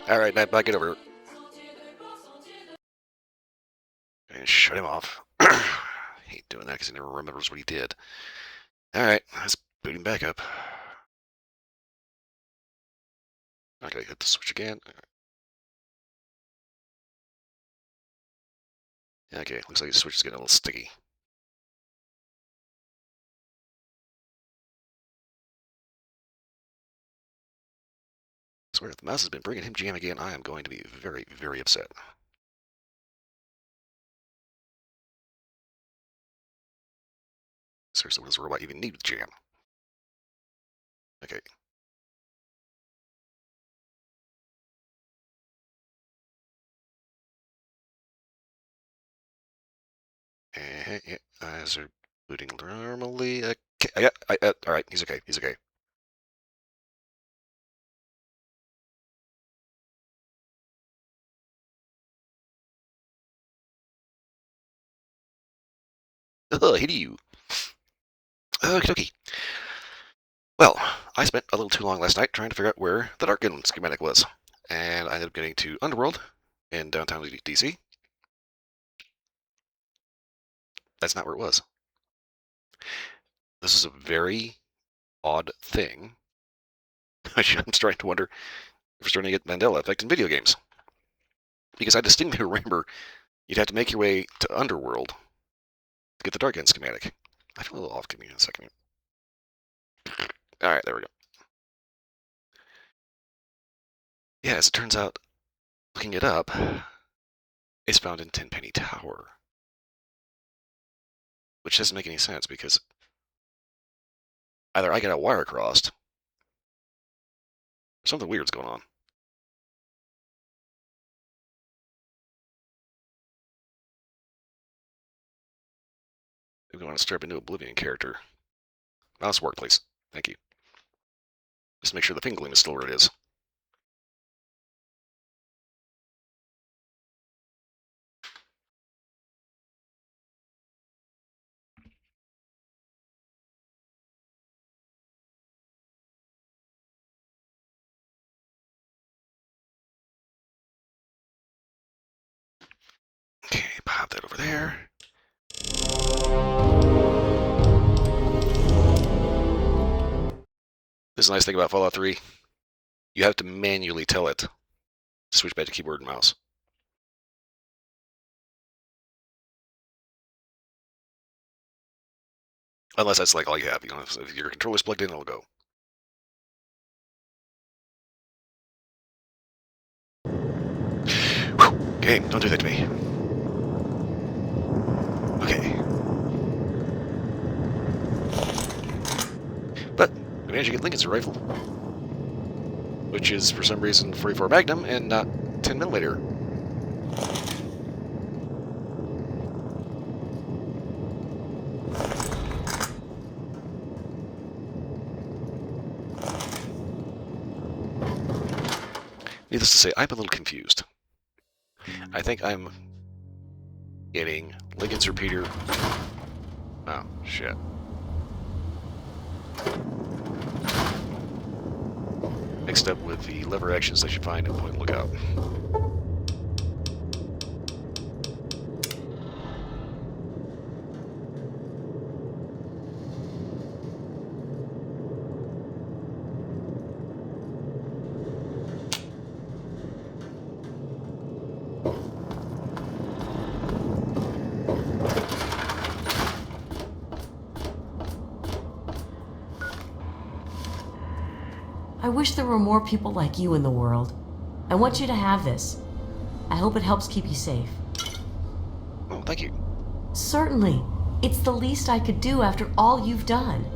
Alright, now get over and shut him off. Hate doing that because he never remembers what he did. Alright, let's boot him back up. Okay, hit the switch again. Okay, looks like the switch is getting a little sticky. I swear, if the mouse has been bringing him jam again, I am going to be very, very upset. Seriously, what does the robot even need with jam? Okay. Yeah, eyes are booting normally. Okay, alright, he's okay, he's okay. Ugh, hit you. Okie dokie. Well, I spent a little too long last night trying to figure out where the Darkin schematic was, and I ended up getting to Underworld in downtown DC. That's not where it was. This is a very odd thing. I'm starting to wonder if we're starting to get Mandela effect in video games. Because I distinctly remember you'd have to make your way to Underworld to get the Dark End schematic. I feel a little off. Give me a second. Alright, there we go. Yeah, as it turns out, looking it up, it's found in Tenpenny Tower. Which doesn't make any sense because either I got a wire crossed, Something weird's going on. Maybe we want to start a new Oblivion character. Mouse work, please. Thank you. Just make sure the pingling is still where it is. Okay, pop that over there. This is a nice thing about Fallout 3. You have to manually tell it to switch back to keyboard and mouse. Unless that's like all you have. You know, if your controller's plugged in, it'll go. Whew. Okay, don't do that to me. Okay. But we managed to get Lincoln's rifle, which is for some reason 44 Magnum and not 10mm. Needless to say, I'm a little confused. I think I'm getting Lincoln's repeater. Oh, shit. Mixed up with the lever actions I should find at point lookout. I wish there were more people like you in the world. I want you to have this. I hope it helps keep you safe. Oh, thank you. Certainly. It's the least I could do after all you've done.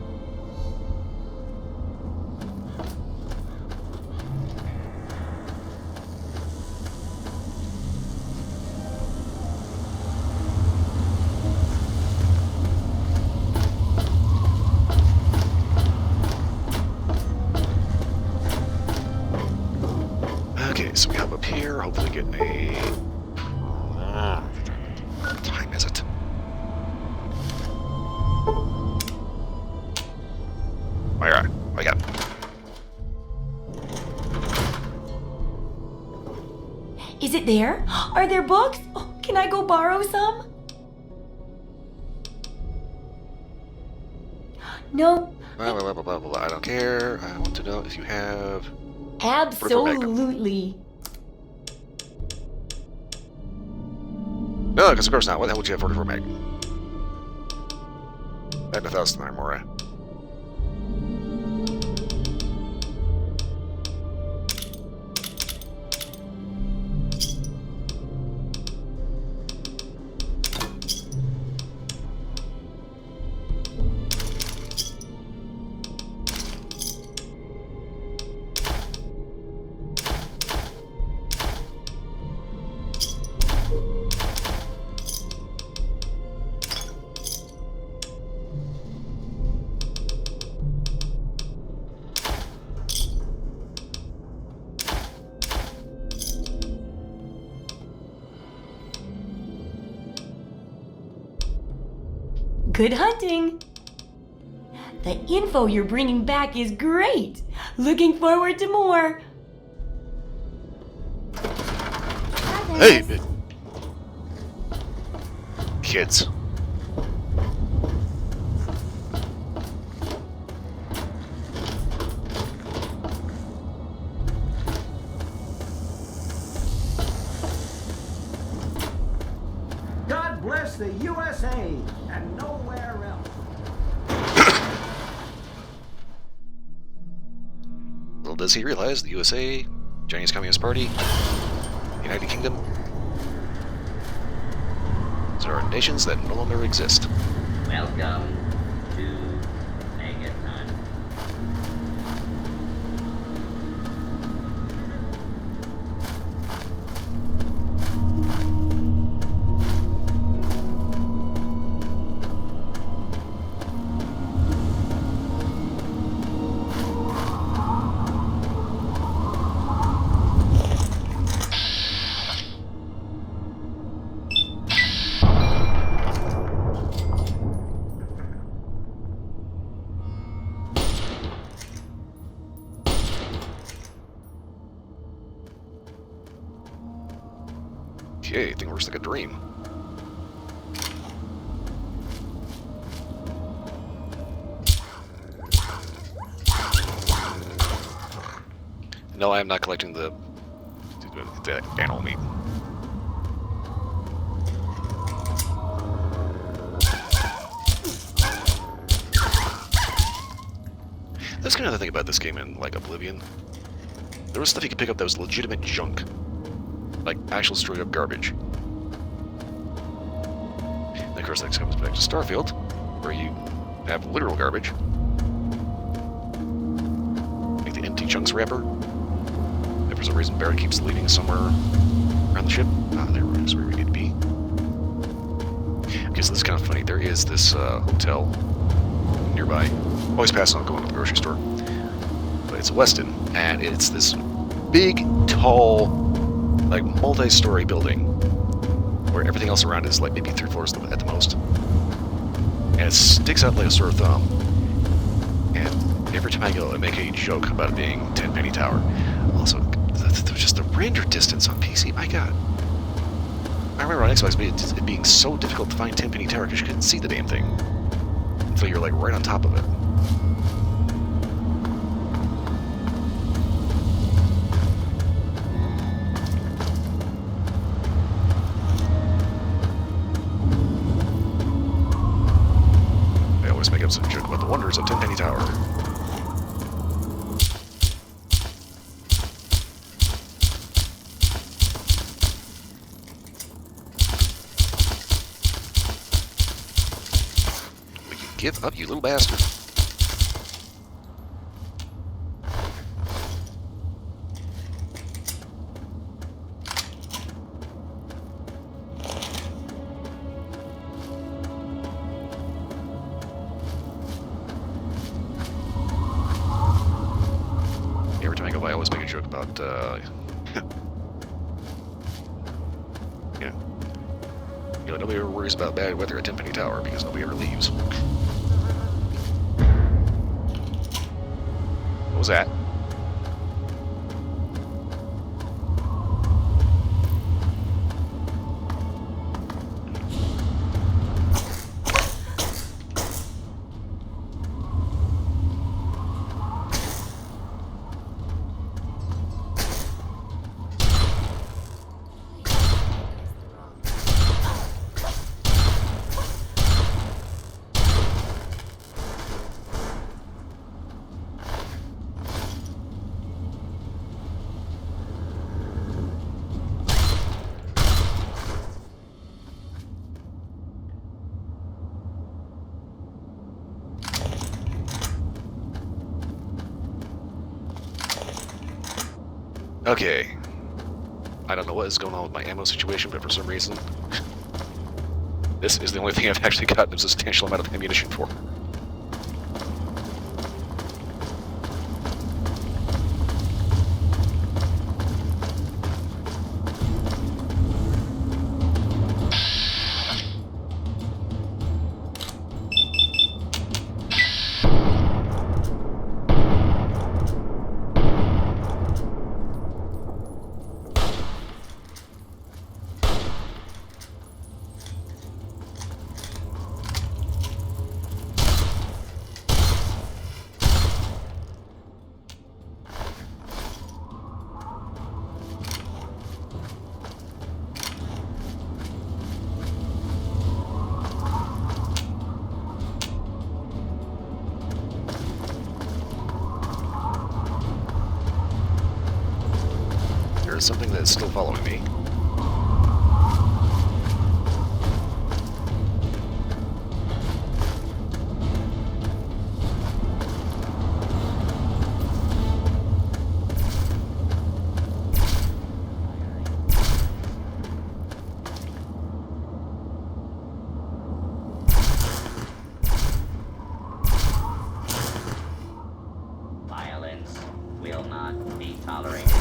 Okay, so we hop up here, hopefully get a... what time is it? Alright, I got it. Is it there? Are there books? Oh, can I go borrow some? No. Blah, blah, blah, blah, blah, blah. I don't care. I want to know if you have... Absolutely. No, because of course not. What the hell would you have 44 Magnum? I had 1,000 armor. Good hunting. The info you're bringing back is great. Looking forward to more. Hey! Kids. God bless the USA and nowhere else. Little does he realize the USA, Chinese Communist Party, United Kingdom, these are nations that no longer exist. Welcome to Megaton. Okay, thing works like a dream. No, I am not collecting the animal meat. That's kind of the thing about this game in, like, Oblivion. There was stuff you could pick up that was legitimate junk. Like, actual straight-up garbage. And of course, that comes back to Starfield, where you have literal garbage. Like the empty chunks wrapper. If for some reason Barrett keeps leaving somewhere around the ship. Ah, there is where we need to be. Okay, so this is kind of funny. There is this hotel nearby. Always pass on going to the grocery store. But it's a Westin, and it's this big, tall, like multi-story building where everything else around is like maybe 3 floors at the most. And it sticks out like a sore thumb. And every time I go, I make a joke about it being Tenpenny Tower. Also, just the render distance on PC, my god. I remember on Xbox it being so difficult to find Tenpenny Tower because you couldn't see the damn thing until you're like right on top of it. I always make up some joke about the wonders of Tenpenny Tower. Give up, you little bastard. Every time I go by, I always make a joke about, yeah. You know, nobody ever worries about bad weather at Tenpenny Tower because nobody ever leaves. What was that? Okay. I don't know what is going on with my ammo situation, but for some reason, this is the only thing I've actually gotten a substantial amount of ammunition for. There's something that's still following me. Violence will not be tolerated.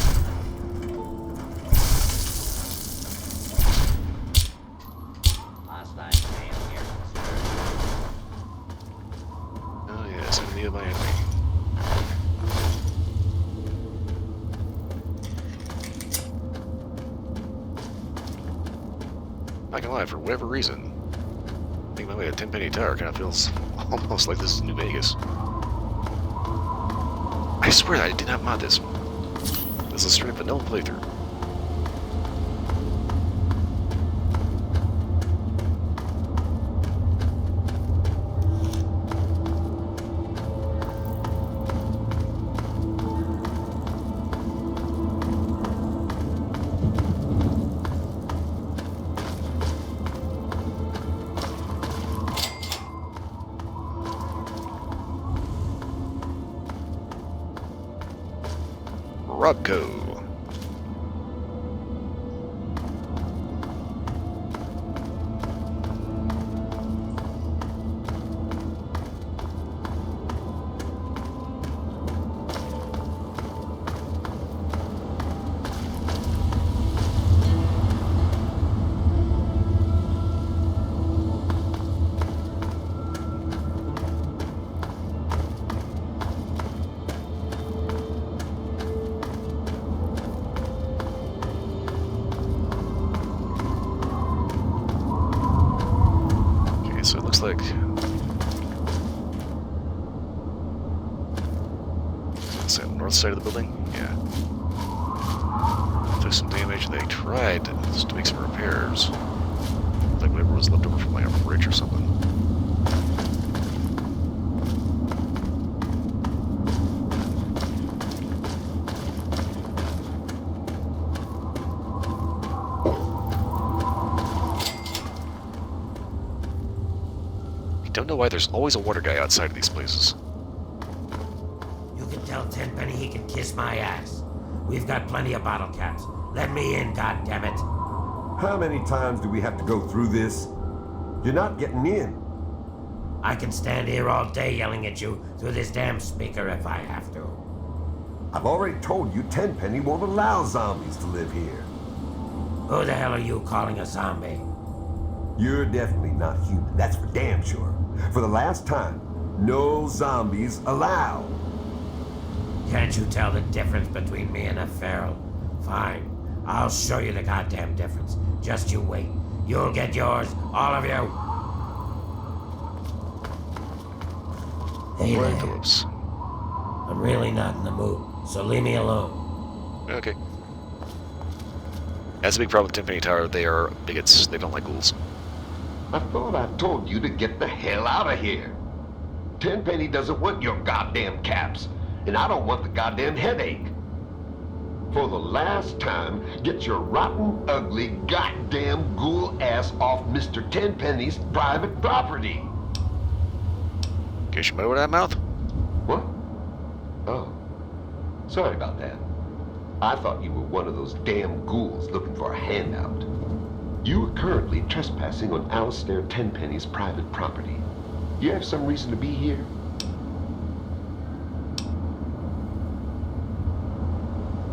not gonna lie, for whatever reason, making my way to Tenpenny Tower kind of feels almost like this is New Vegas. I swear I did not mod this. This is a straight vanilla playthrough. Robco. So it looks like it's on the north side of the building. Yeah, took some damage. They tried just to make some repairs, like whatever was left over from like a bridge or something. Don't know why there's always a water guy outside of these places. You can tell Tenpenny he can kiss my ass. We've got plenty of bottle caps. Let me in, goddammit. How many times do we have to go through this? You're not getting in. I can stand here all day yelling at you through this damn speaker if I have to. I've already told you Tenpenny won't allow zombies to live here. Who the hell are you calling a zombie? You're definitely not human, that's for damn sure. For the last time, no zombies allowed. Can't you tell the difference between me and a feral? Fine. I'll show you the goddamn difference. Just you wait. You'll get yours, all of you. Hey Brian there. Phillips. I'm really not in the mood, so leave me alone. Okay. That's a big problem with Tenpenny Tower. They are bigots. They don't like ghouls. I thought I told you to get the hell out of here. Tenpenny doesn't want your goddamn caps, and I don't want the goddamn headache. For the last time, get your rotten, ugly, goddamn ghoul ass off Mr. Tenpenny's private property. Get your motor out of that mouth? What? Oh. Sorry about that. I thought you were one of those damn ghouls looking for a handout. You are currently trespassing on Alistair Tenpenny's private property. You have some reason to be here?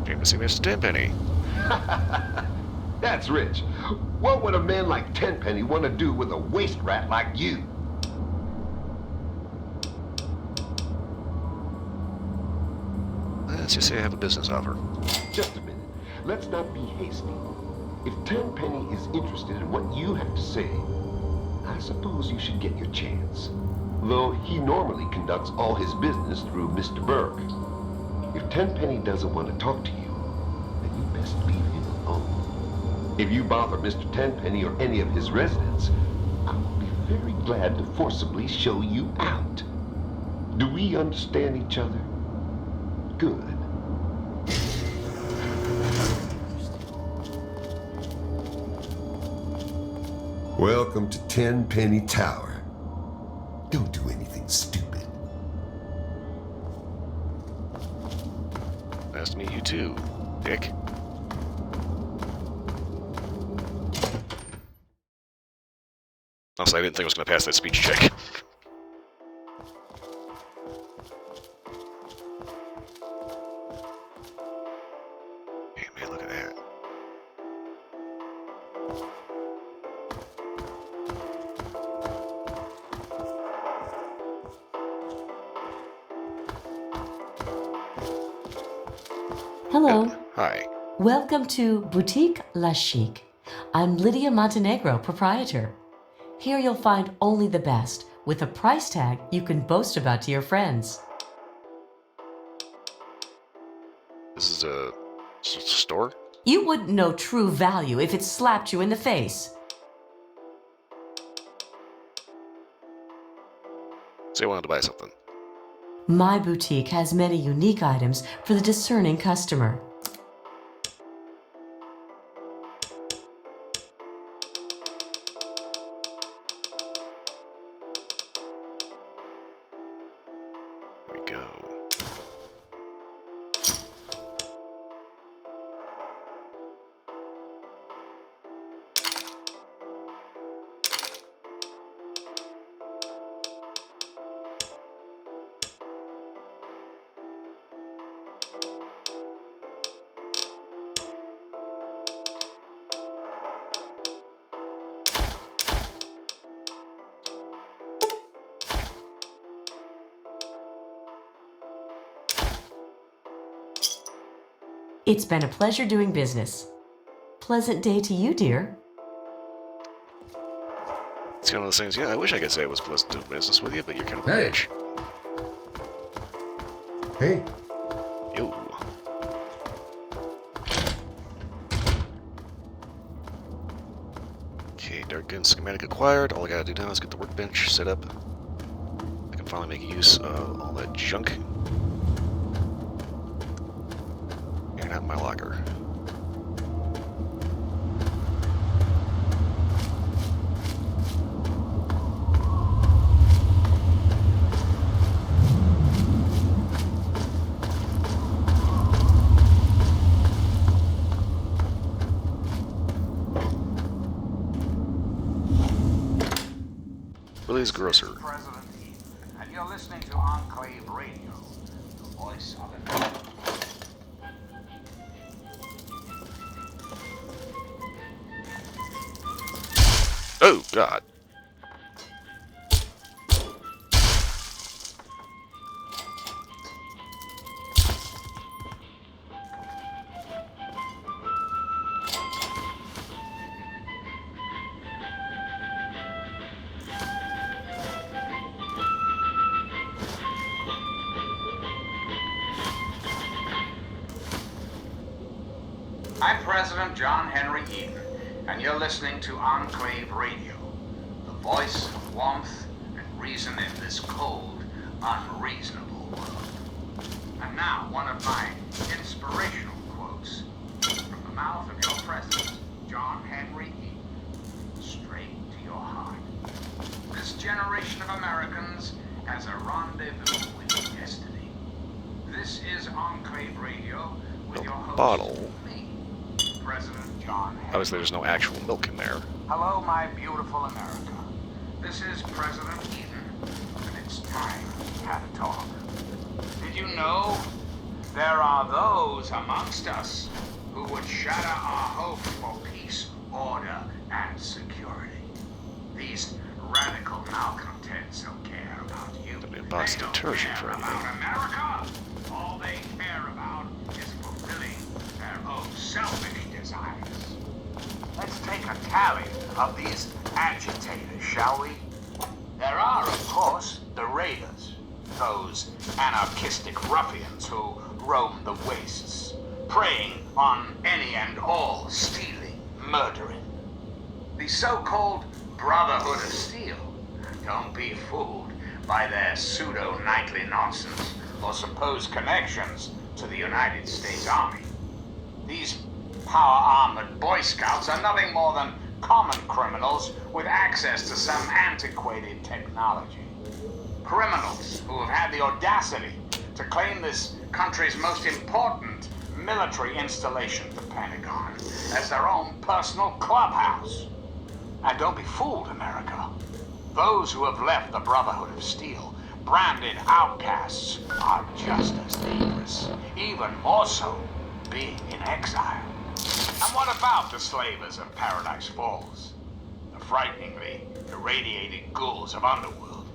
Came to see Mr. Tenpenny. That's rich. What would a man like Tenpenny want to do with a waste rat like you? Let's just say I have a business offer. Just a minute. Let's not be hasty. If Tenpenny is interested in what you have to say, I suppose you should get your chance. Though he normally conducts all his business through Mr. Burke. If Tenpenny doesn't want to talk to you, then you best leave him alone. If you bother Mr. Tenpenny or any of his residents, I will be very glad to forcibly show you out. Do we understand each other? Good. Welcome to Tenpenny Tower. Don't do anything stupid. Nice to meet you too, Dick. Honestly, I didn't think I was going to pass that speech check. Hey man, look at that. Hello. Hi. Welcome to Boutique La Chic. I'm Lydia Montenegro, proprietor. Here you'll find only the best, with a price tag you can boast about to your friends. This is a store? You wouldn't know true value if it slapped you in the face. Say I wanted to buy something. My boutique has many unique items for the discerning customer. Here we go. It's been a pleasure doing business. Pleasant day to you, dear. It's kind of those things, yeah, I wish I could say I was pleasant to do business with you, but you're kind of a Hey. bitch. Hey, Ew. Okay, dark gun schematic acquired. All I gotta do now is get the workbench set up. I can finally make use of all that junk. And out my locker. Billy's Grocer. President Heath, and you're listening to Enclave Radio, the voice of America. Oh, God. I'm President John Henry Eden, and you're listening to Enclave Radio, the voice of warmth and reason in this cold, unreasonable world. And now, one of my inspirational quotes from the mouth of your president, John Henry Eden, straight to your heart. This generation of Americans has a rendezvous with destiny. This is Enclave Radio with your host, Bottle. me, President John Henry. Obviously, there's no actual milk in there. Hello, my beautiful America. This is President Eden, and it's time we had a talk. Did you know there are those amongst us who would shatter our hopes for peace, order, and security? These radical malcontents don't care about you. That'd be a box They don't detergent care for anything. about America. All they care about is fulfilling their own selfish desires. Let's take a tally of these agitators, shall we? There are, of course, the raiders, those anarchistic ruffians who roam the wastes, preying on any and all, stealing, murdering. The so-called Brotherhood of Steel. Don't be fooled by their pseudo-knightly nonsense or supposed connections to the United States Army. These power-armored Boy Scouts are nothing more than common criminals with access to some antiquated technology. Criminals who have had the audacity to claim this country's most important military installation, the Pentagon, as their own personal clubhouse. And don't be fooled, America. Those who have left the Brotherhood of Steel, branded outcasts, are just as dangerous, even more so, being in exile. And what about the slavers of Paradise Falls? The frighteningly irradiated ghouls of Underworld?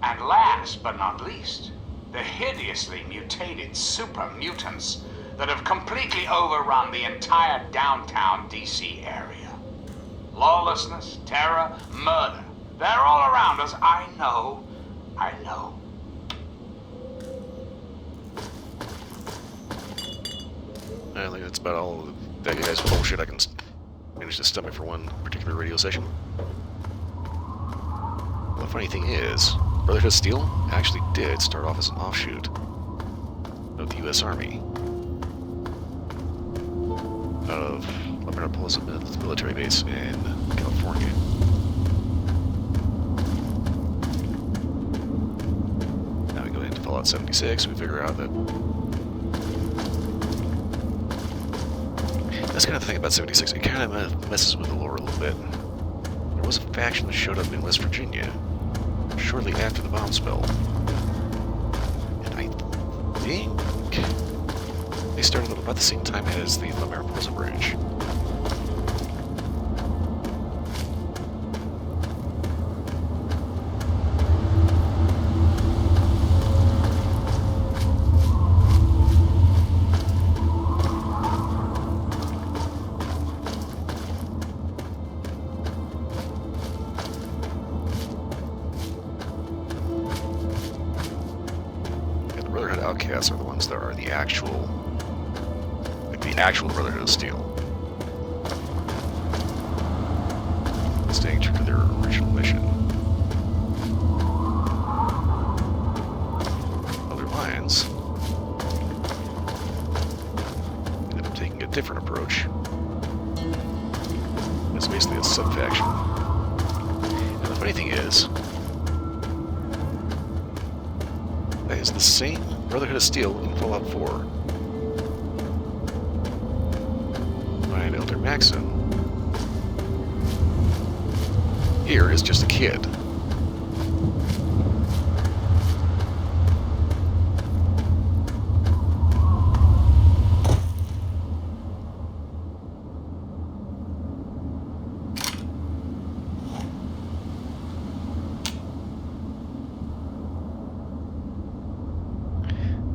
And last but not least, the hideously mutated super mutants that have completely overrun the entire downtown DC area. Lawlessness, terror, murder. They're all around us. I know. I know. I think that's about all of that guy's bullshit I can manage to stomach for one particular radio session. Well, the funny thing is, Brotherhood of Steel actually did start off as an offshoot of the U.S. Army out of Minneapolis military base in California. Now we go into Fallout 76, we figure out that that's kind of the thing about 76, it kind of messes with the lore a little bit. There was a faction that showed up in West Virginia shortly after the bomb spell. And I think they started about the same time as the Mariposa branch. Outcasts are the ones that are the actual Brotherhood of Steel, staying true to their original mission. Other lines ended up taking a different approach. It's basically a sub-faction. And the funny thing is, that is the same Brotherhood of Steel in Fallout 4. And Elder Maxim here is just a kid.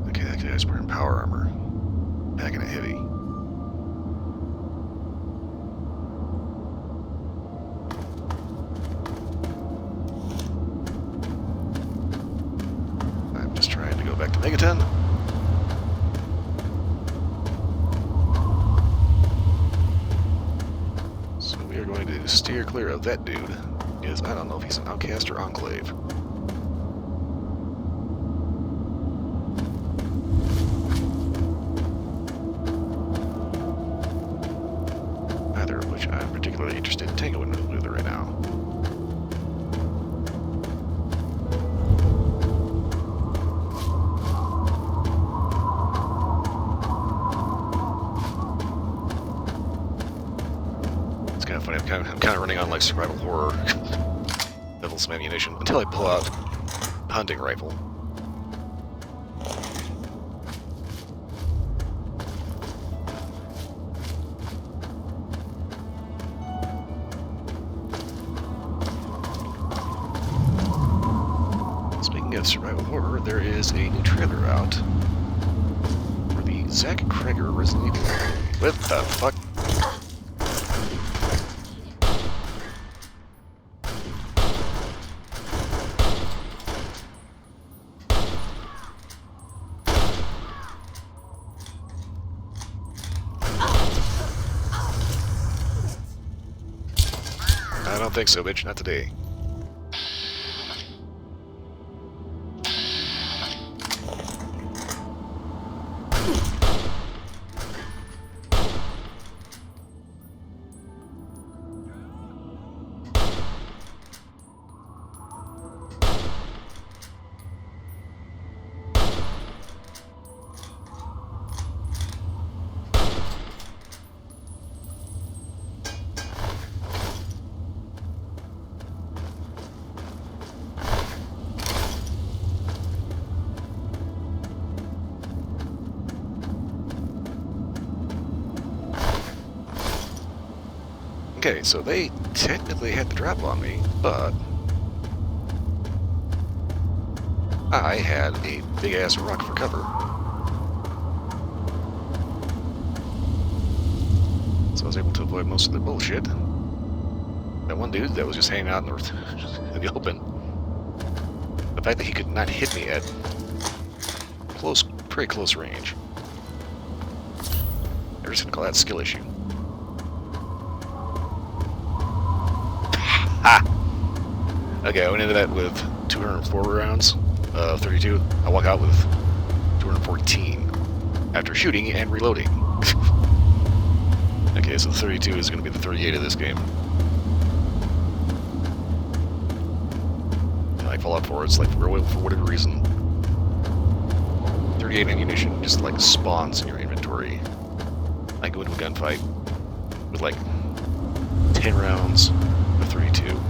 Okay, that guy's wearing power armor. Packing it heavy. I'm just trying to go back to Megaton. So we are going to steer clear of that dude, because I don't know if he's an outcast or enclave. Neither of which I'm particularly interested in tangoing with right now. It's kind of funny, I'm kind of running on like survival horror levels of ammunition until I pull out a hunting rifle. Speaking of survival horror, there is a new trailer out for the Zach Kreger Resident Evil. What the fuck? I don't think so, bitch. Not today. Okay, so they technically had the drop on me, but I had a big-ass rock for cover. I was able to avoid most of the bullshit. That one dude that was just hanging out in the open. The fact that he could not hit me at pretty close range. They're just gonna call that a skill issue. Ha! Okay, I went into that with 204 rounds of 32. I walk out with 214 after shooting and reloading. Okay, so the 32 is going to be the 38 of this game. Like Fallout 4, it's like for whatever reason, 38 ammunition just like spawns in your inventory. I go into a gunfight with like 10 rounds of 32.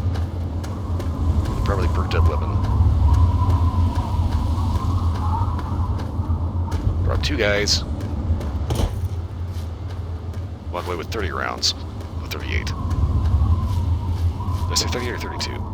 Probably perked up weapon. Brought 2 guys. Walk away with 30 rounds of 38. Did I say 38 or 32?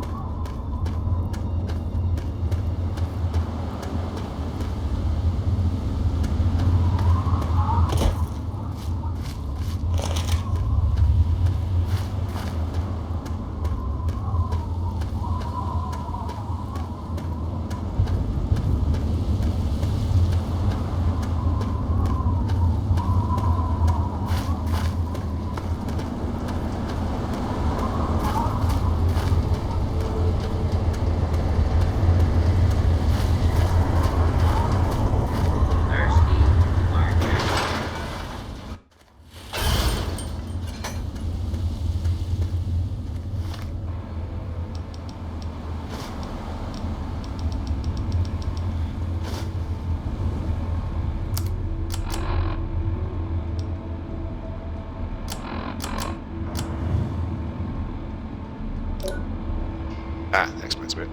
Ah, explains a bit.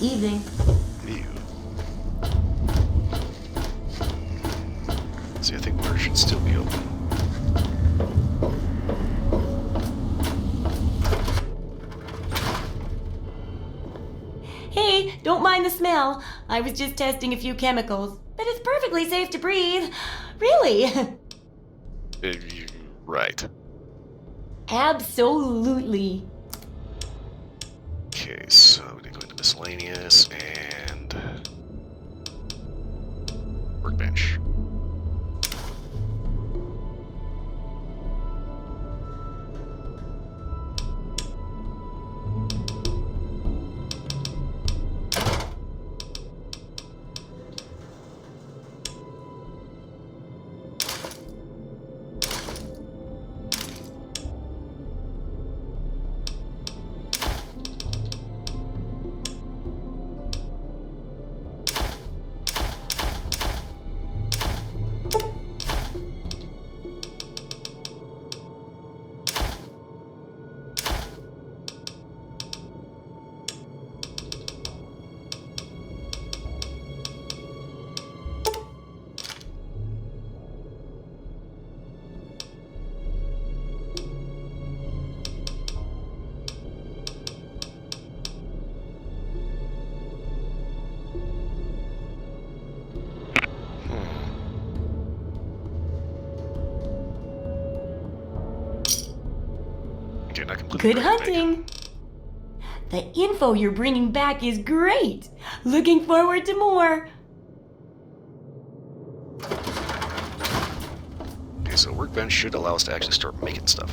Evening. Ew. See, I think water should still be open. Hey, don't mind the smell. I was just testing a few chemicals, but it's perfectly safe to breathe. Really? Right. Absolutely. Okay, so we're gonna go into miscellaneous and workbench. Okay, not completely. Good hunting. The info you're bringing back is great. Looking forward to more. Okay, so workbench should allow us to actually start making stuff.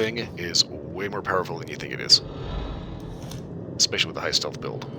thing is way more powerful than you think it is. Especially with the high stealth build.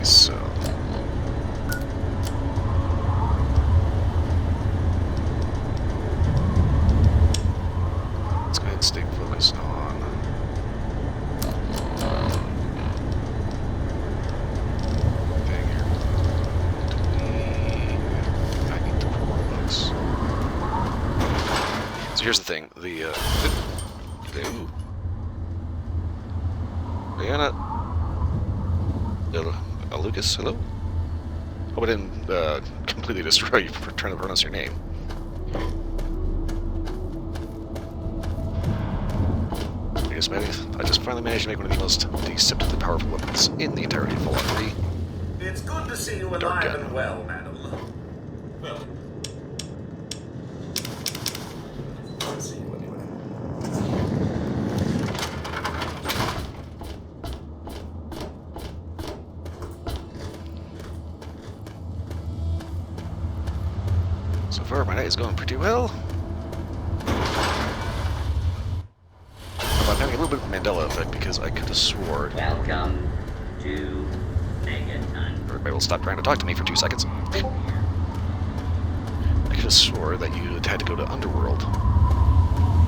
So let's go ahead and stay focused on thing here. I need to pull one of those. So here's the thing: ooh, Diana, Lucas, hello. Hope I didn't completely destroy you for trying to pronounce your name. Yes, Matty, I just finally managed to make one of the most deceptively powerful weapons in the entirety of Fallout 3. It's good to see you Dark alive gun. and well, madam. Well, I'll see you anyway. So far, my night is going pretty well. I'm having a little bit of a Mandela effect because I could have swore Welcome to Mega Time. everybody will stop trying to talk to me for 2 seconds. I could have swore that you had to go to Underworld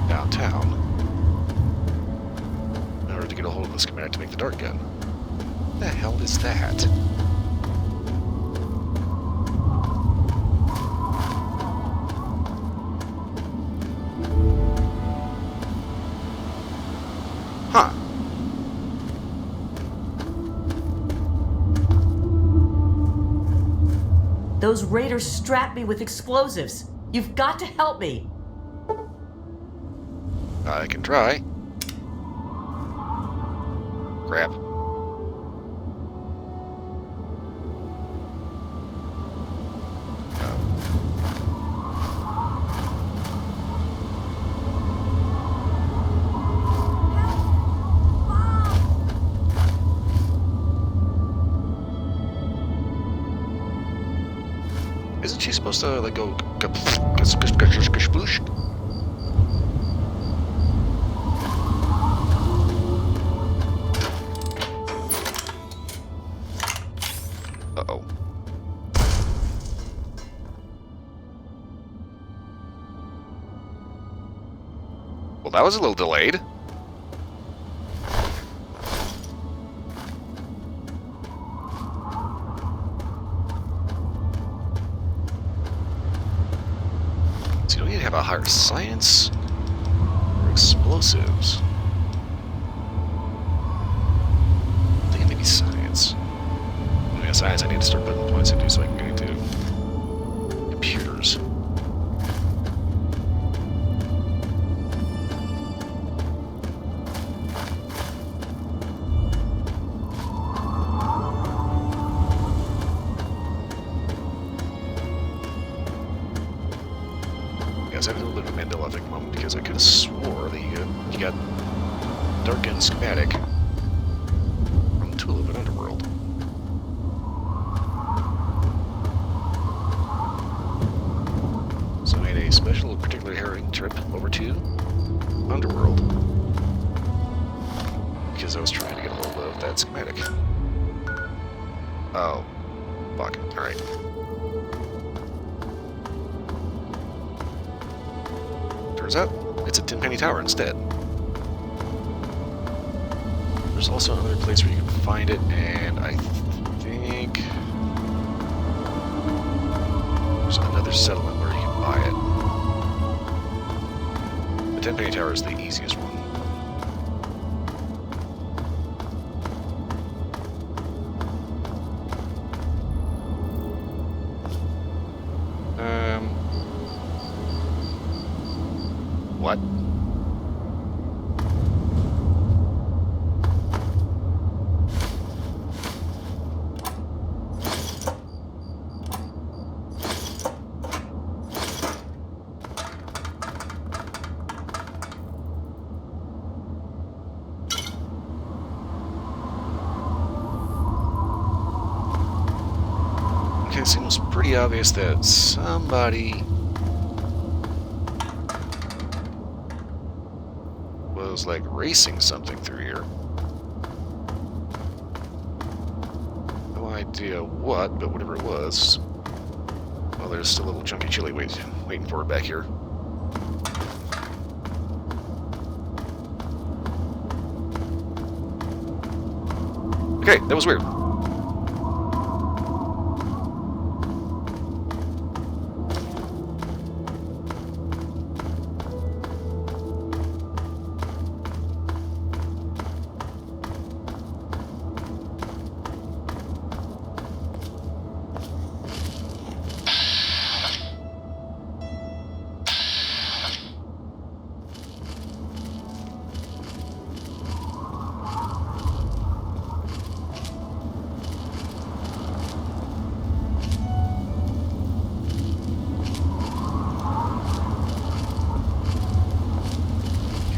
downtown in order to get a hold of the schematic to make the dart gun. What the hell is that? Huh. Those raiders strapped me with explosives. You've got to help me. I can try. Crap. Isn't she supposed to like go sploosh? Uh-oh. Well, that was a little delayed. So you don't need to have a higher science or explosives. I think it may be science. I mean, science I need to start putting points into so I can get into computers. Yes, I have a little bit of a Mandela effect moment because I could have swore that you got Dark Gun schematic from Tulip and Underworld. So I made a special, particular herring trip over to Underworld because I was trying to get a hold of that schematic. Oh, fuck. Alright. Turns out, it's a Tenpenny Tower instead. There's also another place where you can find it, and I think there's another settlement where you can buy it. The Tenpenny Tower is the easiest one. What? Okay, it seems pretty obvious that somebody was like racing something through here. No idea what, but whatever it was. Well, there's still a little chunky chili waiting for it back here. Okay, that was weird.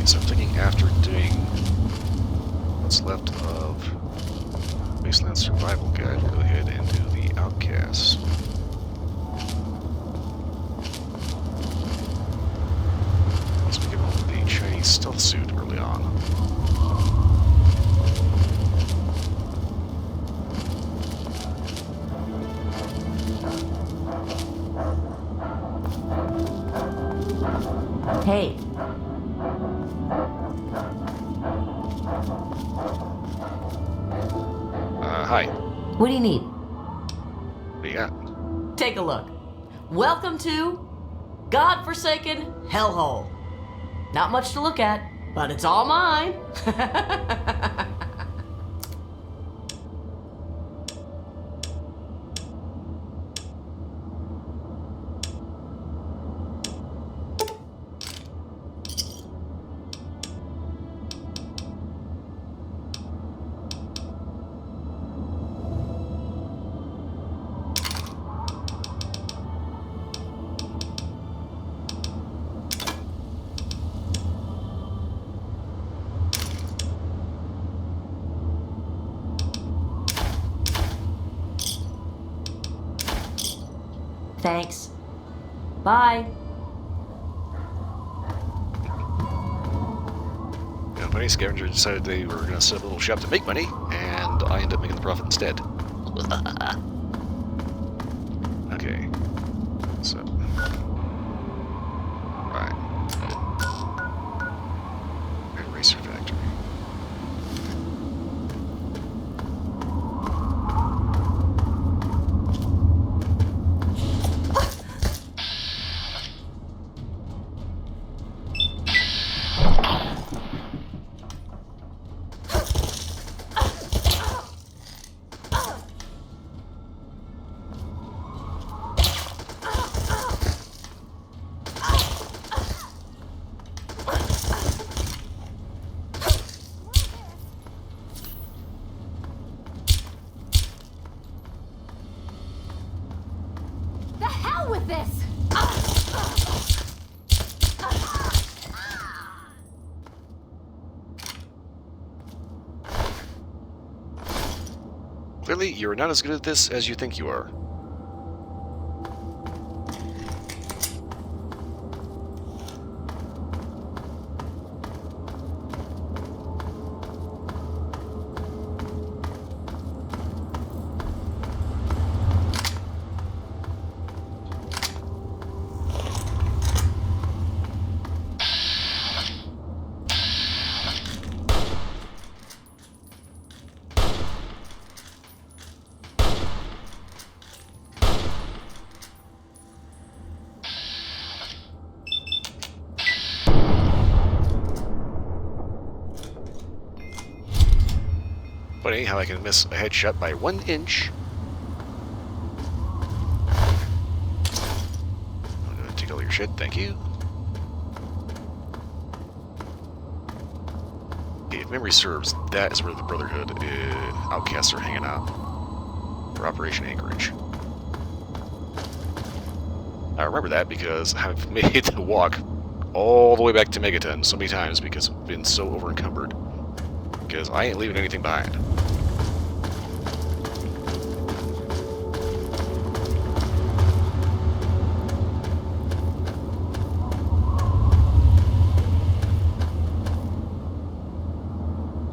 So I'm thinking after doing what's left of Wasteland Survival Guide, go ahead and do the Outcasts. Once we get on the Chinese stealth suit early on. Hey, Hi. what do you need? What do you got? Take a look. Welcome to godforsaken hellhole. Not much to look at, but it's all mine. Thanks. Bye. Company Scavenger decided they were going to set up a little shop to make money, and I ended up making the profit instead. Okay. So. Right. Eraser Factory. The hell with this! Clearly, you're not as good at this as you think you are. Funny how I can miss a headshot by 1 inch. I'm gonna take all your shit, thank you. memory serves, that is where the Brotherhood outcasts are hanging out for Operation Anchorage. I remember that because I've made the walk all the way back to Megaton so many times because I've been so over-encumbered. Because I ain't leaving anything behind.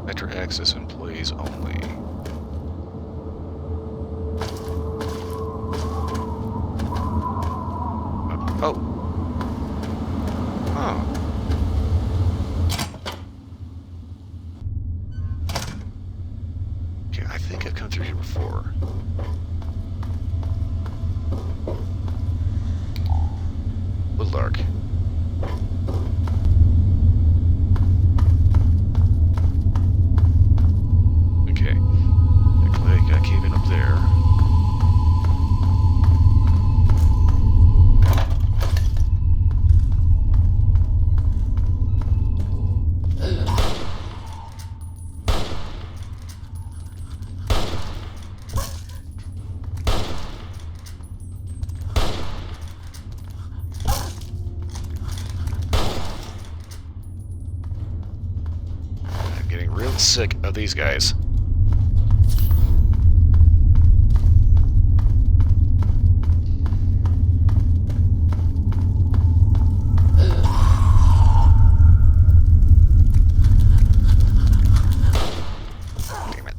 Metro access employees only. Oh. Huh. Okay, I think I've come through here before. Little dark. Okay. Looks like I came in up there. I'm getting real sick of these guys. Damn it.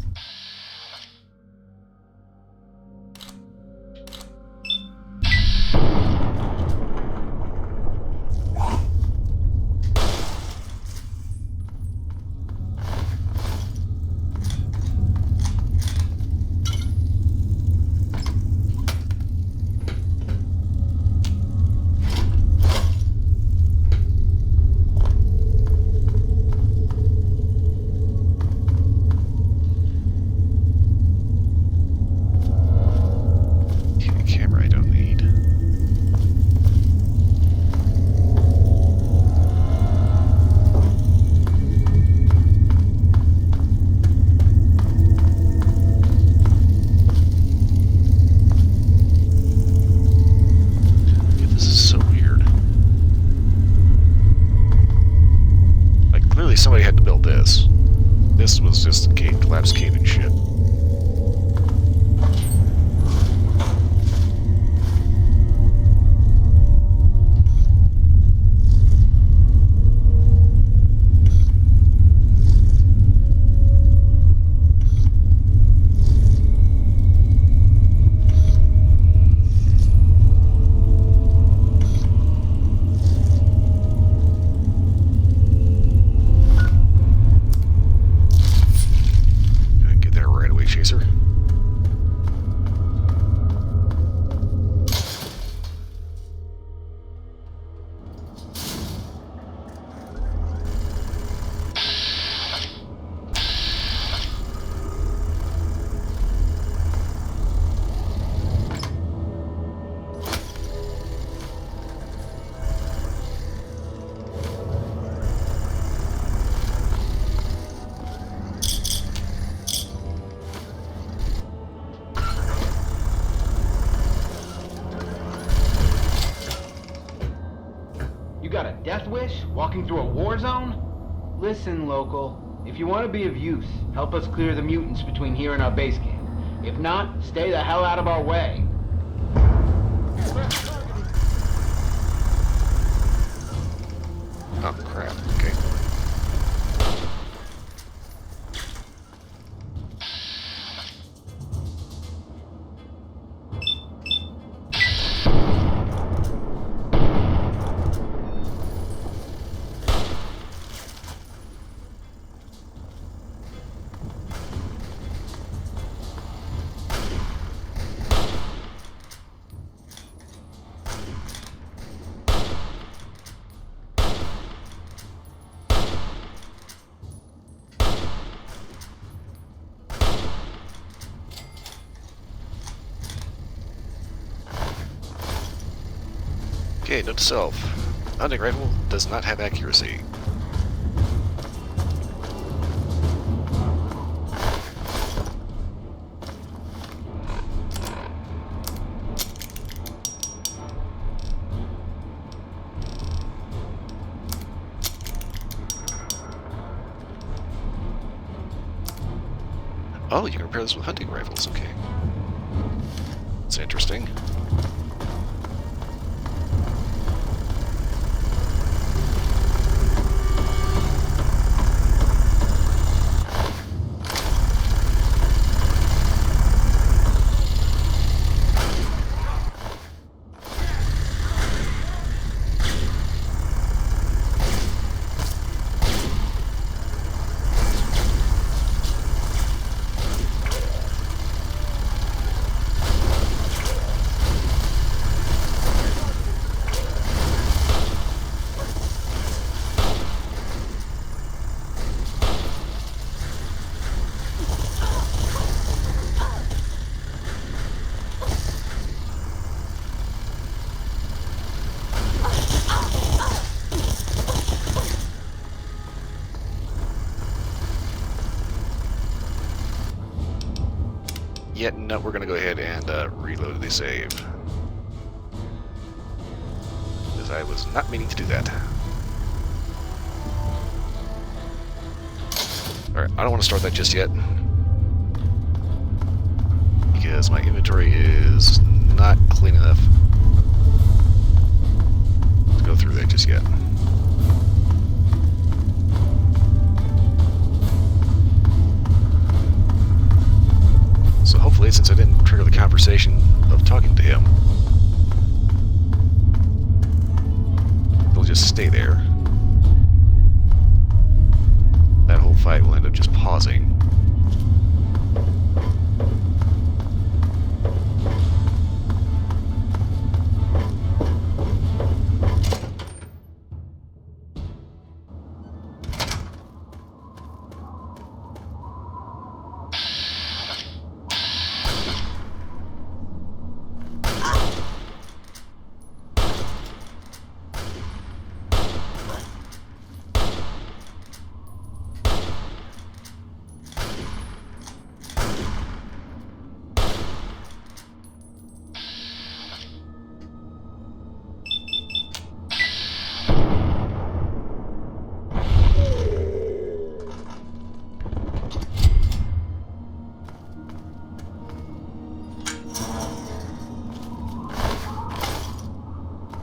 Okay, camera I don't need. Yeah, this is so weird. Like, clearly somebody had to build this. This was just a collapsed cave-in ship. Gonna get there right away, Chaser. You got a death wish? Walking through a war zone? Listen, local. If you want to be of use, help us clear the mutants between here and our base camp. If not, stay the hell out of our way. Oh, crap. Okay. Okay, note to self. Hunting rifle does not have accuracy. Oh, you can repair this with hunting rifles. Okay. That's interesting. Yet, no, we're going to go ahead and reload the save. Because I was not meaning to do that. Alright, I don't want to start that just yet. Because my inventory is not clean enough to go through that just yet. So hopefully, since I didn't trigger the conversation of talking to him, they'll just stay there. That whole fight will end up just pausing.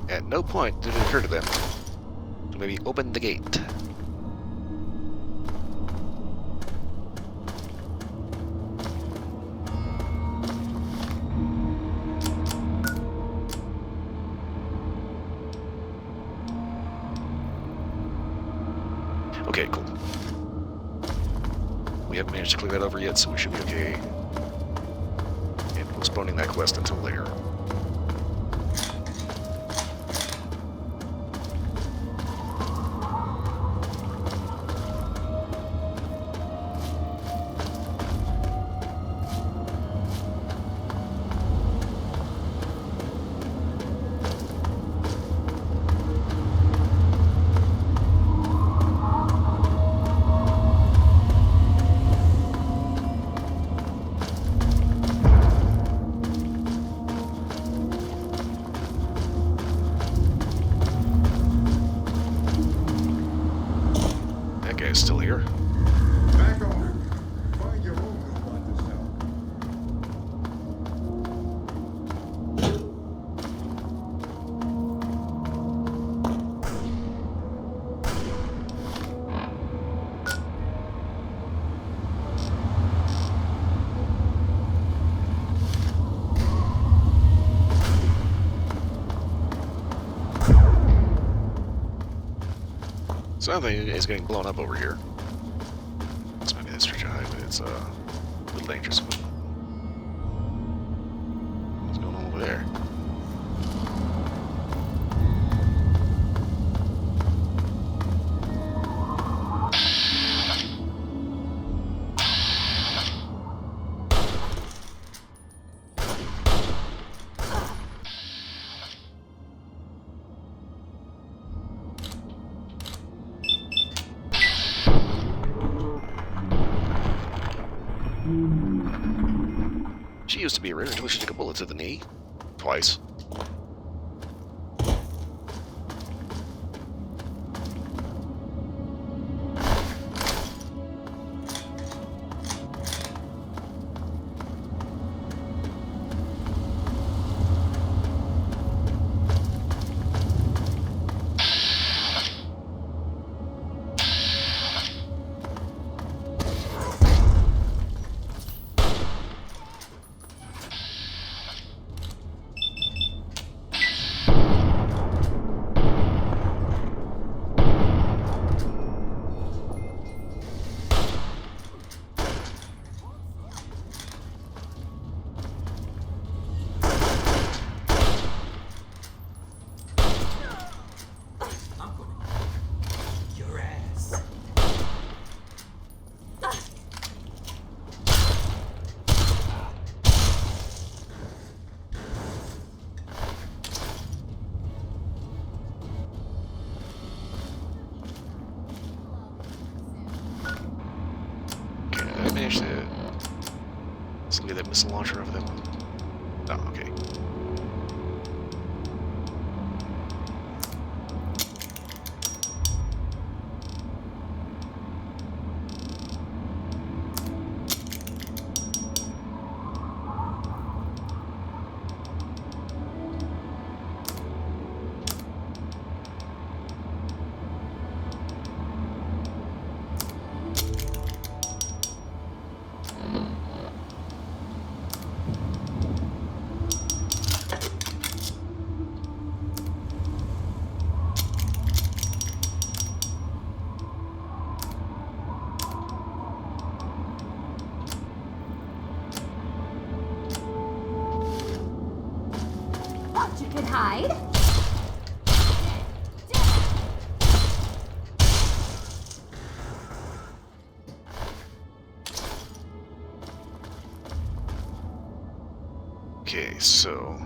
At no point did it occur to them to maybe open the gate. Okay, cool. We haven't managed to clear that over yet, so we should be okay. And postponing that quest until later. Still here. Back on it. Find your own spot to sell. Something is getting blown up over here. This might be the street high, but it's a little dangerous. What's going on over there? She used to be rare until she took a bullet to the knee. Twice. manage to still get that missile launcher off that one? Oh, okay. Thought you could hide. Okay, so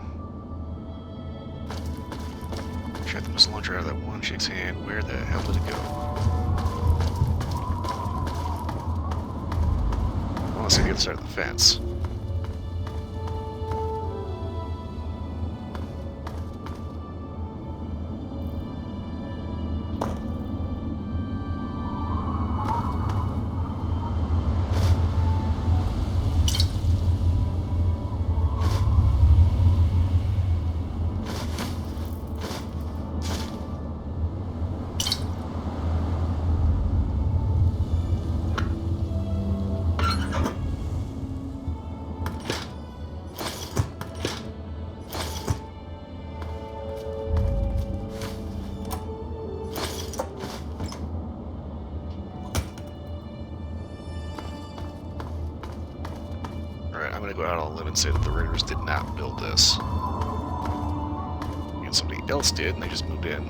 shot the missile launcher out of that one chick's hand. Where the hell did it go? I want to see the other side of the fence. Alright, I'm gonna go out on a limb and say that the Raiders did not build this. And somebody else did, and they just moved in.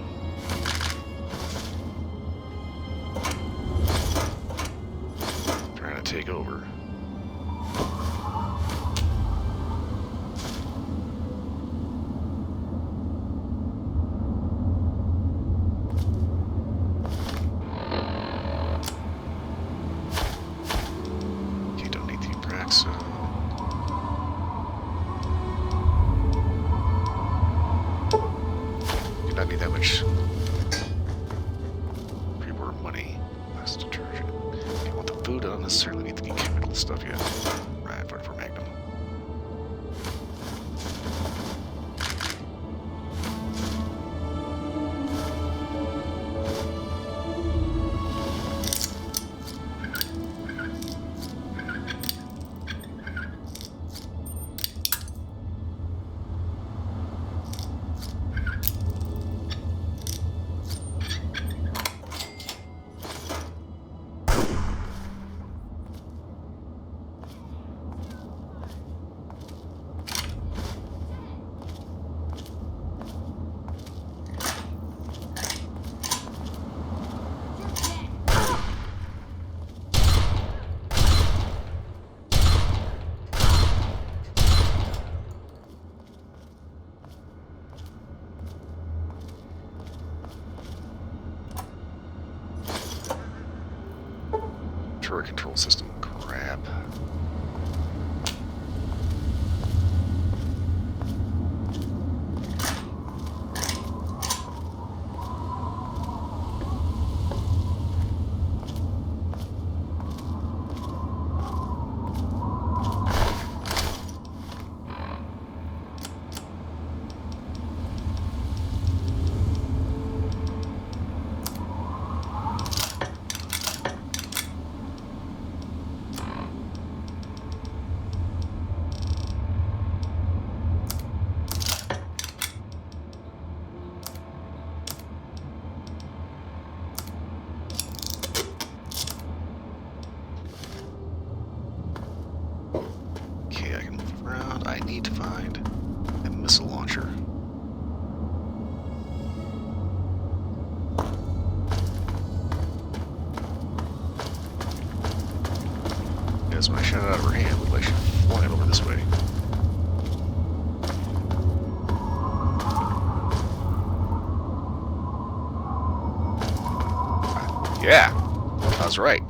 Trying to take over. Okay, don't need the cracks, so... Do not need that much pre-war money. Less detergent. You want the food? I don't necessarily need the chemical stuff yet. Right, for Magnum. Turret control system crap. Okay, I can move around. I need to find a missile launcher. Yes, when I shot it out of her hand, it looked like she was flying over this way. Yeah, I was right.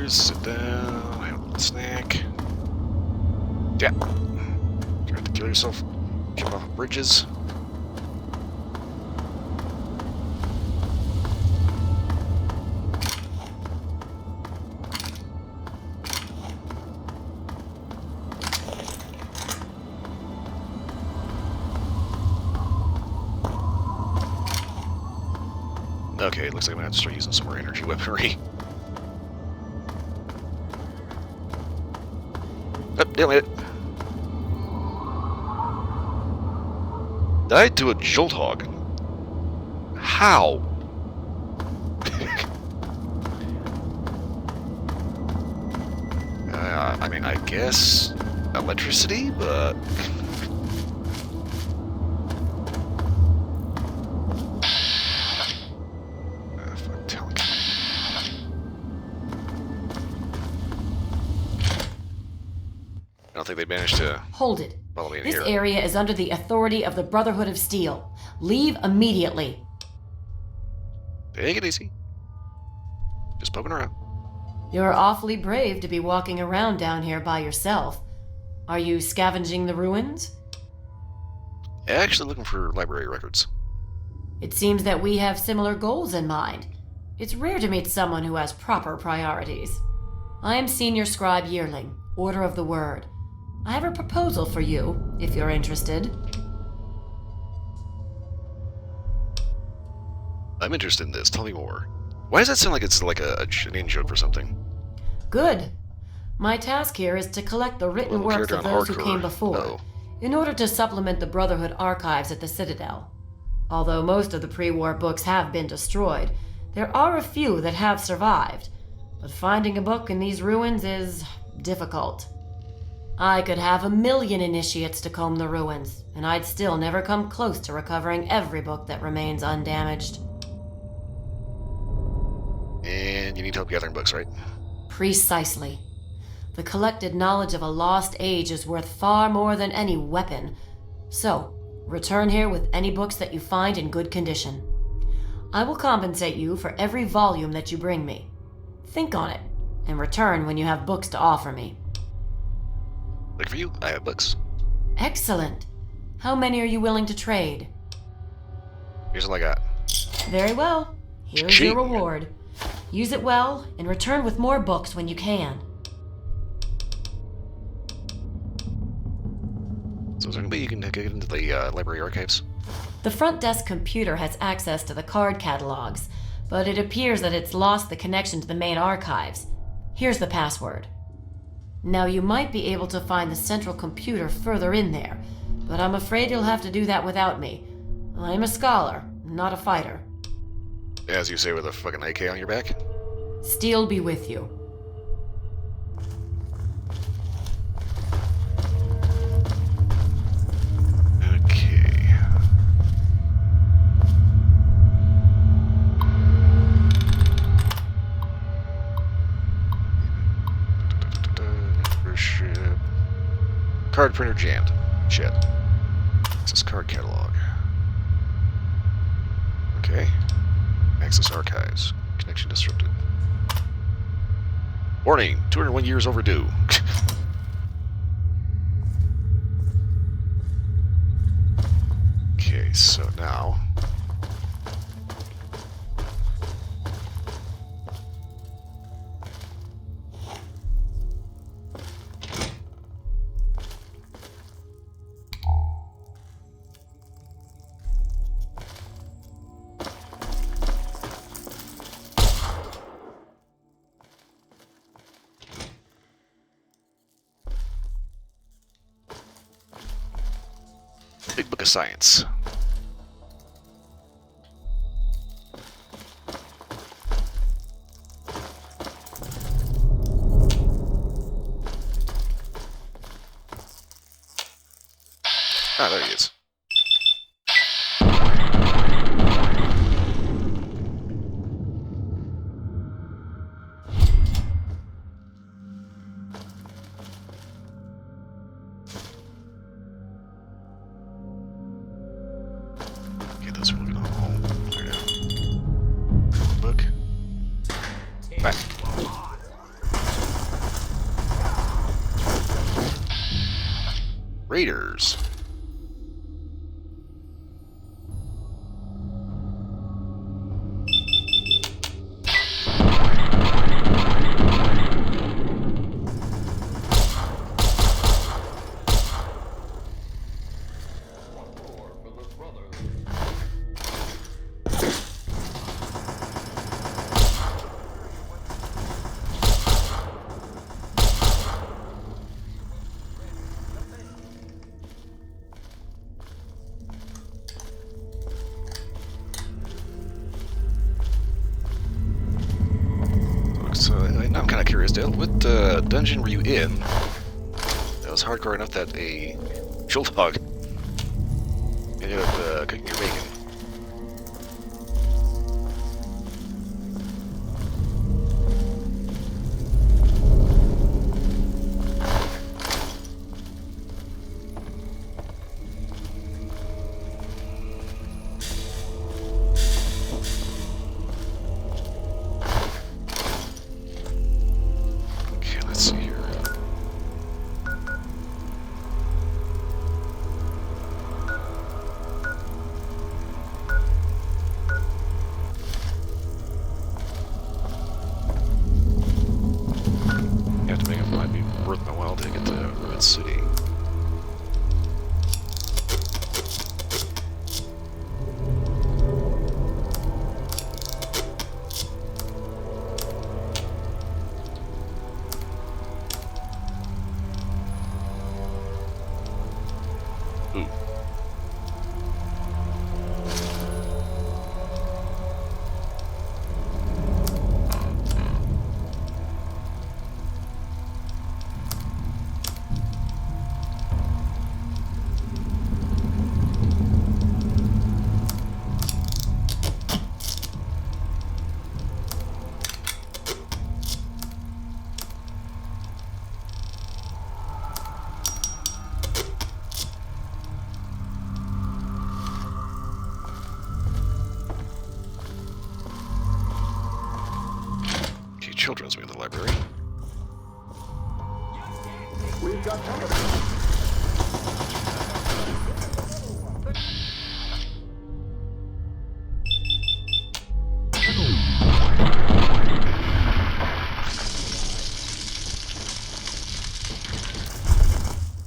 chairs, sit down, have a snack. Yeah. Try to kill yourself. Jump off of bridges. Okay, it looks like I'm gonna have to start using some more energy weaponry. Oh, damn it. Died to a jolt hog. How? I mean, I guess electricity, but... I don't think they managed to Hold it. follow me in This here. area is under the authority of the Brotherhood of Steel. Leave immediately. Take it easy. Just poking around. You're awfully brave to be walking around down here by yourself. Are you scavenging the ruins? Actually looking for library records. It seems that we have similar goals in mind. It's rare to meet someone who has proper priorities. I am Senior Scribe Yearling, Order of the Word. I have a proposal for you, if you're interested. I'm interested in this. Tell me more. Why does that sound like it's like a name joke or something? Good. My task here is to collect the written Little works character of on those who hardcore. came before, Oh. in order to supplement the Brotherhood archives at the Citadel. Although most of the pre-war books have been destroyed, there are a few that have survived. But finding a book in these ruins is difficult. I could have 1,000,000 initiates to comb the ruins, and I'd still never come close to recovering every book that remains undamaged. And you need help gathering books, right? Precisely. The collected knowledge of a lost age is worth far more than any weapon. So, return here with any books that you find in good condition. I will compensate you for every volume that you bring me. Think on it, and return when you have books to offer me. Like for you, I have books. Excellent. How many are you willing to trade? Here's all I got. Very well. Here's Ching. your reward. Use it well, and return with more books when you can. So is there any way you can get into the library archives? The front desk computer has access to the card catalogs, but it appears that it's lost the connection to the main archives. Here's the password. Now, you might be able to find the central computer further in there, but I'm afraid you'll have to do that without me. I'm a scholar, not a fighter. As you say, with a fucking AK on your back? Steel be with you. Okay. Membership. Card printer jammed. Shit. Access card catalog. Okay. Access archives. Connection disrupted. Warning, 201 years overdue. Okay, so now... Big Book of Science. Ah, there he is. Okay, those are looking home. There we go. Book. Back. Raiders. So now I'm kind of curious, Dale. What dungeon were you in that was hardcore enough that a chill dog ended up cooking your bacon? Okay, let's see here. You have to make it might be worth my while to get to Red City. Ooh. Okay, children's wing of the library. We've got company.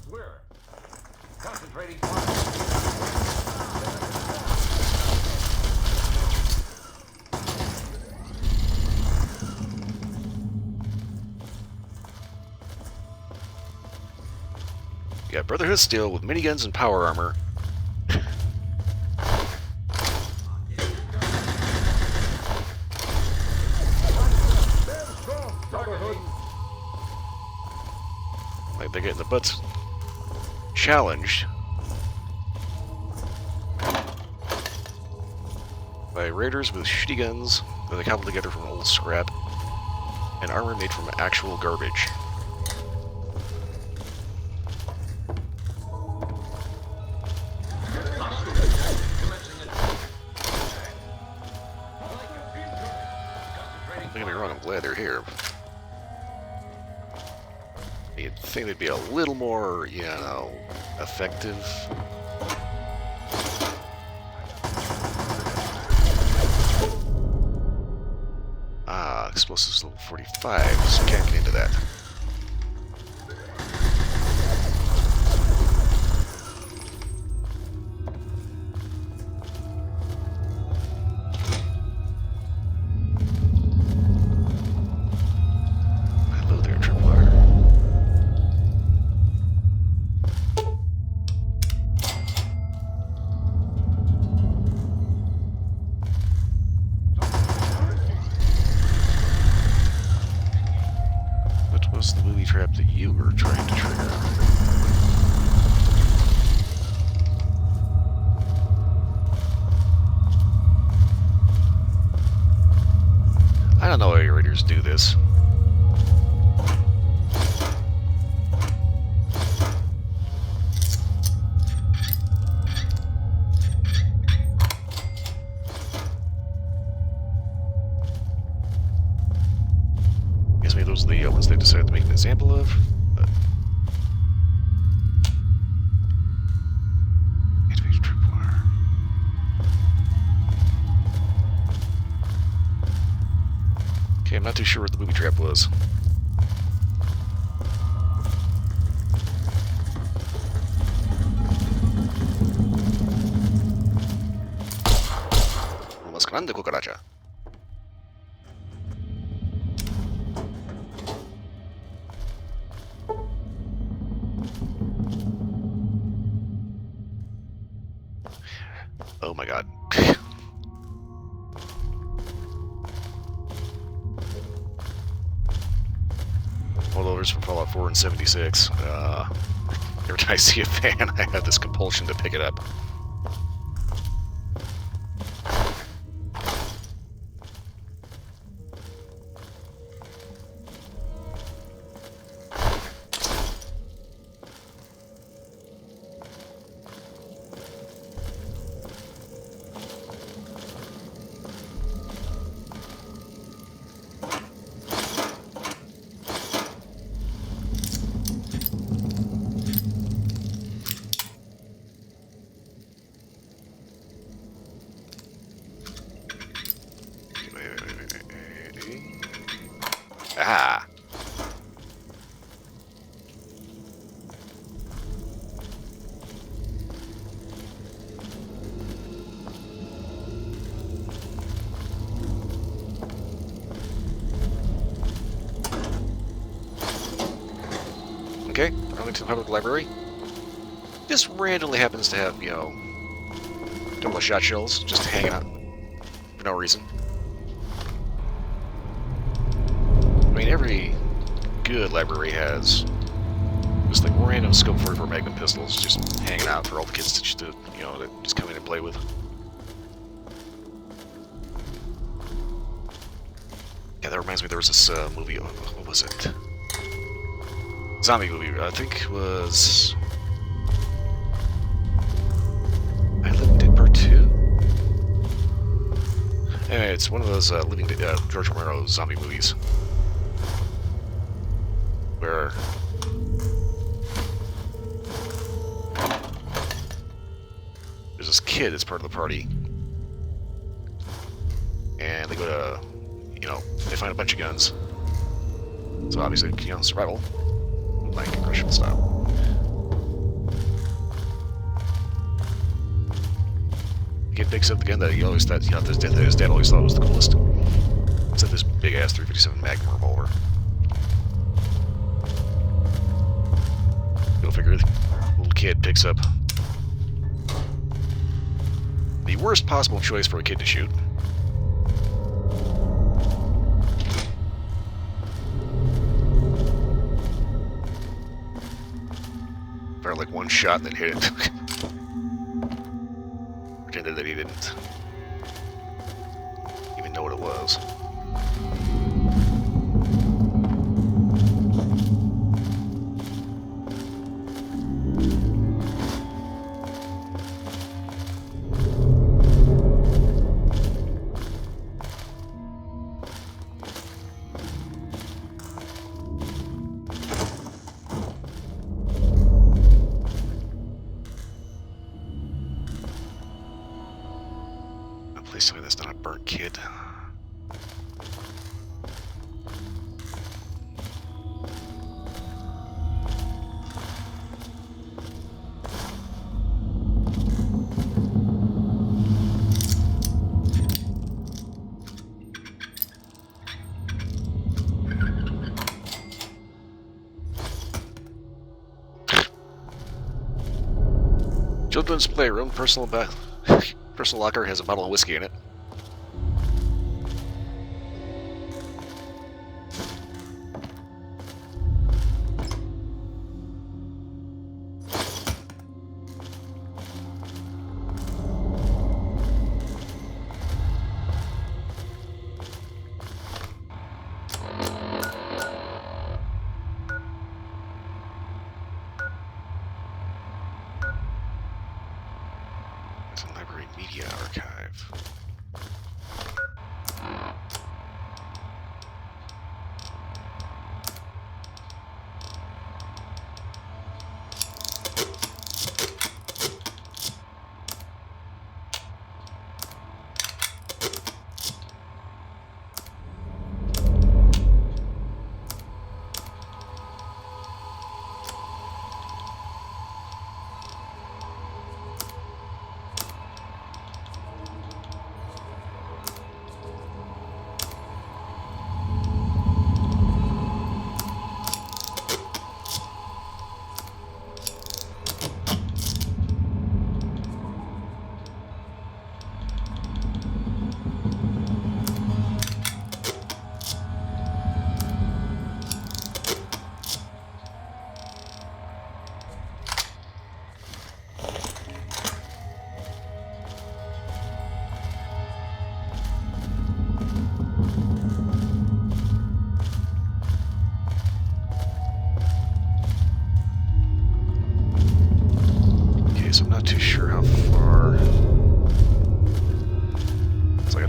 We're concentrating. You got Brotherhood Steel with miniguns and power armor. Brotherhood. Like they're getting the butts challenged by raiders with shitty guns that they cobbled together from old scrap and armor made from actual garbage. Don't get me wrong, I'm glad they're here. You'd think they'd be a little more, you know, effective. Ah, explosives level 45, so can't get into that. Hello there, Triple R. What was the booby trap that you were trying to trigger? I don't know why your raiders do this. Guess maybe those are the ones they decided to make an example of. But too sure what the booby trap was. Más grande cucaracha. Oh my god. Holdovers from Fallout 4 and 76. Every time I see a fan, I have this compulsion to pick it up. Ah! Okay, going to the public library. This randomly happens to have, you know, a couple of shot shells just hanging out for no reason. I mean, every good library has just like random scope 44 Magnum pistols just hanging out for all the kids to just, you know, to just come in and play with. Yeah, that reminds me, there was this movie, what was it? Zombie movie, I think it was... I Live Dead Part 2? Anyway, it's one of those George Romero zombie movies. Where... there's this kid that's part of the party. And they go to, you know, they find a bunch of guns. So obviously, you know, survival. Like aggression style. The kid picks up the gun that he always thought, you know, his dad always thought was the coolest. It's like this big ass 357 Magnum revolver. Go figure, the little kid picks up the worst possible choice for a kid to shoot. Fired like one shot and then hit it. Pretended that he didn't even know what it was. Please tell me that's not a burnt kid. Children's playroom, personal locker has a bottle of whiskey in it. It's a library media archive. Okay, so I'm not too sure how far. It's like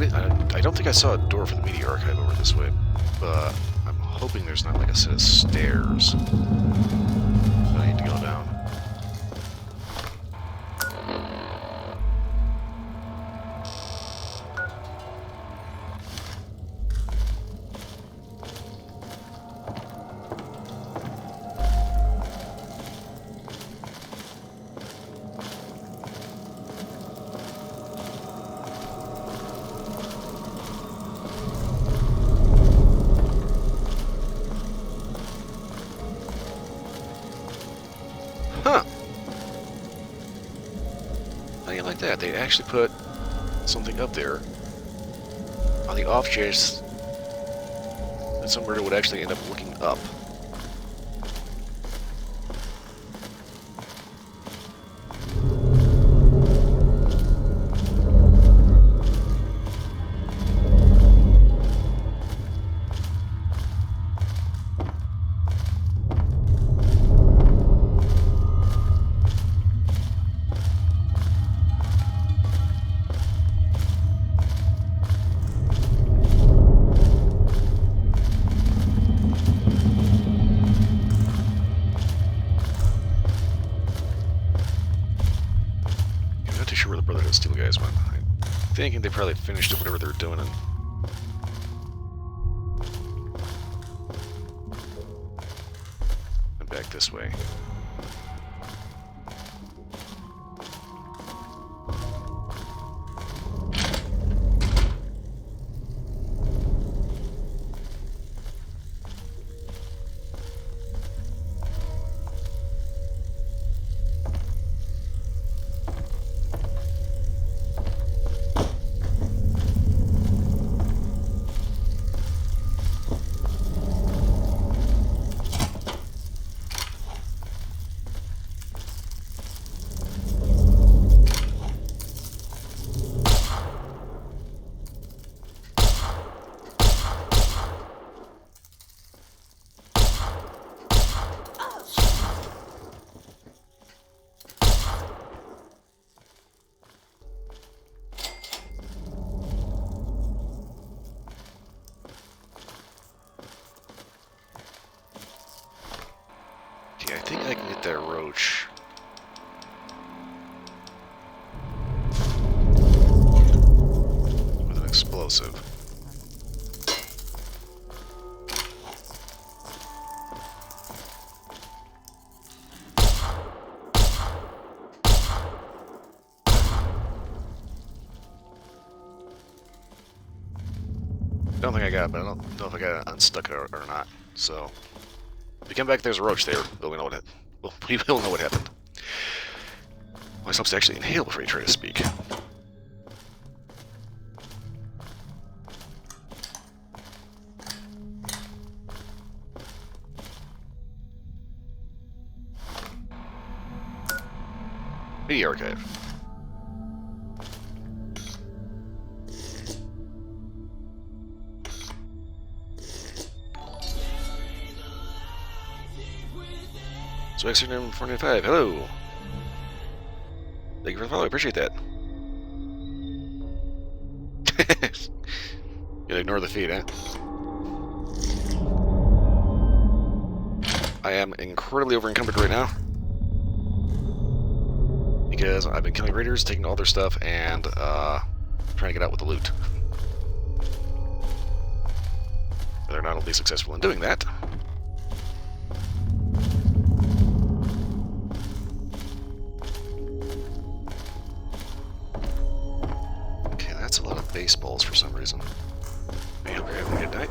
I don't think I saw a door for the media archive over this way, but I'm hoping there's not like a set of stairs that I need to go down. Huh. How do you like that? They actually put something up there on the off chance that some murder would actually end up looking up. Steel guys went. I'm thinking they probably finished whatever they're doing and back this way. I think I can get that roach. With an explosive. I don't think I got it, but I don't know if I got it unstuck or not. So, if you come back, there's a roach there. We'll know what it. Well, we will know what happened. Always helps to actually inhale before you try to speak. Media archive. So Externum 495, hello! Thank you for the follow, I appreciate that. You ignore the feed, huh? I am incredibly over-encumbered right now. Because I've been killing raiders, taking all their stuff, and trying to get out with the loot. Whether or not I'll be successful in doing that. That's a lot of baseballs for some reason. I hope you're having a good night.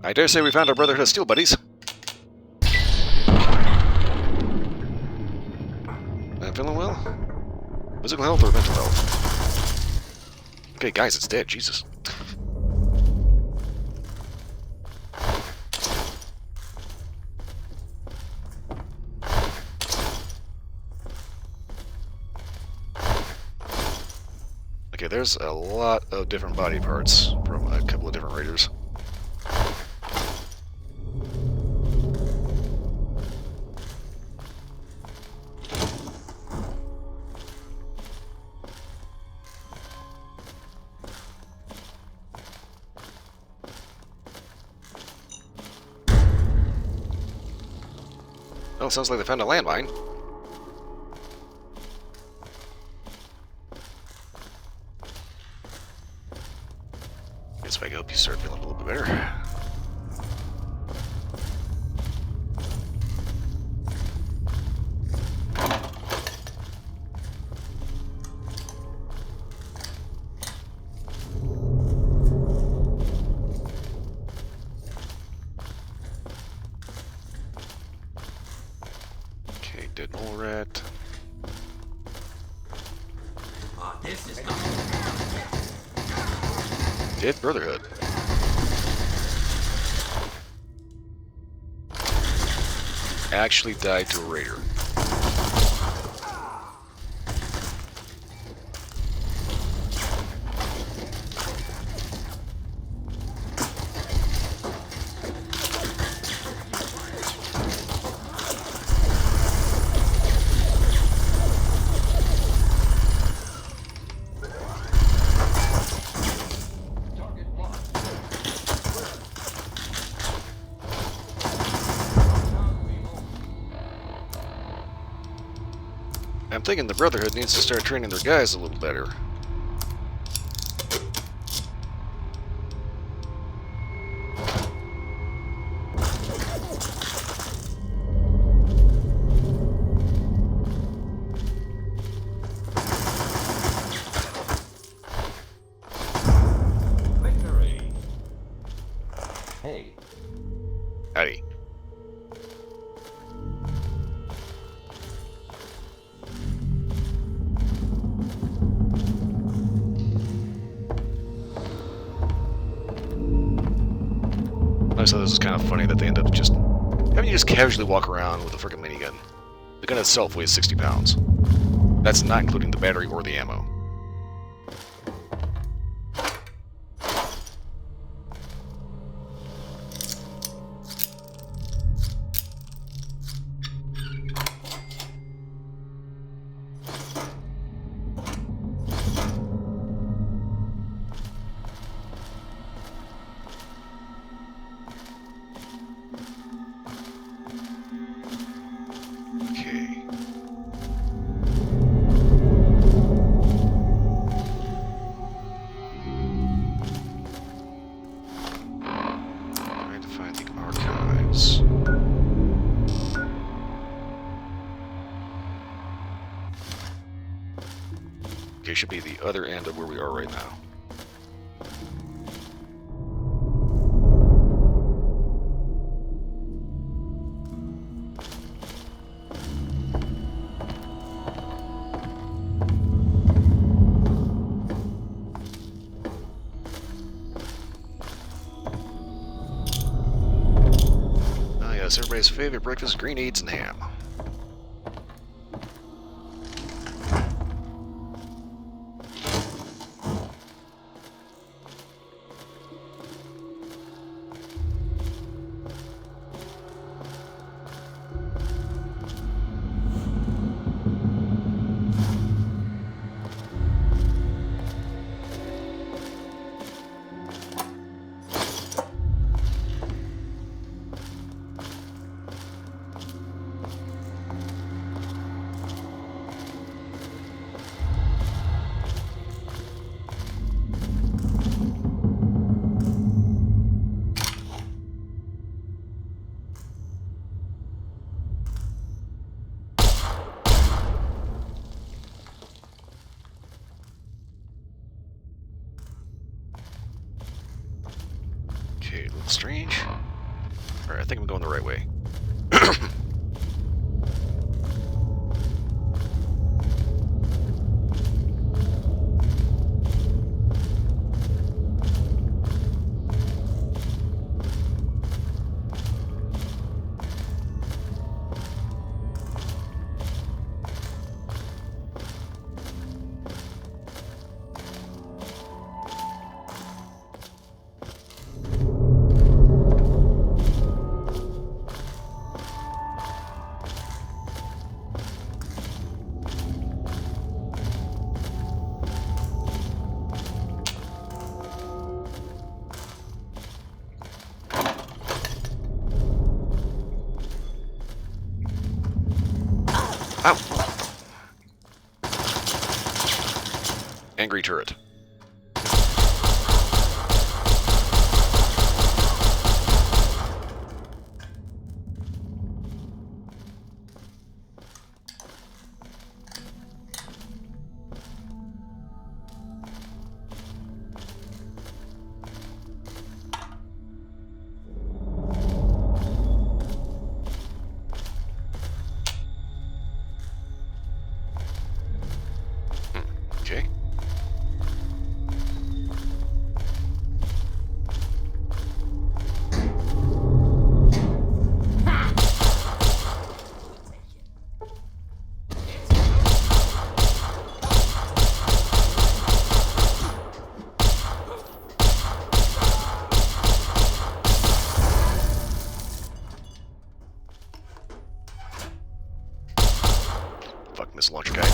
I dare say we found our Brotherhood of Steel buddies. I'm feeling well? Physical health or mental health? Okay, guys, it's dead. Jesus. Okay, there's a lot of different body parts from a couple of different raiders. Well, sounds like they found a landmine. Guess if I can help you start feeling a little bit better. Okay, dead mole rat. Oh, this is Dead Brotherhood. Actually died to a raider. I'm thinking the Brotherhood needs to start training their guys a little better. victory. Hey, Howdy. I just thought this was kind of funny that they end up just having you just casually walk around with a freaking minigun. The gun itself weighs 60 pounds. That's not including the battery or the ammo. Okay. Trying to find the archives. Okay, should be the other end of where we are right now. Ah, yes, everybody's favorite breakfast: green eggs and ham. Okay, a little strange. Alright, I think I'm going the right way. Ow! Angry turret. Okay. Fuck this launcher guy.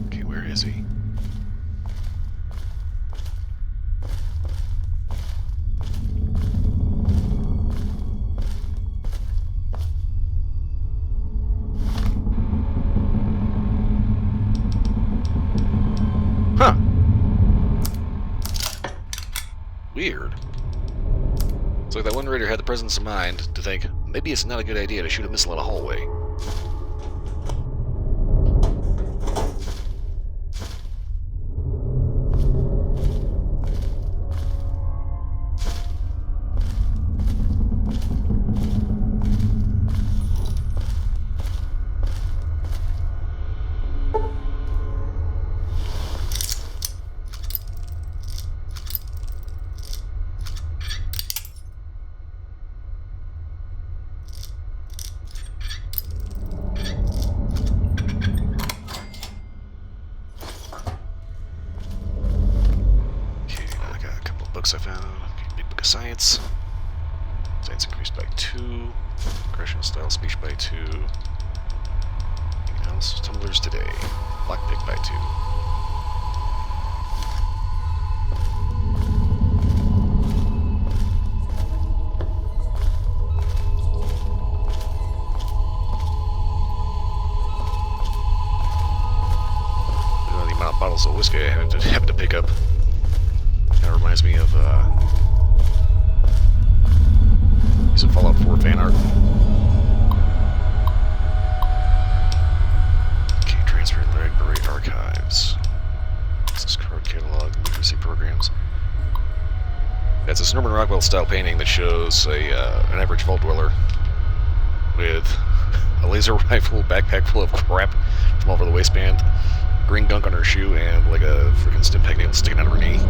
Okay, where is he? Huh. Weird. It's like that one raider had the presence of mind to think, maybe it's not a good idea to shoot a missile in a hallway. Books I found. Big book of science. Science increased by 2. Congressional style speech by 2. Anything else? Tumblers today. Lockpick by 2. The amount of bottles of whiskey I happen to pick up. That reminds me of some Fallout 4 fan art. Okay, transfer library archives. This is card catalog, literacy programs. That's a Norman Rockwell style painting that shows an average vault dweller with a laser rifle, backpack full of crap from all over the waistband, green gunk on her shoe, and like a freaking stim nail sticking out of her knee.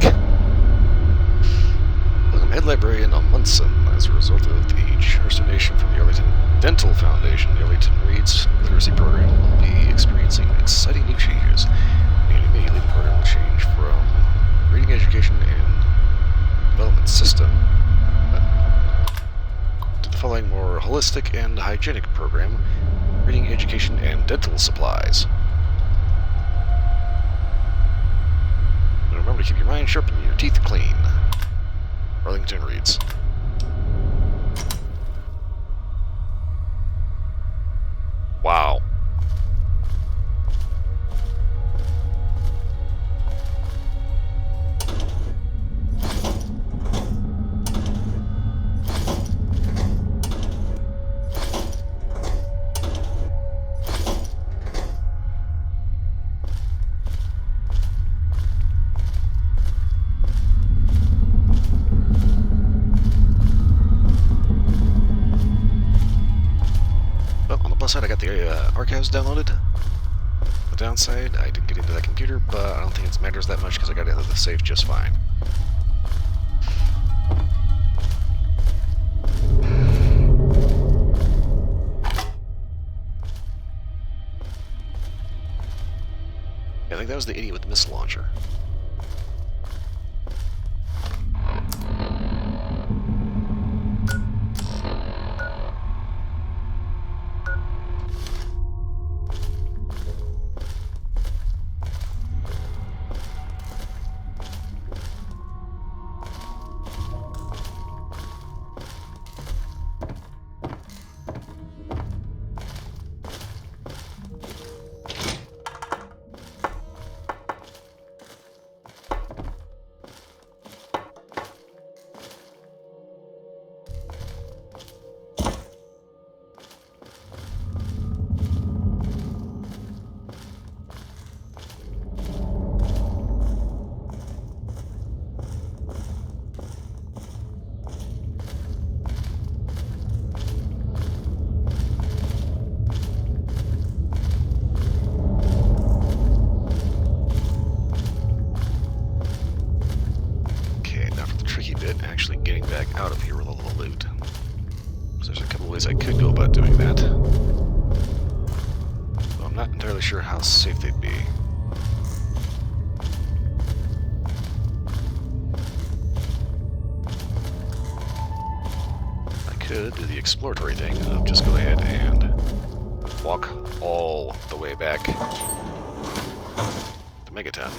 Head librarian on Munson as a result of the generous donation from the Arlington Dental Foundation. The Arlington Reads Literacy Program will be experiencing exciting new changes. And immediately the program will change from reading education and development system to the following more holistic and hygienic program: reading education and dental supplies. And remember to keep your mind sharp and your teeth clean. Arlington Reads. Wow. glad I got the archives downloaded. The downside, I didn't get into that computer, but I don't think it matters that much because I got into the safe just fine. I think that was the idiot with the missile launcher. Actually getting back out of here with all the loot. So there's a couple ways I could go about doing that. Though I'm not entirely sure how safe they'd be. I could do the exploratory thing of just go ahead and walk all the way back to Megaton.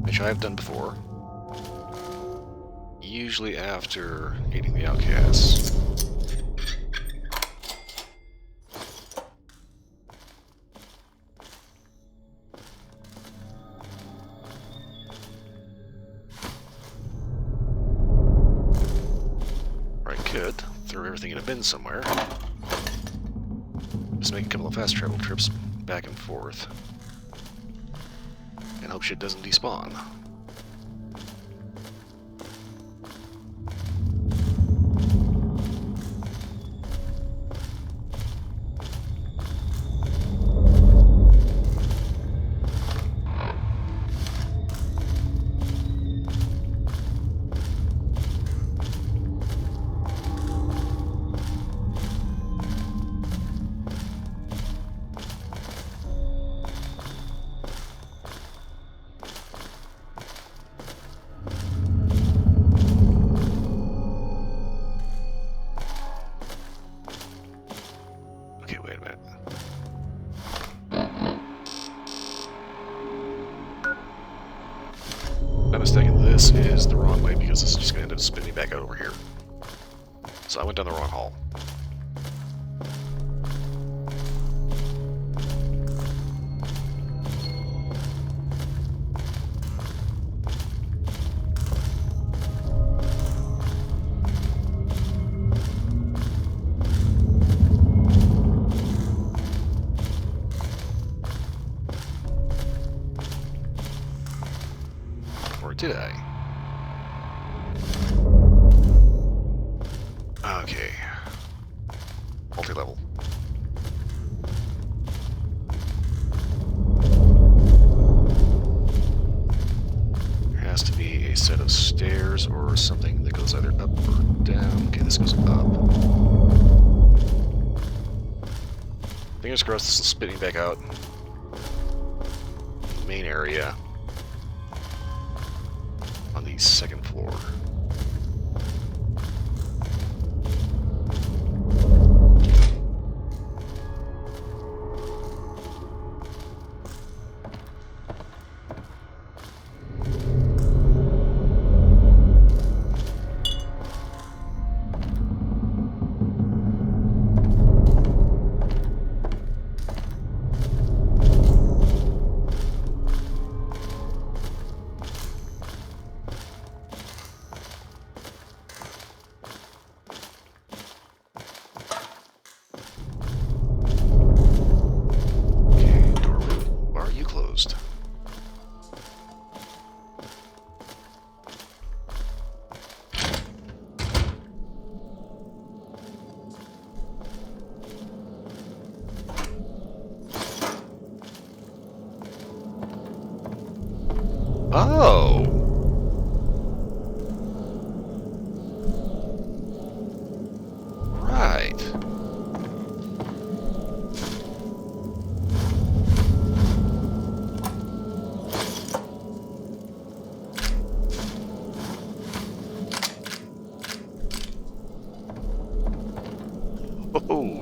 Which I've done before. Usually after aiding the outcasts. Or I could throw everything in a bin somewhere. Just make a couple of fast travel trips back and forth. And hope shit doesn't despawn. Okay, wait a minute. If I'm mistaken, this is the wrong way because this is just going to end up spinning back out over here. So I went down the wrong hall. Or did I? Okay. Multi-level. There has to be a set of stairs or something that goes either up or down. Okay, this goes up. Fingers crossed this is spitting back out. Main area. On the second floor. Oh. Right. Oh.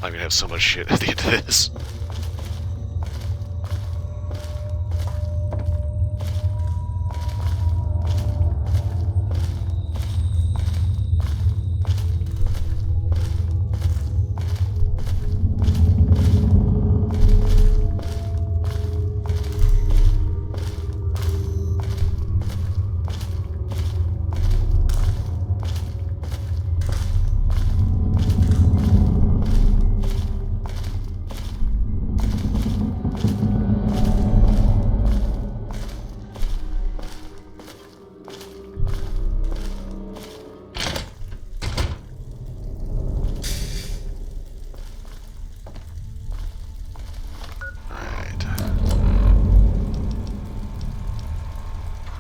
I'm gonna have so much shit at the end of this.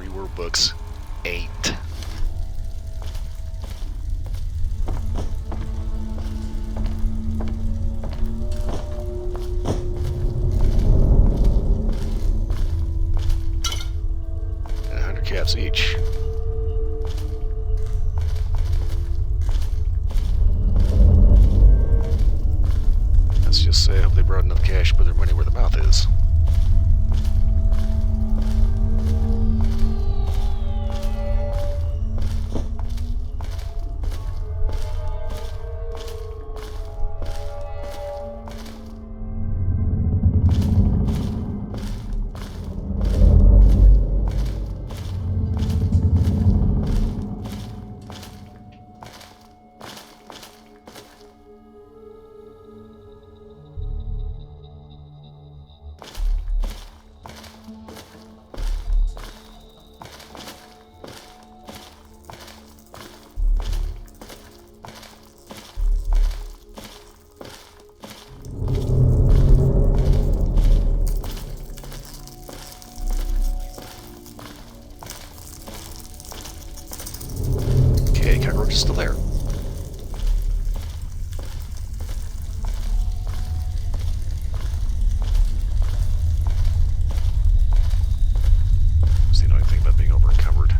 Pre-war books 8. And 100 caps each. Let's just say I hope they brought enough cash to put their money where the mouth is. Okay, cockroach is still there. That's the annoying thing about being over encumbered.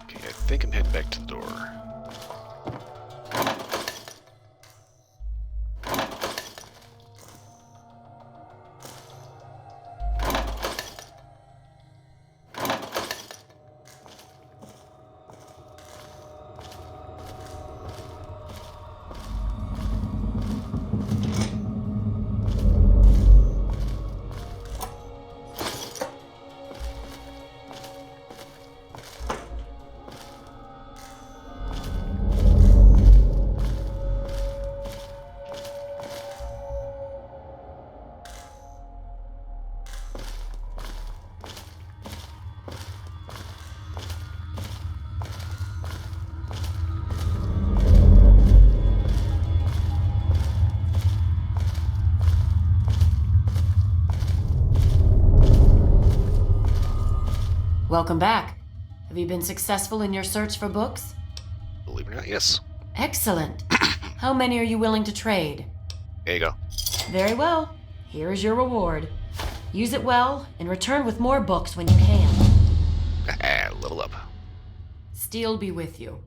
Okay, I think I'm heading back to the door. Welcome back. Have you been successful in your search for books? Believe it or not, yes. Excellent. How many are you willing to trade? There you go. Very well. Here is your reward. Use it well and return with more books when you can. Level up. Steel be with you.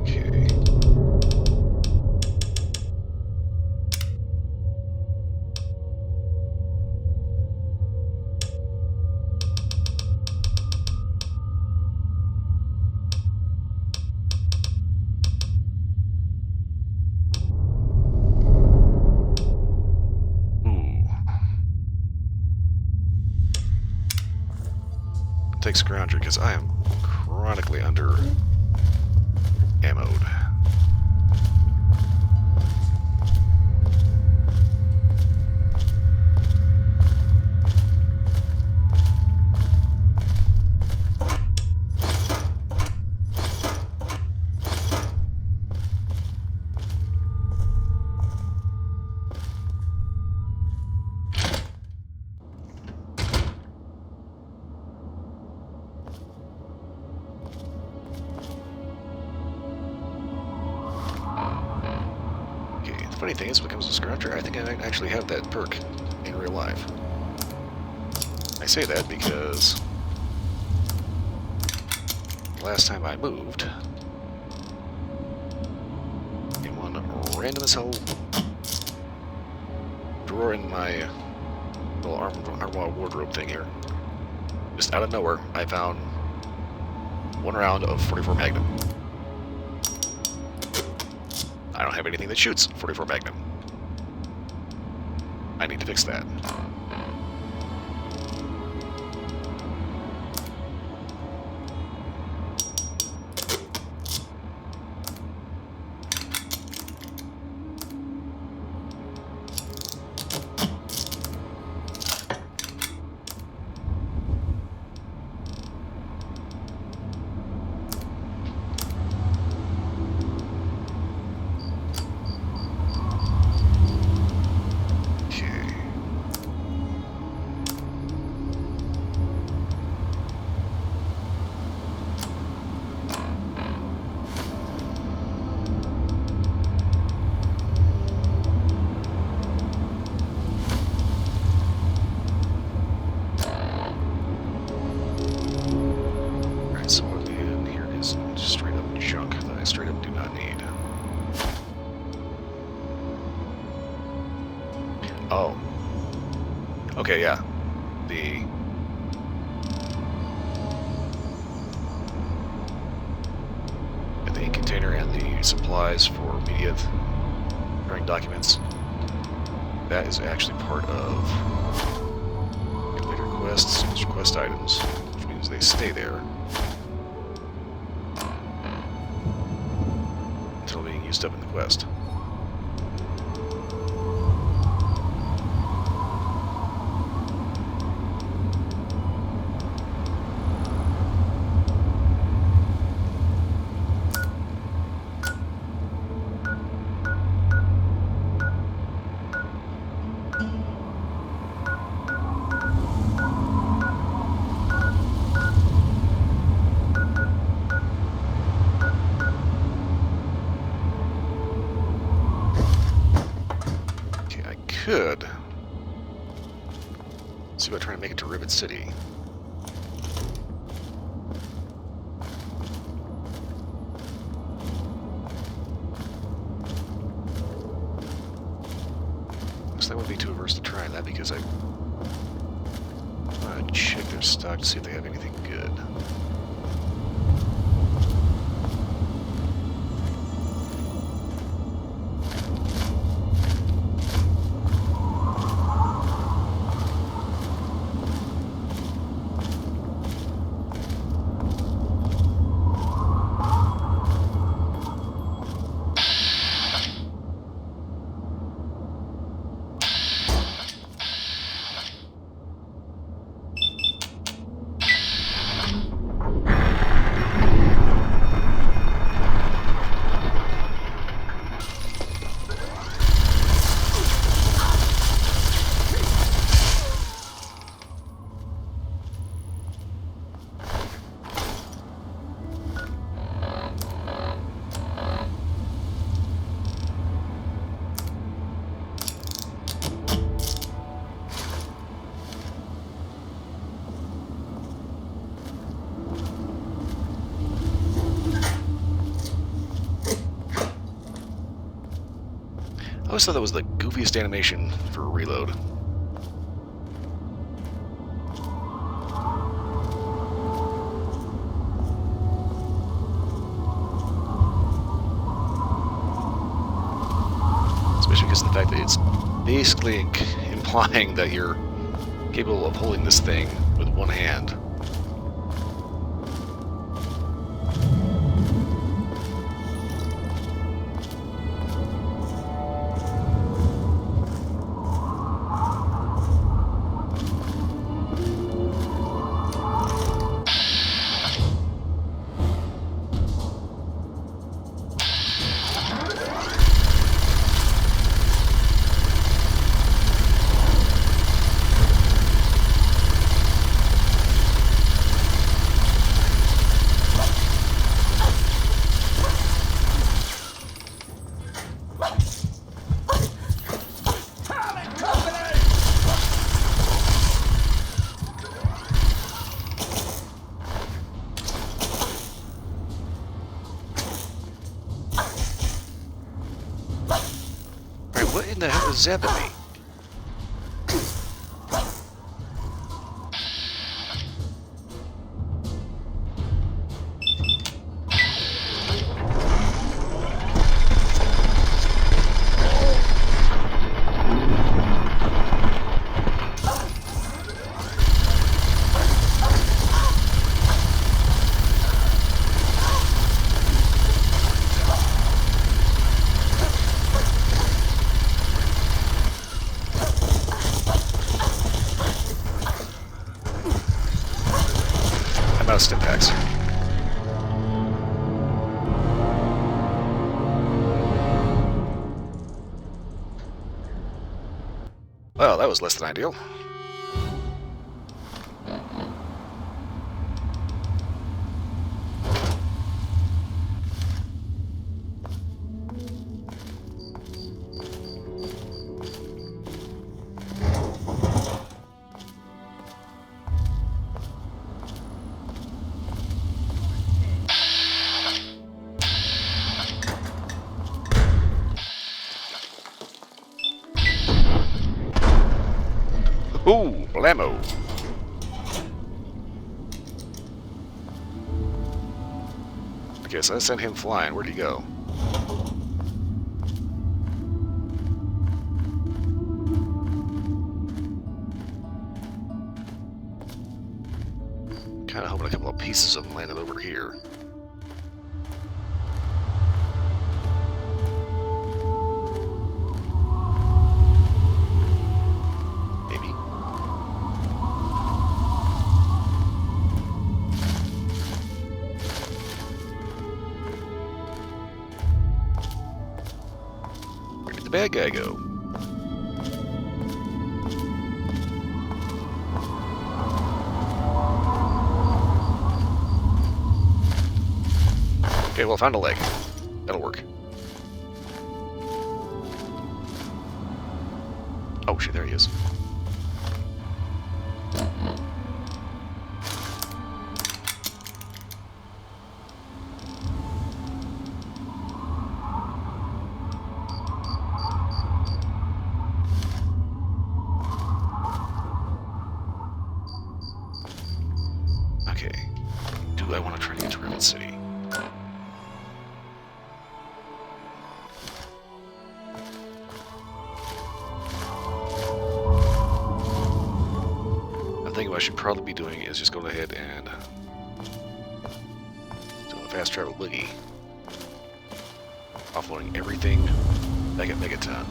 Okay. Ooh. Take Scrounger because I am chronically under ammoed. Okay, the funny thing is, when it comes to Scrounger, I think I might actually have that perk in real life. I say that because last time I moved, in one random as hell drawer in my little armoire wardrobe thing here, just out of nowhere, I found one round of 44 Magnum. I don't have anything that shoots 44 Magnum. I need to fix that. Oh. Okay, yeah. The ink container and the supplies for media writing documents. That is actually part of complete requests, request items, which means they stay there until being used up in the quest. Could see about trying to make it to Rivet City. Guess I wouldn't be too averse to trying that because I want to check their stock to see if they have anything good. I always thought that was the goofiest animation for a reload. Especially because of the fact that it's basically implying that you're capable of holding this thing with one hand. What in the hell is zapping me? I'm out of stim packs. Well, that was less than ideal. Ooh, blammo. Okay, so I sent him flying. Where'd he go? Kind of hoping a couple of pieces of them landed over here. Maybe. Where did the bad guy go? Okay, well, I found a leg. That'll work. Oh, shit, there he is. Okay. Do I want to try to get to Rivet City? I think what I should probably be doing is just going ahead and do a fast travel boogie, offloading everything back at Megaton.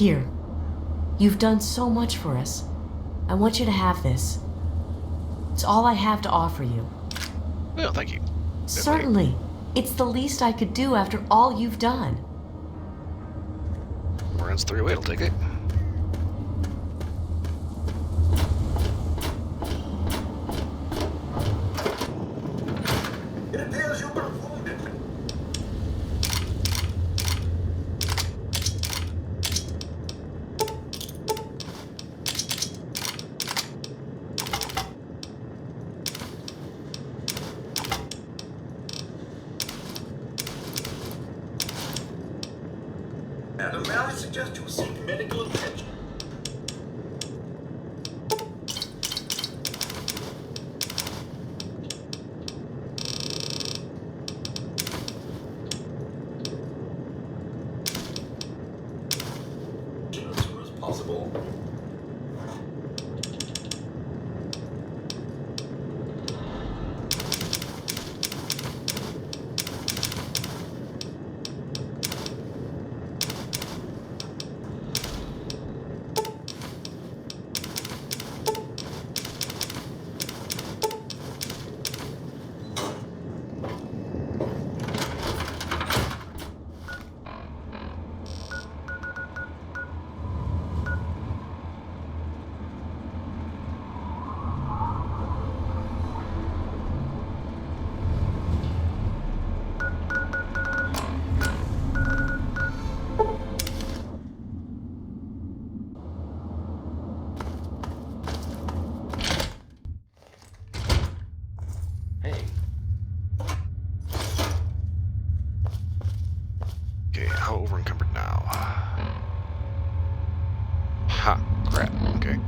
Here. You've done so much for us. I want you to have this. It's all I have to offer you. Well, thank you. Certainly. It's the least I could do after all you've done. Runs 308, I'll take it. It appears you've been wounded. Madam, may I suggest you seek medical attention? As soon as possible. Hey. Okay, how over encumbered now? Ha, crap, okay.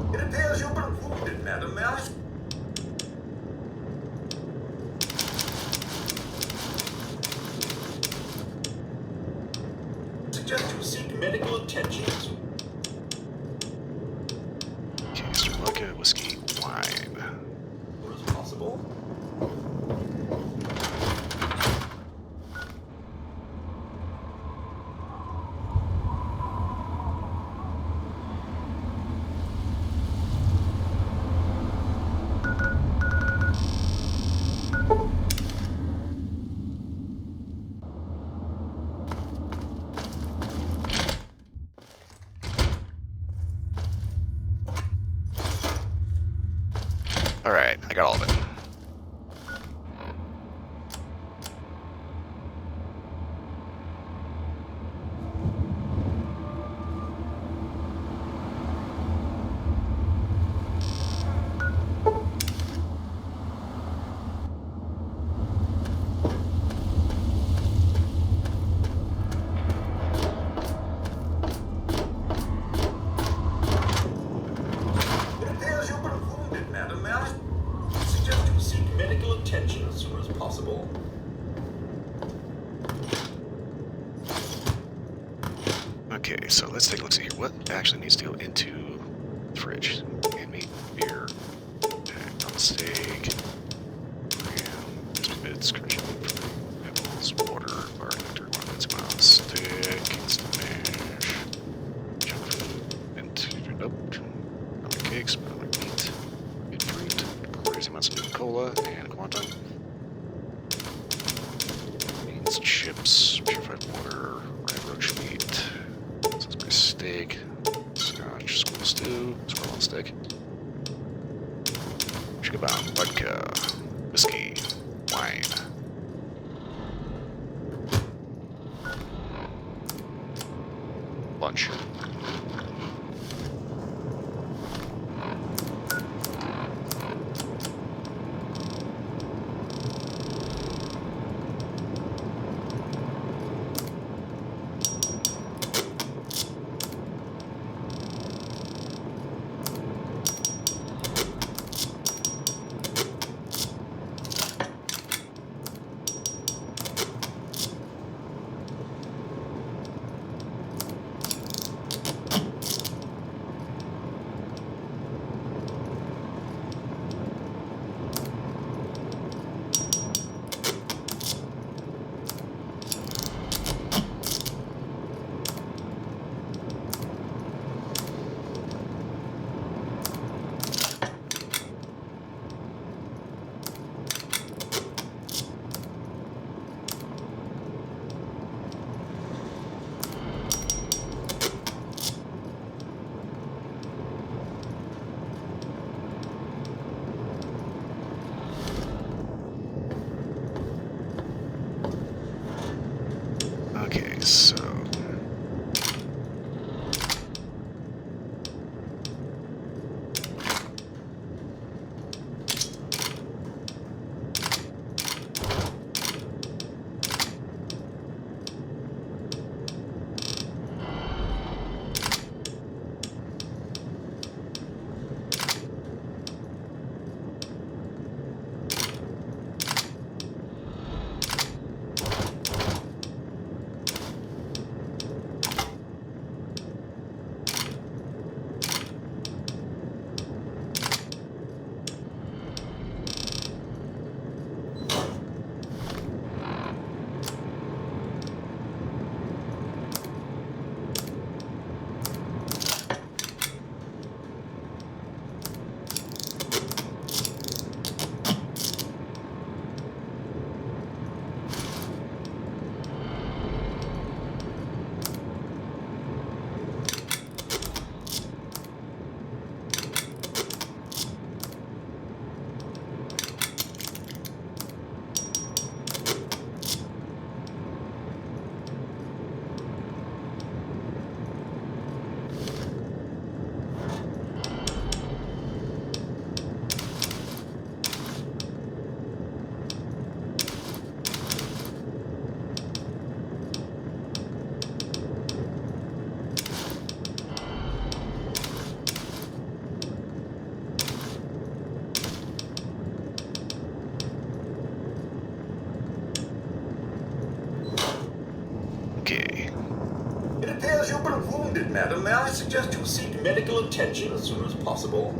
It appears you've been wounded, madam. May I suggest you seek medical attention? Okay, so vodka, whiskey, wine. As soon as possible. Alright, I got all of it. It appears you've been wounded, madam. May I suggest you seek medical attention as soon as possible? Okay, so let's take a look see here. What actually needs to go into the fridge? Hand meat, beer, on steak, graham, just bits, crunchy apples, water, bar, nectar, ornaments, mouse, steak, instant mash, junk food, and nope. Roasted chips, purified water, red roach meat, Salisbury steak, scotch, squirrel stew, squirrel on stick, chicken bomb, vodka, whiskey, wine. Lunch. Okay, so... Okay. It appears you've been wounded, madam. May I suggest you seek medical attention as soon as possible?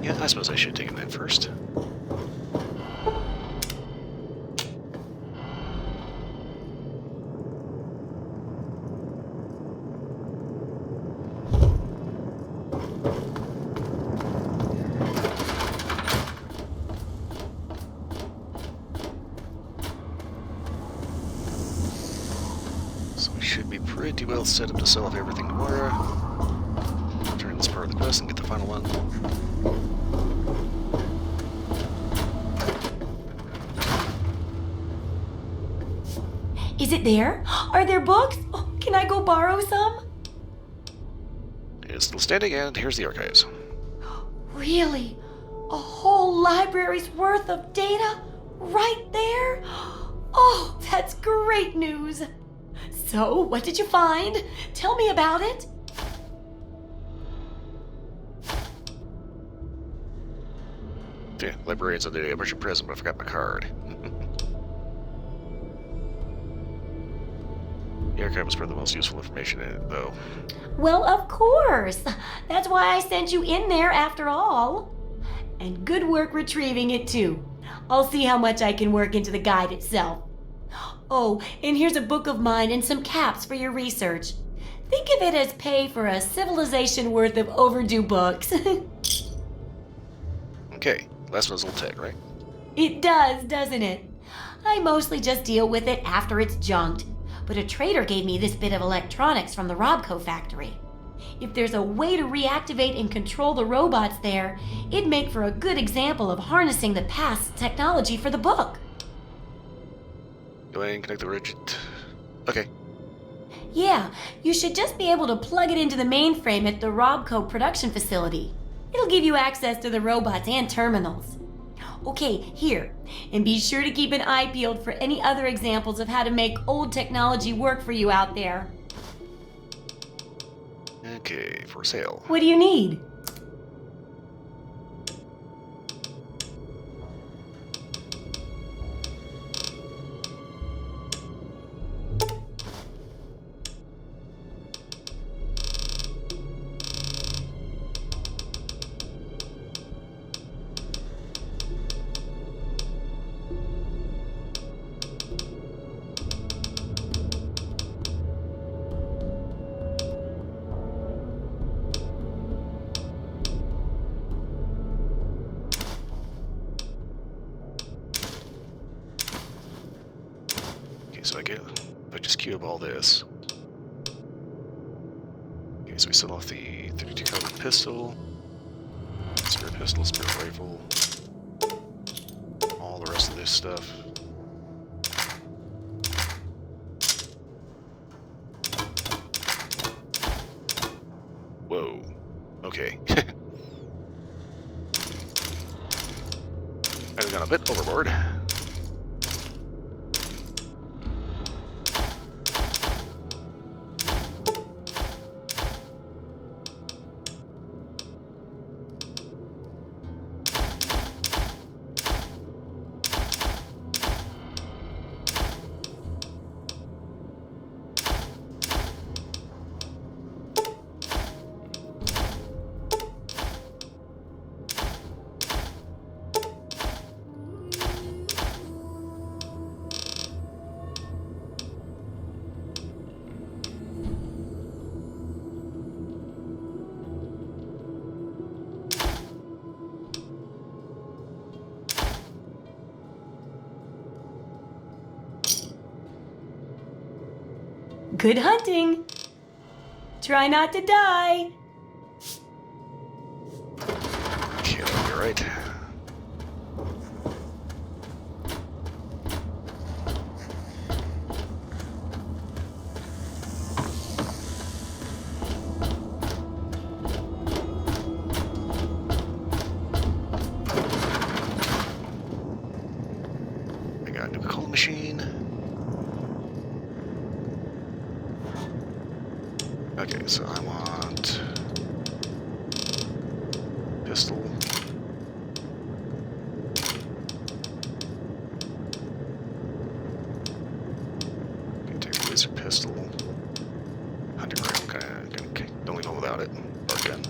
Yeah, I suppose I should have taken that first. So we should be pretty well set up to sell off everything tomorrow. Turn this part of the quest and get the final one. Is it there? Are there books? Oh, can I go borrow some? It's still standing, and here's the archives. Really? A whole library's worth of data? Right there? Oh, that's great news. So, what did you find? Tell me about it. Yeah, librarians of the day. I wish you present, but I forgot my card. The archive was probably the most useful information in it, though. Well, of course. That's why I sent you in there after all. And good work retrieving it, too. I'll see how much I can work into the guide itself. Oh, and here's a book of mine and some caps for your research. Think of it as pay for a civilization worth of overdue books. Okay, last one's old tech, right? It does, doesn't it? I mostly just deal with it after it's junked, but a trader gave me this bit of electronics from the Robco factory. If there's a way to reactivate and control the robots there, it'd make for a good example of harnessing the past technology for the book. Go ahead and connect the rigid. Okay. Yeah, you should just be able to plug it into the mainframe at the Robco production facility. It'll give you access to the robots and terminals. Okay, here. And be sure to keep an eye peeled for any other examples of how to make old technology work for you out there. Okay, for sale. What do you need? Okay, so if I just queue up all this. Okay, so we set off the 32 caliber pistol, spare rifle, all the rest of this stuff. Whoa. Okay. I've gone a bit overboard. Good hunting! Try not to die! Okay, that'll be alright. I got a new call machine. Okay, so I want pistol. Okay, take the laser pistol. Hunting rifle, okay, don't leave home without it. Bark gun.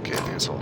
Okay, that's all.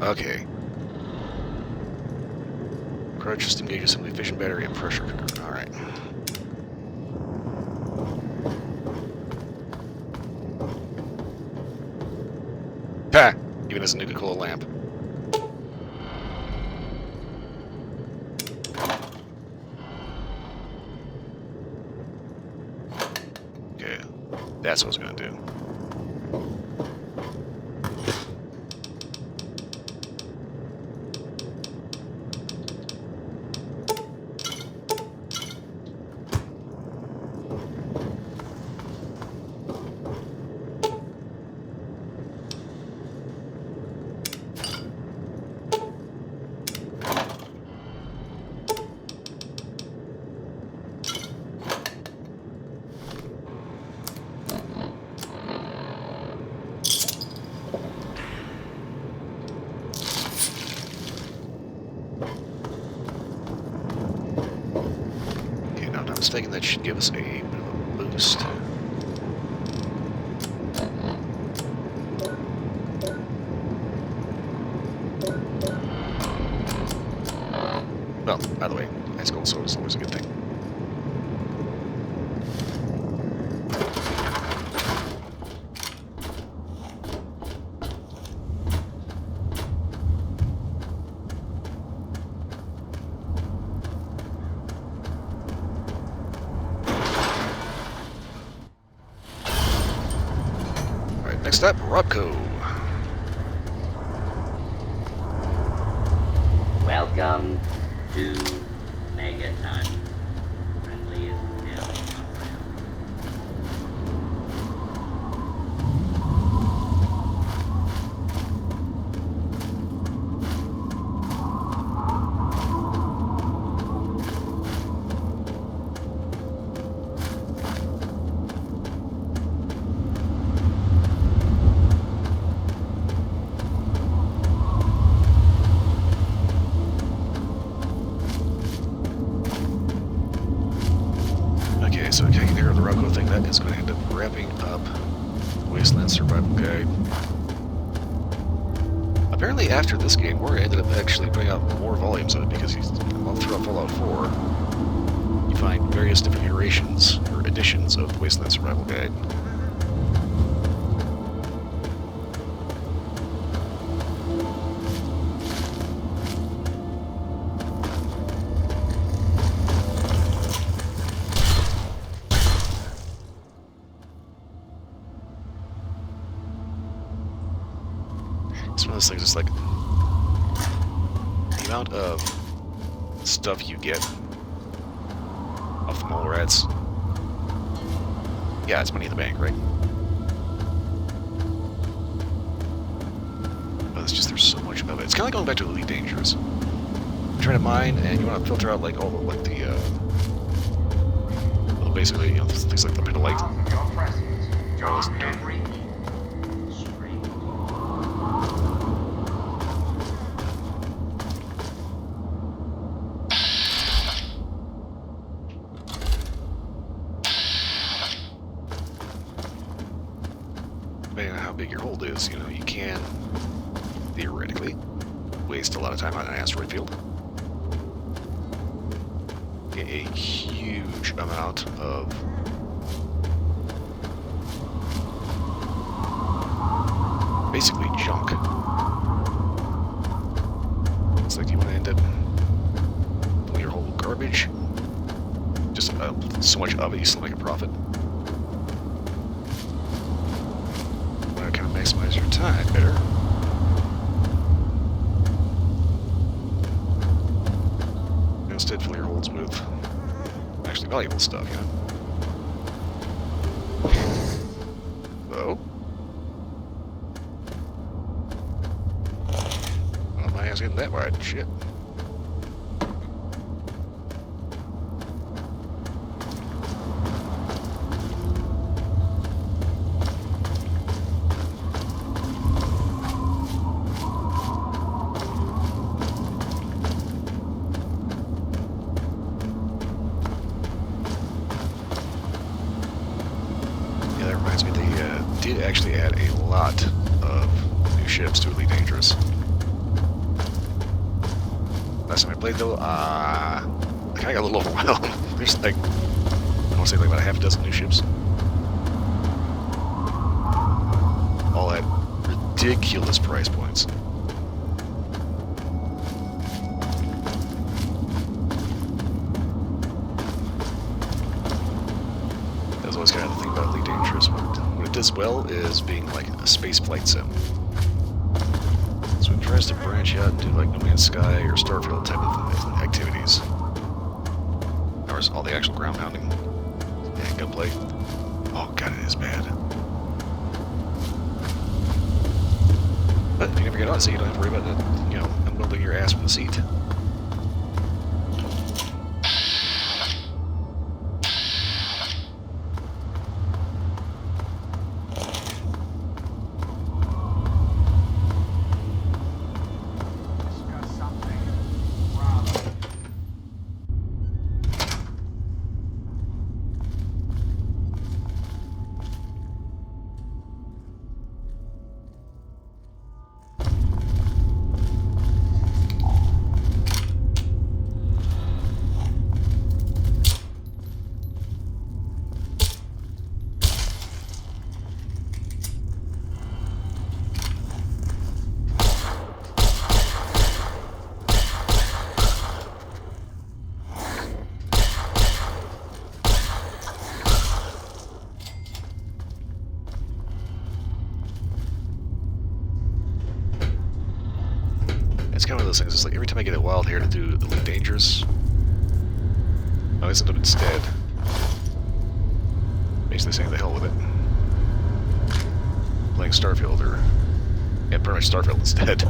Okay. Crouch, steam gauge, assembly, fission battery, and pressure cooker. Alright. Ha! Even as a Nuka-Cola lamp. Okay. That's what I was gonna do. Okay, now if I'm not mistaken, that should give us a bit of a boost. Well, by the way, ice cold soda is always a good thing. Alright, next up, Robco. Welcome to Megaton. Friendliest town around. Okay, so taking care of the Robco thing, that is going to end up wrapping up Wasteland Survival Guide. Apparently after this game, we ended up actually putting out more volumes of it because all throughout Fallout 4, you find various different iterations or editions of the Wasteland Survival Guide. It's one of those things, it's like the amount of stuff you get off the mole rats. Yeah, it's money in the bank, right? But it's just, there's so much of it. It's kind of like going back to Elite Dangerous. You're trying to mine, and you want to filter out like all the, like the, well, basically, you know, things like the pentolite. Your presence, John Henry. Depending on how big your hold is, you know, you can theoretically waste a lot of time on an asteroid field. Get a huge amount of basically junk. It's like you want to end up filling your whole garbage. Just so much of it, you still make a profit. Want to kind of maximize your time better. Instead, fill your holds with actually valuable stuff, you know? So, well, my ass getting that wide. Shit. Yeah, that reminds me, they did actually add a lot of new ships to Elite Dangerous. Last time I played though, I kind of got a little overwhelmed. There's like, I want to say like about a half dozen new ships. All at ridiculous price points. That was always kind of the thing about Elite Dangerous. What it does well is being like a space flight sim. So it tries to branch out and do like No Man's Sky or Starfield type of activities. Or all the actual ground pounding and gunplay. Oh god, it is bad. But if you never get on, so you don't have to worry about that, you know, unbuilding your ass from the seat. It's kind of one of those things, it's like every time I get a wild hair to do Elite Dangerous, I always end up instead basically saying the hell with it. Playing Starfield, or yeah, pretty much Starfield instead.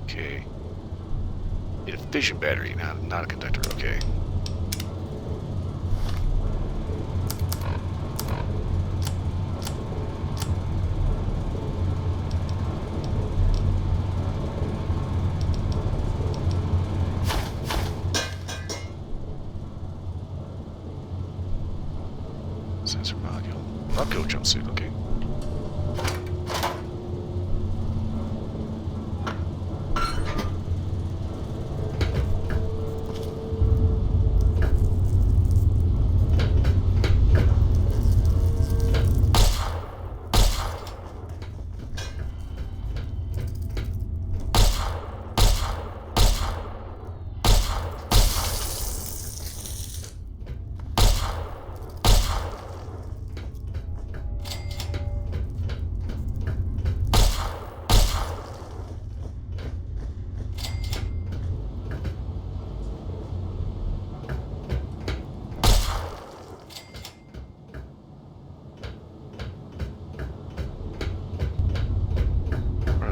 Okay. Need a fission battery, not a conductor, okay. Sensor module. Bucko jumpsuit, okay.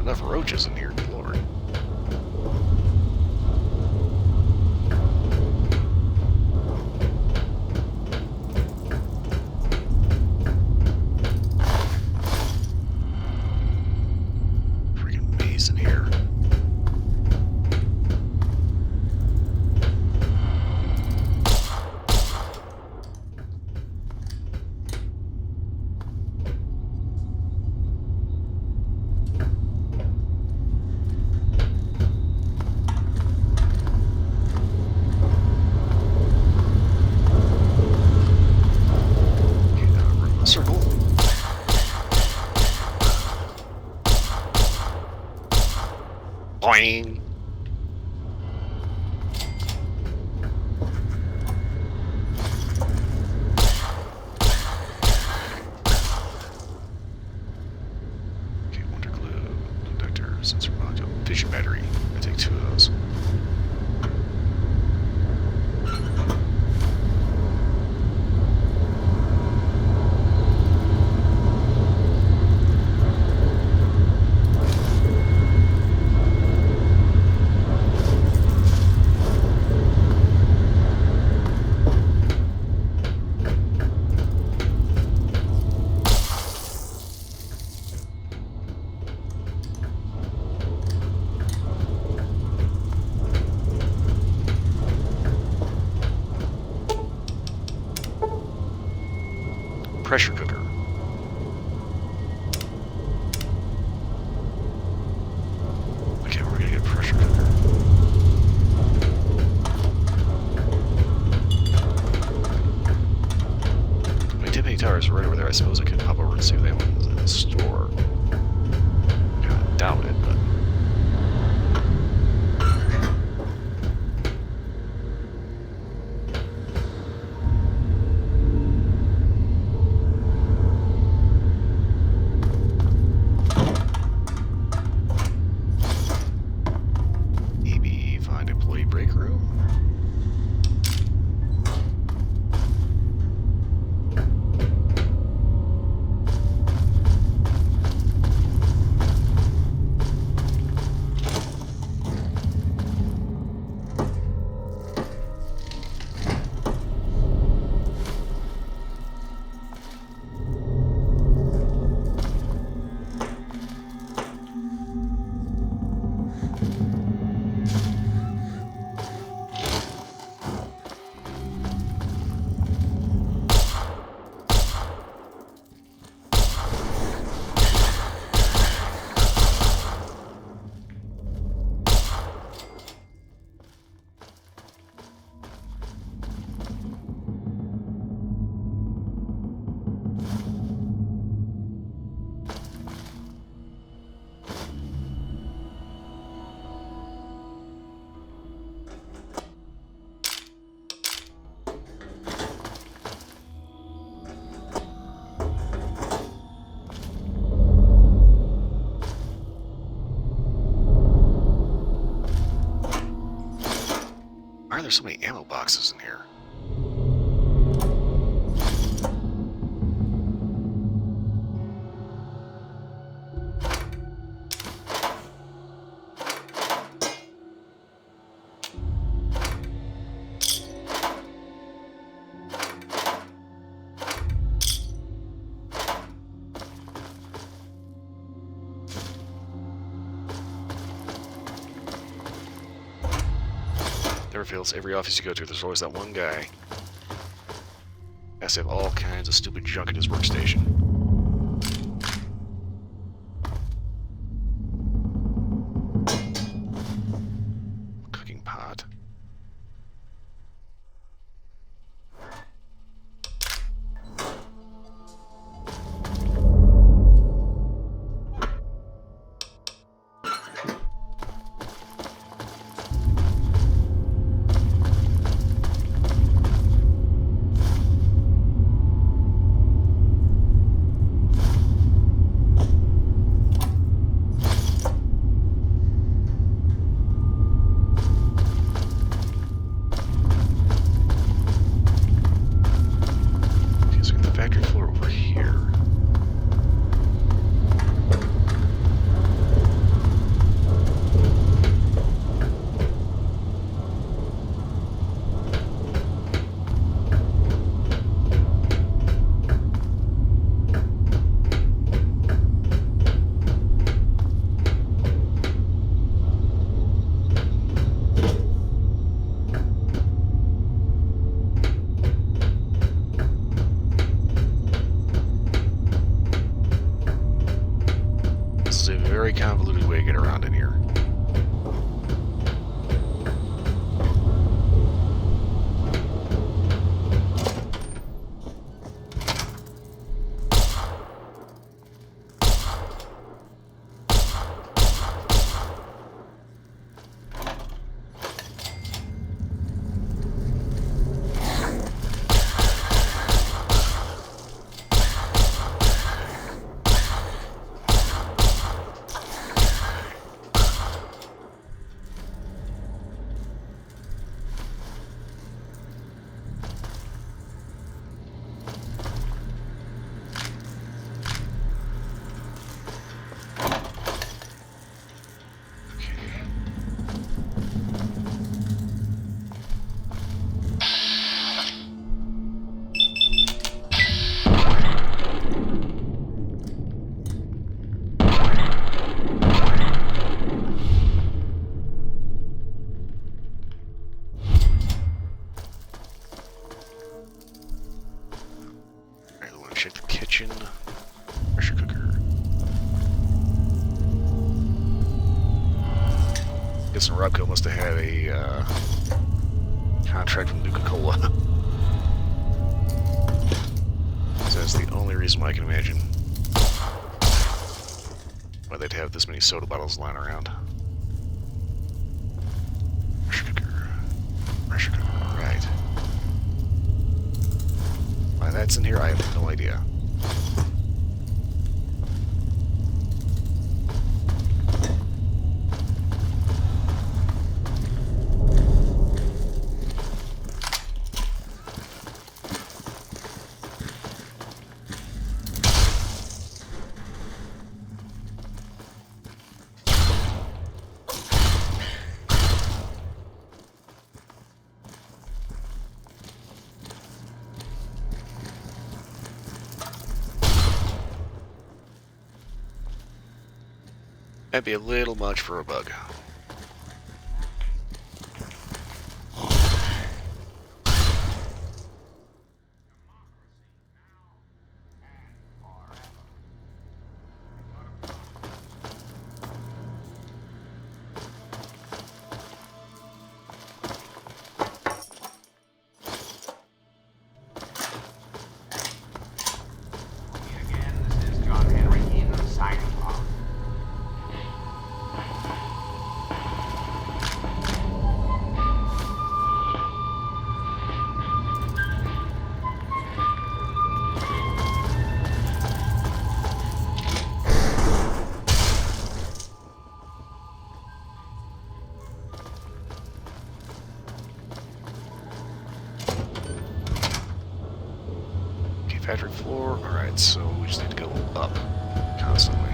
Enough roaches in here, good lord. Freaking maze in here. Circle. Boing. Okay, wonder glue, conductor, sensor module, fission battery. I take 2 of those. pressure cooker. Okay, we're gonna get a pressure cooker. My Tiffany Towers are right over there. I suppose I could pop over and see if they have one in the store. I doubt it, but. Maybe find employee break room? Why are there so many ammo boxes in here? Never fails. Every office you go to, there's always that one guy. Has to have all kinds of stupid junk in his workstation. Cooking pot. Very convoluted way to get around in here. check the kitchen. Pressure cooker. Guess Robco must have had a contract from Nuka-Cola. So that's the only reason why I can imagine why they'd have this many soda bottles lying around. Pressure cooker. Pressure cooker, right. Why that's in here, I have no idea. That'd be a little much for a bug. Again, this is John Henry Eden signing off. Okay, factory floor. Alright, so we just need to go up constantly.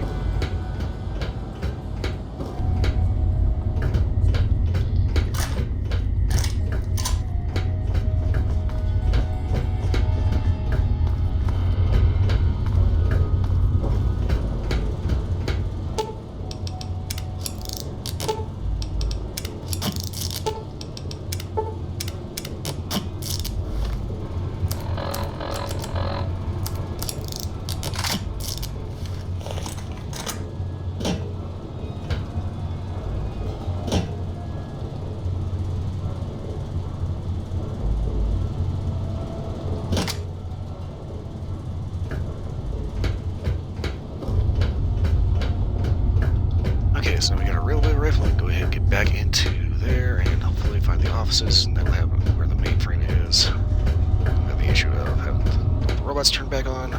Okay, so we got a railway rifle. We can go ahead and get back into there and hopefully find the offices, and that'll have where the mainframe is. Have the issue of having the robots turned back on.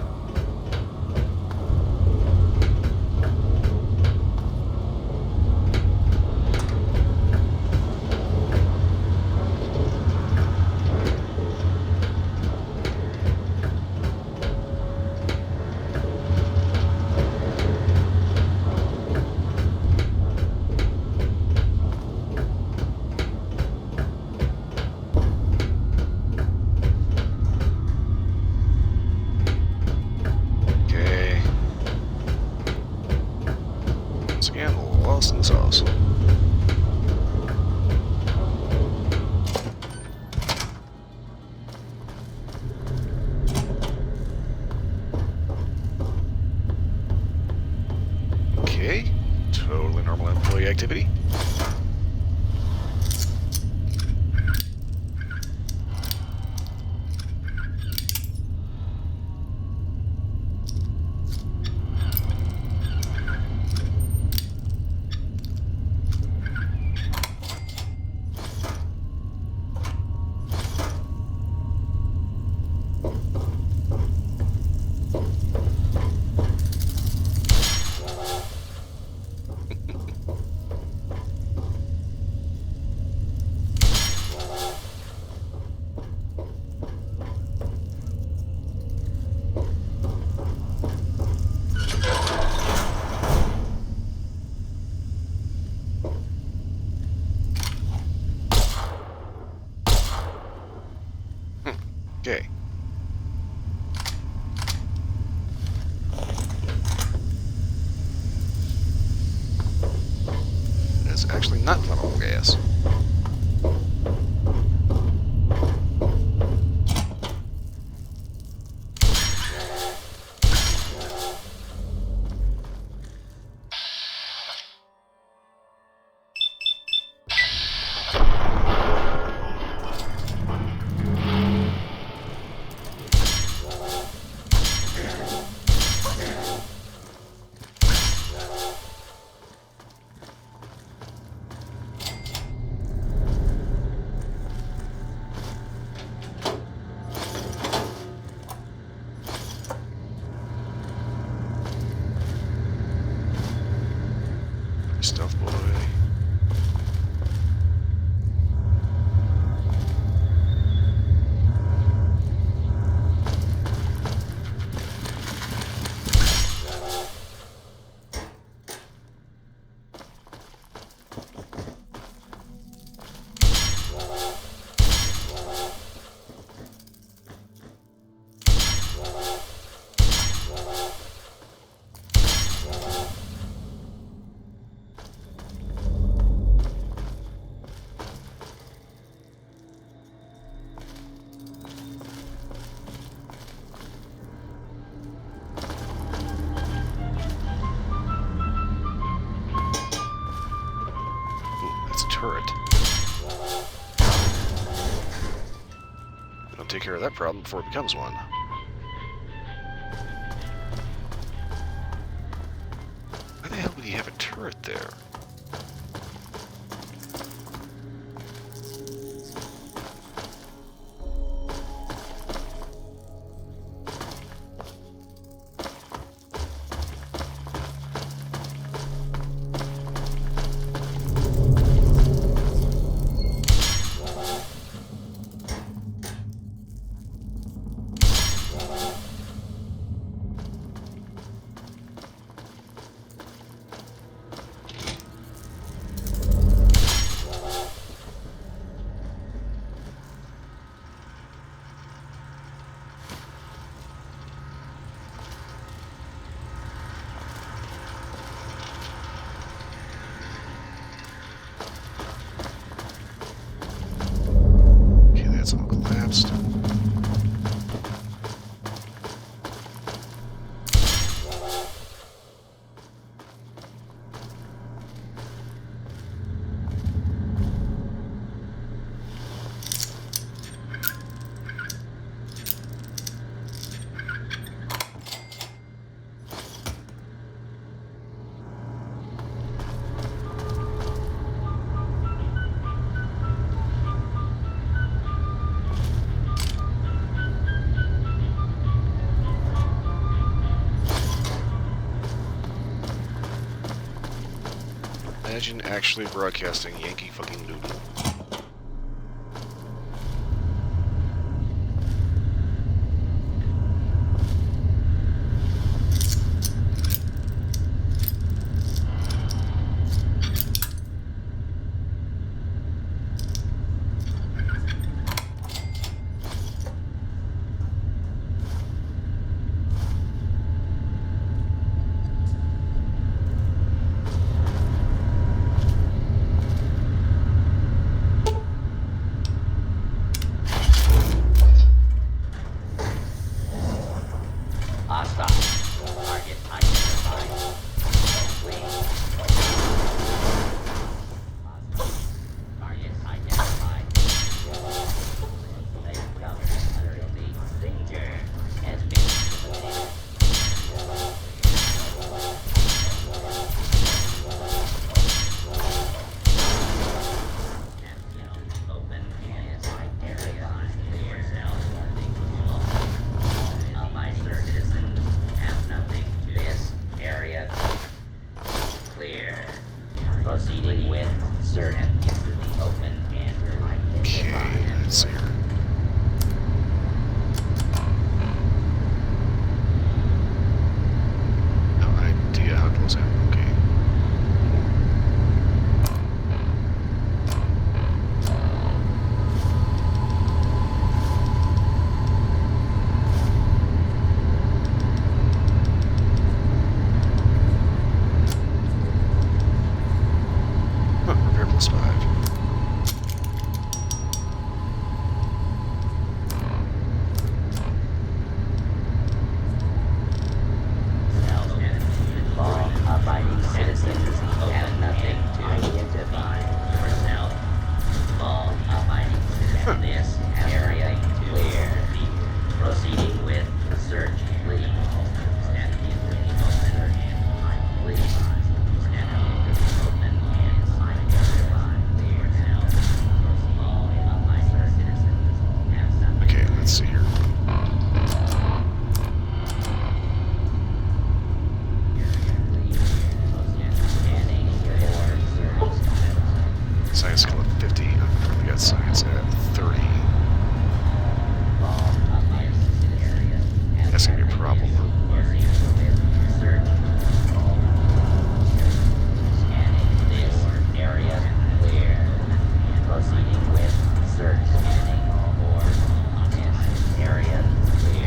Okay. Once again, lost in the sauce. Okay, totally normal employee activity. Okay. It's actually not flammable gas. I'll take care of that problem before it becomes one. Why the hell would he have a turret there? That's all collapsed. Imagine actually broadcasting Yankee fucking Doodle. Proceeding with search into the open and Okay, let's see here. No idea how close I am. Okay. Repair plus 5. law-abiding citizens have nothing to identify yourself. Law-abiding citizens, this area clear. Proceeding with search, please. Step into the open and please. Step into the open and identify yourself. Law-abiding citizens have nothing. Okay, let's see here. Science skill at 50. We got science at 30. That's gonna be a problem. Proceeding with search, scanning for this area clear.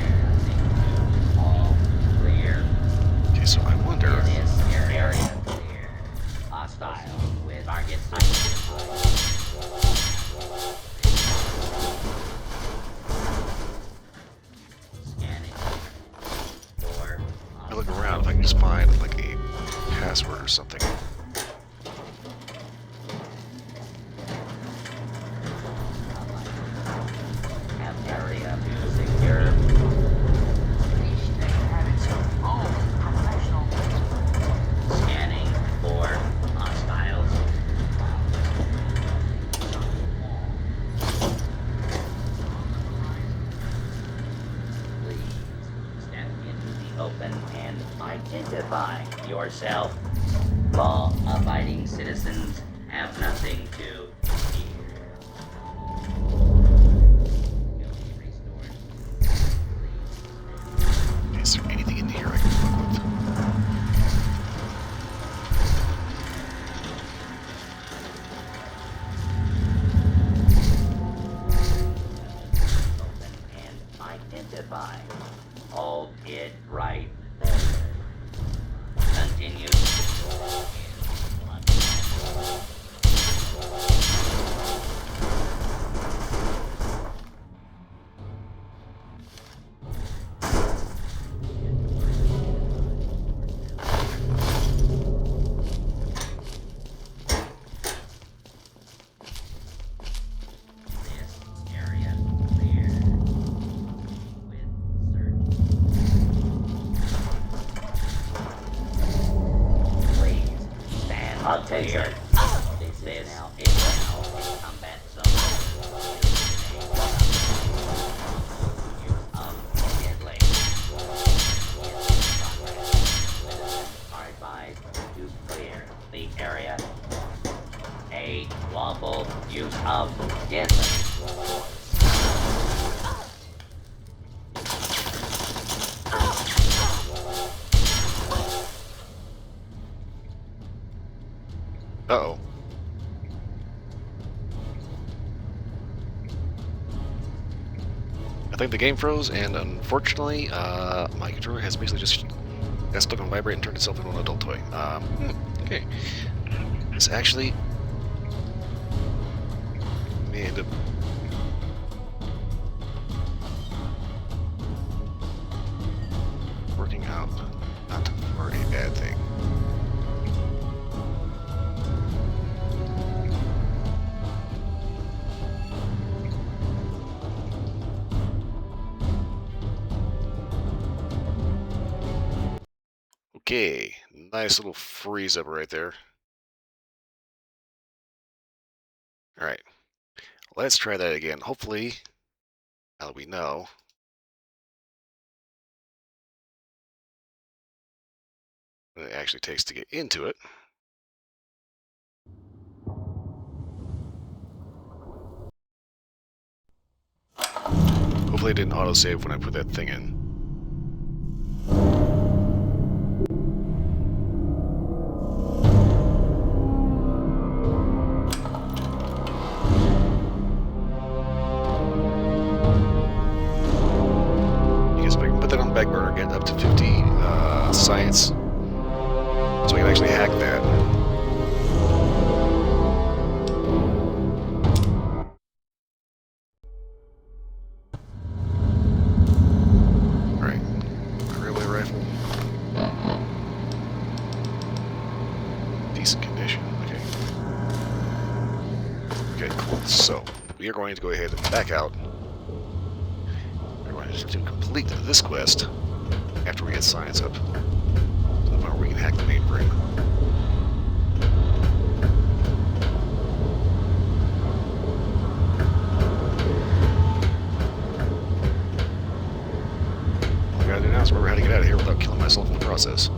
All clear. Okay, so I wonder. This area clear. Hostile with targets identified. Scanning for I look around if I can just find like a password or something. area open and identify yourself. Law-abiding citizens have nothing to fear. You'll be restored. Is there anything in here I can fuck with? Open and identify. Hold it right there. Continue. This area clear. With search. Please stand clear. This is now a combat zone. Use of deadly. Citizens are advised to clear the area. A lawful use of deadly force. Uh-oh. I think the game froze, and unfortunately, my controller has basically just got stuck on vibrate and turned itself into an adult toy. Okay. This actually may end up working out not for a bad thing. Okay, nice little freeze up right there. Alright, let's try that again. Hopefully, now that we know, what it actually takes to get into it. Hopefully it didn't autosave when I put that thing in. Because if I can put that on the back burner, get up to 50 science, so I can actually hack that. Alright, railway rifle. Decent condition, okay. Okay, cool. So, we are going to go ahead and back out. We're going to complete this quest after we get science up. So the we can hack the mainframe. All I gotta do now is remember how to get out of here without killing myself in the process.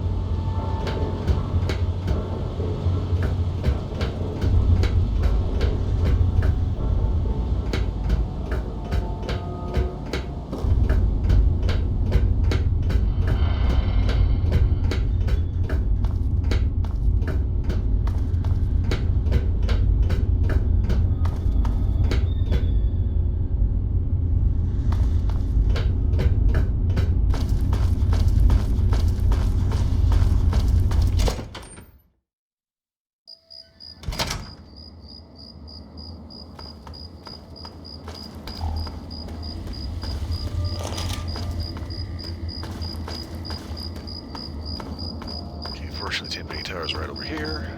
Unfortunately, Timpani Tower's right over here.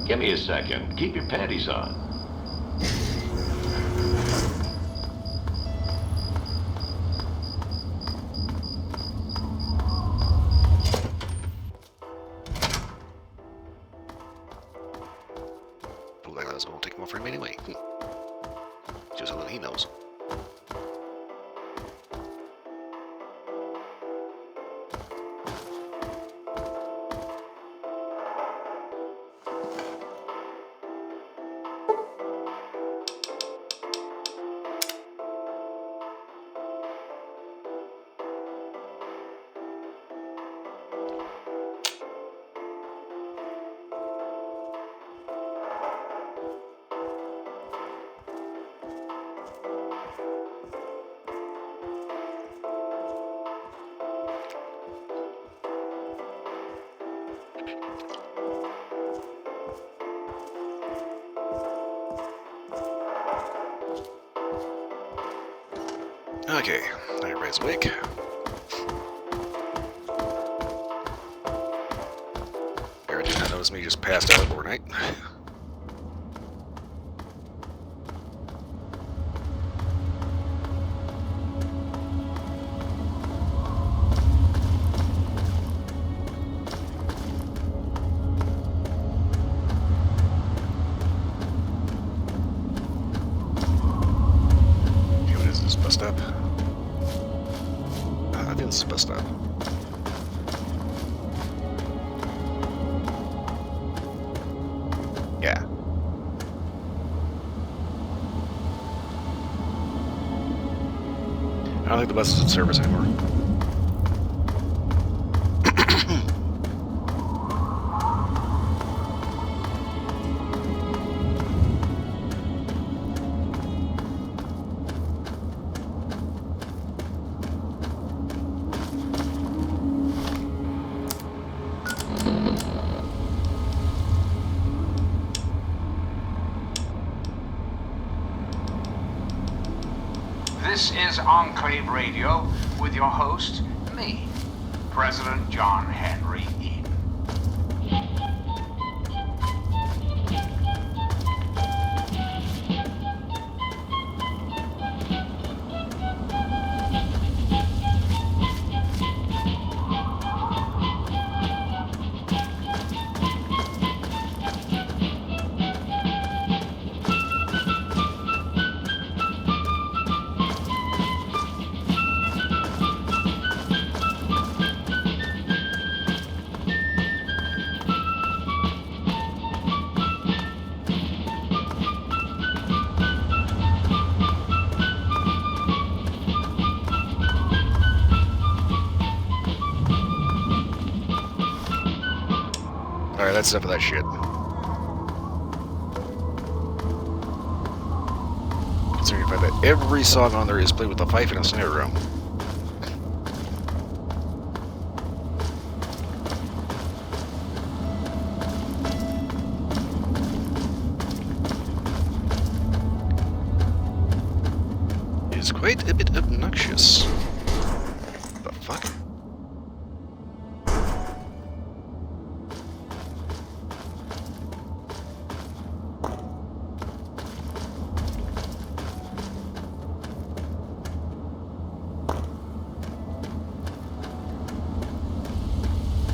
Give me a second. Keep your panties on. Like that won't take him off for him anyway. Just so that he knows. Okay, everybody's awake. Era did not notice me just passed out overnight. Okay, what is this, bus stop? I think this is a bus stop. Yeah. I don't think the bus is in service anymore. This is Enclave Radio with your host, me, President John Henry Eden. Alright, that's enough of that shit. Considering the fact that every song on there is played with a fife and a snare drum. It's quite a bit obnoxious. The fuck?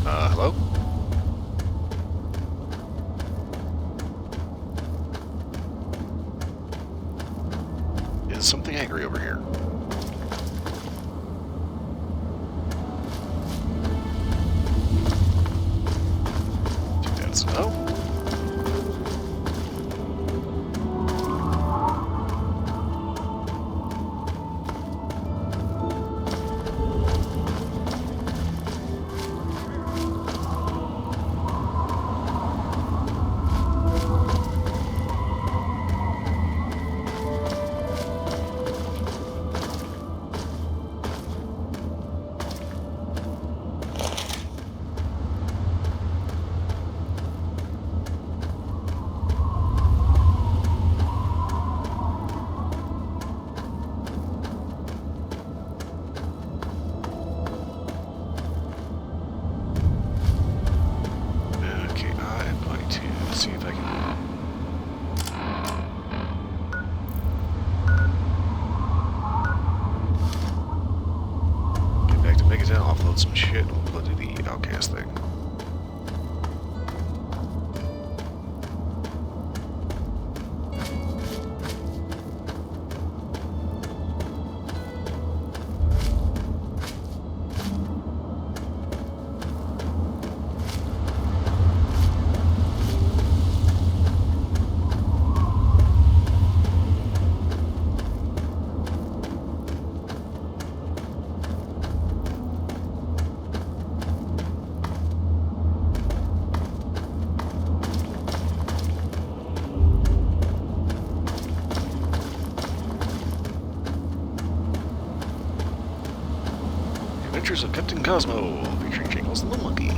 Hello? Is something angry over here? I think that's no. Adventures of Captain Cosmo, featuring Jingles and the Monkey.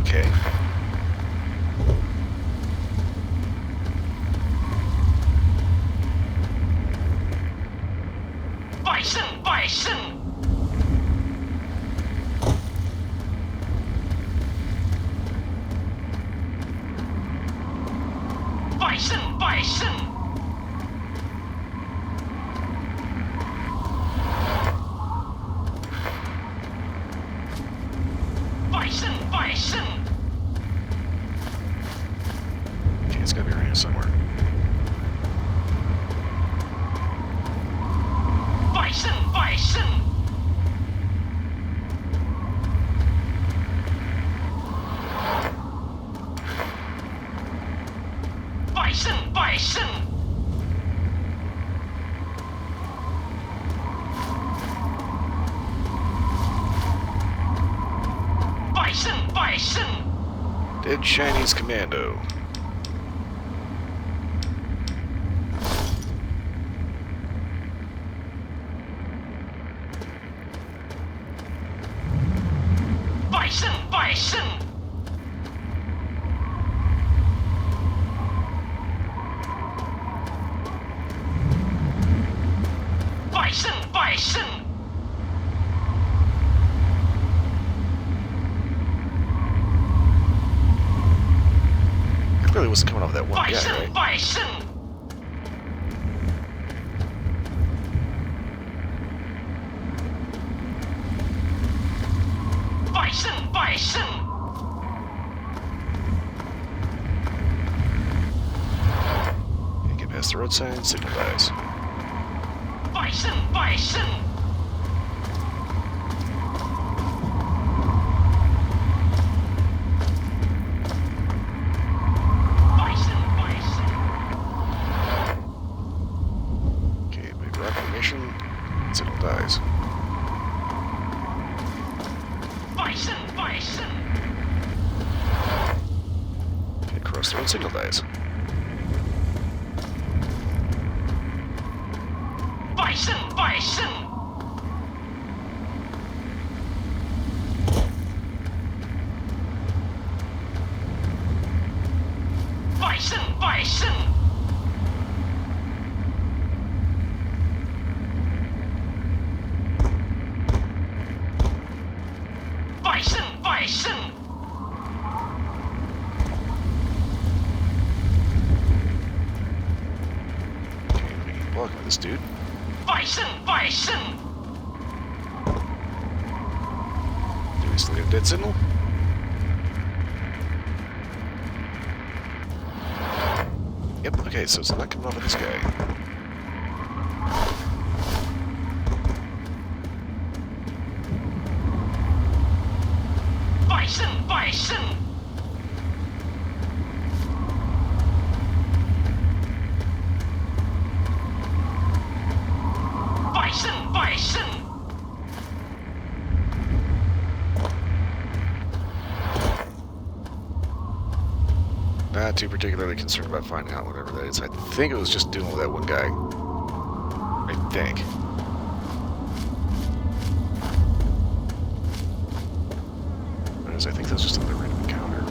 Okay. Okay, it's gotta be around here somewhere. Dead Chinese Commando. It really wasn't coming off that one guy, right? Okay, get past the road sign, signal dies. Okay, big rock formation, signal dies. Okay, cross the road, signal dies. Okay, we can block with this dude. Do we still get a dead signal? Yep, okay, so it's not coming off of this guy. Not too particularly concerned about finding out whatever that is. I think it was just dealing with that one guy. I think. Whereas I think that's just another random encounter.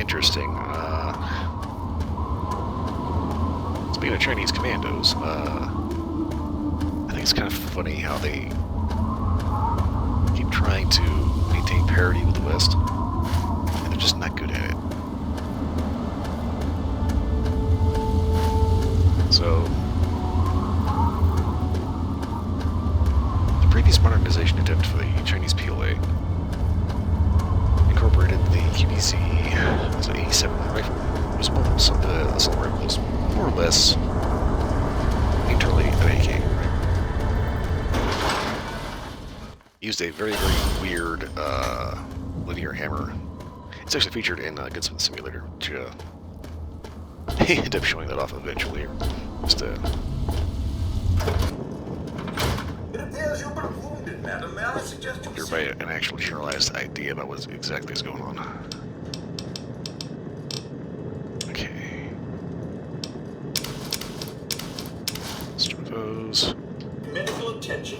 interesting. Speaking of Chinese commandos, I think it's kind of funny how they keep trying to maintain parity with the West, and they're just not good at it. So, the previous modernization attempt for the Chinese PLA incorporated the QDC as an 87 rifle. It was both the assault rifle was more or less internally an AK. Used a very, very weird linear hammer. It's actually featured in Gunsmith Simulator, which he ended up showing that off eventually. Just It appears you've been wounded, madam. May I suggest you everybody an actual generalized idea about what exactly is going on. Okay. Start those. medical attention?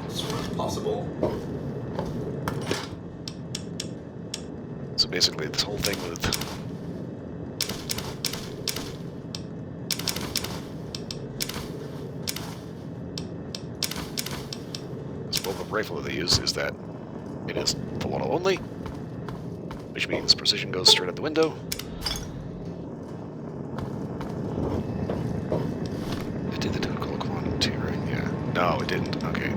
As soon as possible. So basically, this whole thing with this bullpup rifle that they use is that it is full auto only, which means precision goes straight out the window. It did the typical quantum too, right? Yeah. No, it didn't. Okay.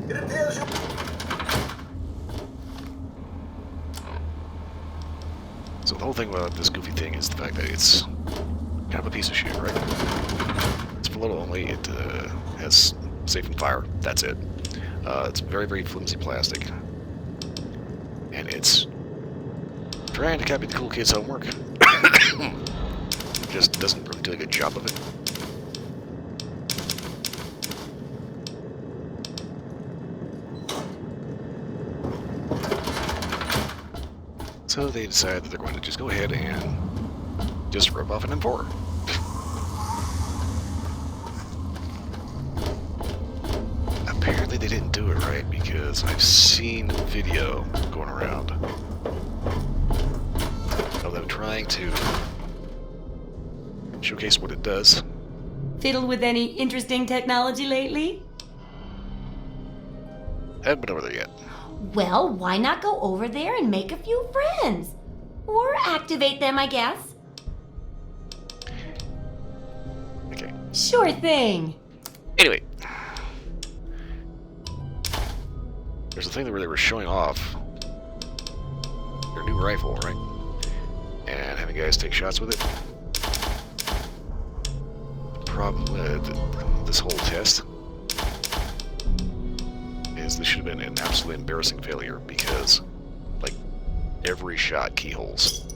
It appears you... So the whole thing about this goofy thing is the fact that it's kind of a piece of shit, right? It's for little only. It has safe and fire. That's it. It's very, very flimsy plastic, and it's trying to copy the cool kids' homework. Just doesn't really do a good job of it. So they decide that they're going to just go ahead and just rip off an M4. Apparently they didn't do it right, because I've seen a video going around of them trying to showcase what it does. Fiddled with any interesting technology lately? Haven't been over there yet. Well, why not go over there and make a few friends? Or activate them, I guess. Okay. Sure thing. Anyway. There's a thing where they were showing off their new rifle, right? And having guys take shots with it. The problem with this whole test is this should have been an absolutely embarrassing failure, because, like, every shot keyholes.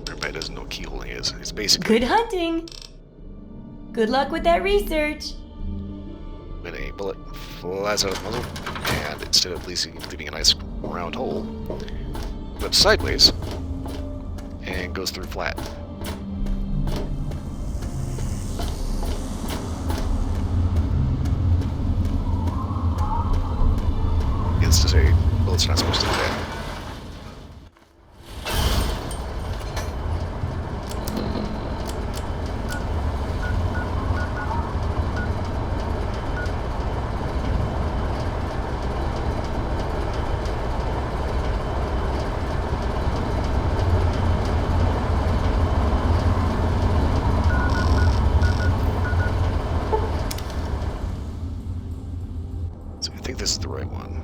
Everybody doesn't know what keyholing is. It's basically Good hunting. Good luck with that research. when a bullet flies out of the muzzle, and instead of leaving a nice round hole, goes sideways and goes through flat. It's to say, bullets are not supposed to do that. So I think this is the right one.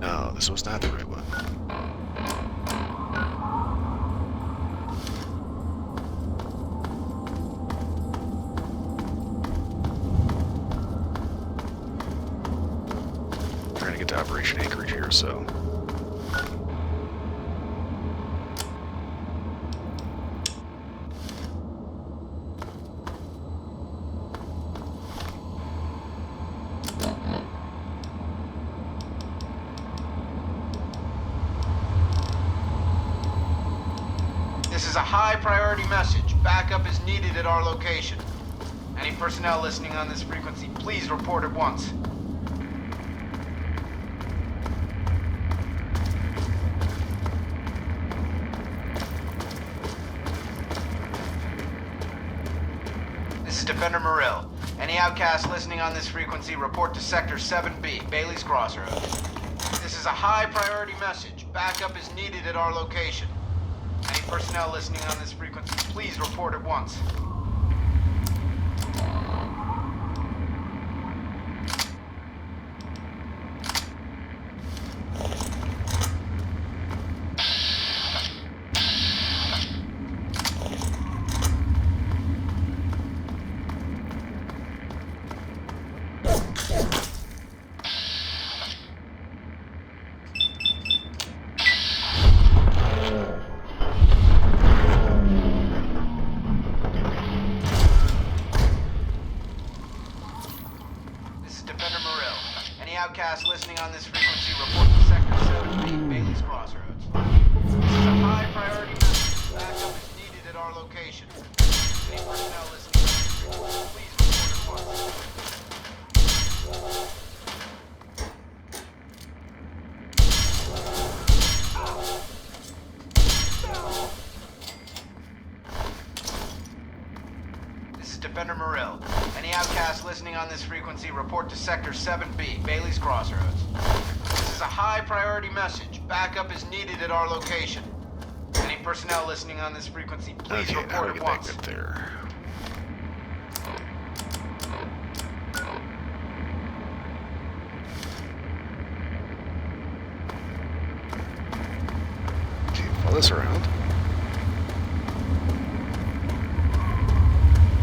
No, this was not the right one. Trying to get to Operation Anchorage here, so. a high priority message. Backup is needed at our location. Any personnel listening on this frequency, please report at once. This is Defender Morrill. Any outcasts listening on this frequency, report to Sector 7B, Bailey's Crossroads. This is a high priority message. Backup is needed at our location. Any personnel listening on this frequency, please report at once. Outcasts listening on this frequency, report to Sector 7B, Bailey's Crossroads. This is a high priority message. Backup is needed at our location. Any personnel listening on this frequency, please report at once. This is Defender Morrill. Any outcasts listening on this frequency, report to Sector 7B, Bailey's Crossroads. This is a high priority message. Backup is needed at our location. Any personnel listening on this frequency, please report at once. Back there. Okay, follow this around.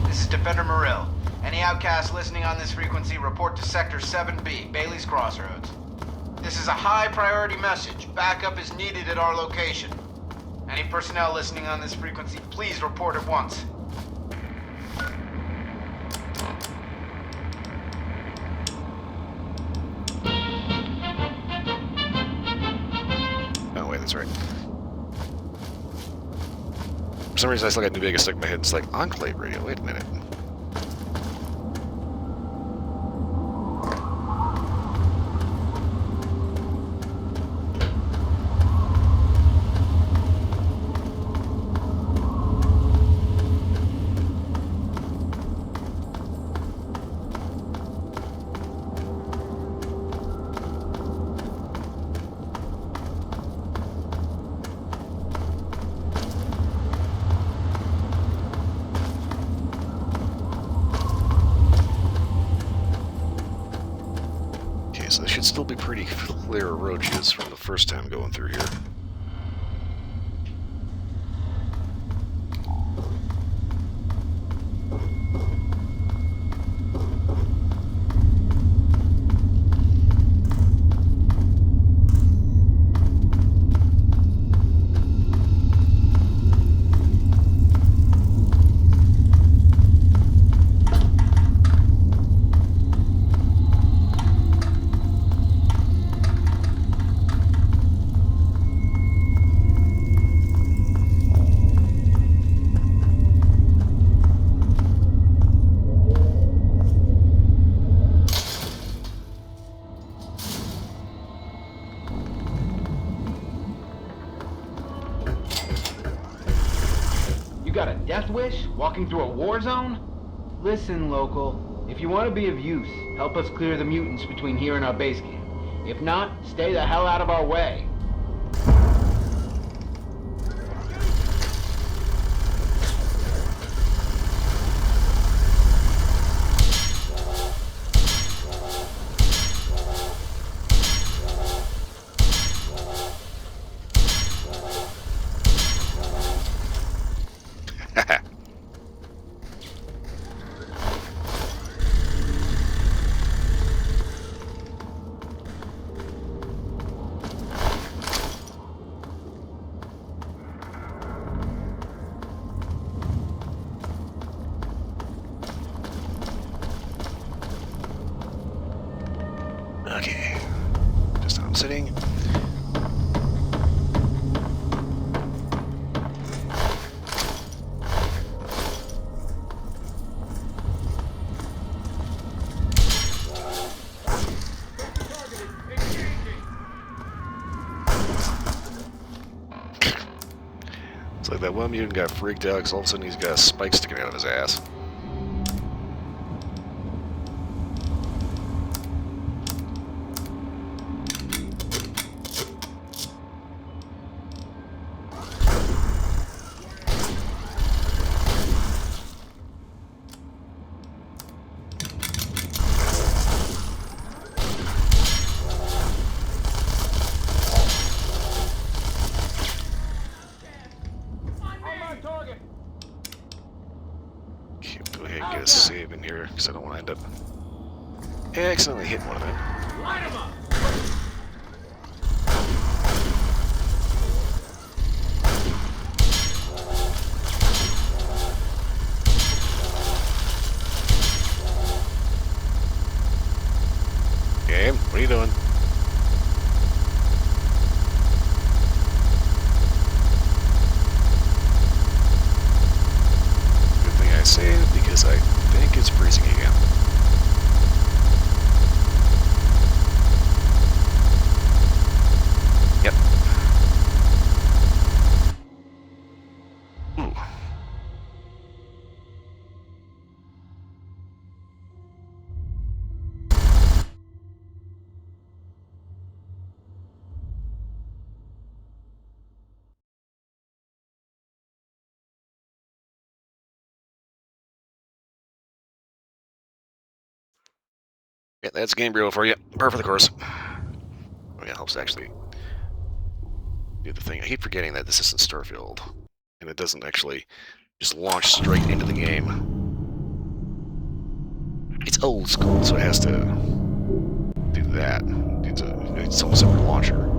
This is Defender Morrill. Any outcasts listening on this frequency, report to Sector 7B, Bailey's Crossroads. This is a high priority message. Backup is needed at our location. Any personnel listening on this frequency, please report at once. Oh, wait, that's right. For some reason, I still got New Vegas stuck in my head. It's like Enclave Radio. Wait a minute. So this should still be pretty clear of roaches from the first time going through here. Got a death wish? Walking through a war zone? Listen, local. If you want to be of use, help us clear the mutants between here and our base camp. If not, stay the hell out of our way. Okay, just how I'm sitting. one mutant got freaked out because all of a sudden he's got a spike sticking out of his ass. Go ahead and get a save in here because I don't want to end up accidentally hitting one of them. Light him up! Game, what are you doing? Good thing I saved because I think it's freezing again. Yep. Ooh. Yeah, that's game bureau for you. Par for the course. Oh yeah, it helps to actually do the thing. I keep forgetting that this isn't Starfield, and it doesn't actually just launch straight into the game. It's old school, so it has to do that. It's almost a separate launcher.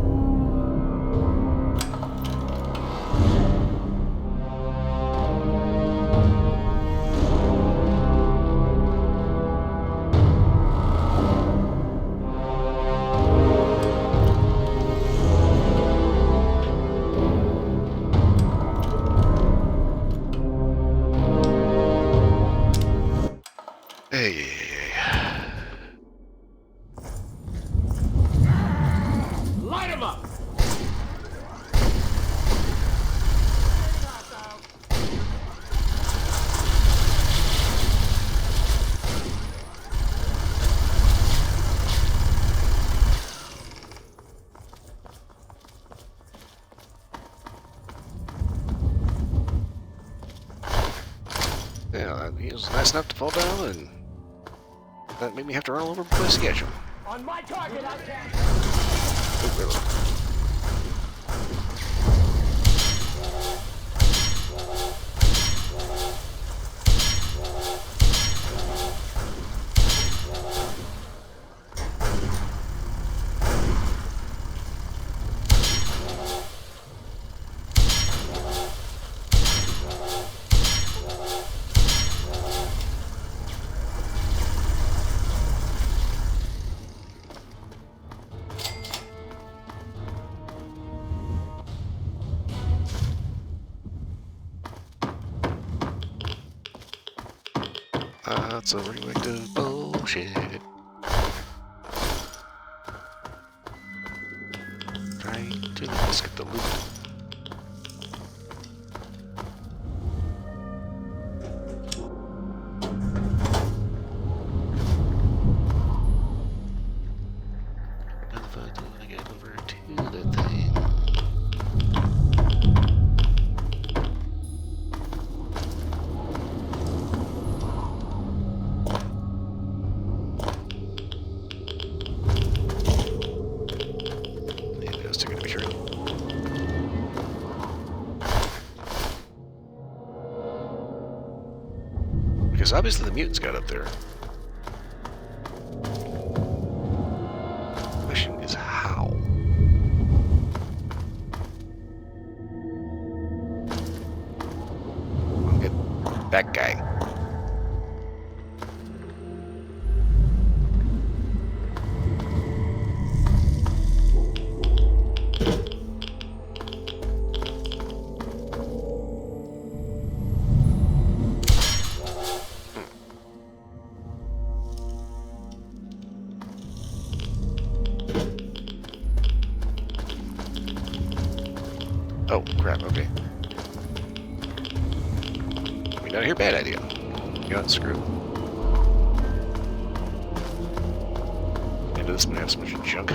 Hey. Light him up! Yeah, he was nice enough to fall down, and that made me have to run all over the place to catch him. On my target, I can! Oh, really? That's a radioactive bullshit. Trying to let's get the loot. If I do get over to the thing. Because obviously the mutants got up there. The question is how? I'll get that guy. Oh, crap, okay. Down here, bad idea. You got screwed. Into this one, have so much junk.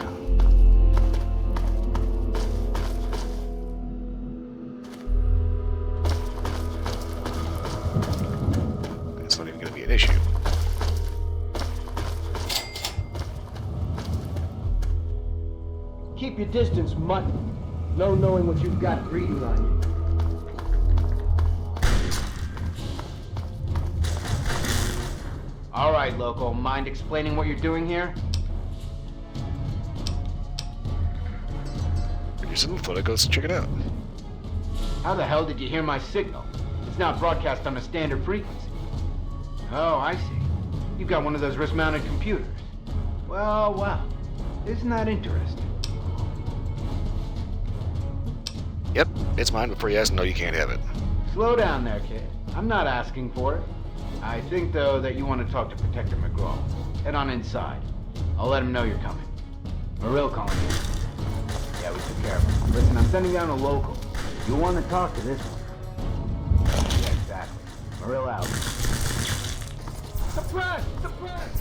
It's not even going to be an issue. Keep your distance, mutt. No knowing what you've got breeding on you. All right, local. Mind explaining what you're doing here? If you're sitting foot, go check it out. How the hell did you hear my signal? It's not broadcast on a standard frequency. Oh, I see. You've got one of those wrist-mounted computers. Well, well. Isn't that interesting? Yep, it's mine before you ask. No, you can't have it. Slow down there, kid. I'm not asking for it. I think, though, that you want to talk to Protector McGraw. Head on inside. I'll let him know you're coming. Marill calling you. Yeah, we took care of him. Listen, I'm sending down a local. You'll want to talk to this one. Yeah, exactly. Marill out. Suppress! Suppress!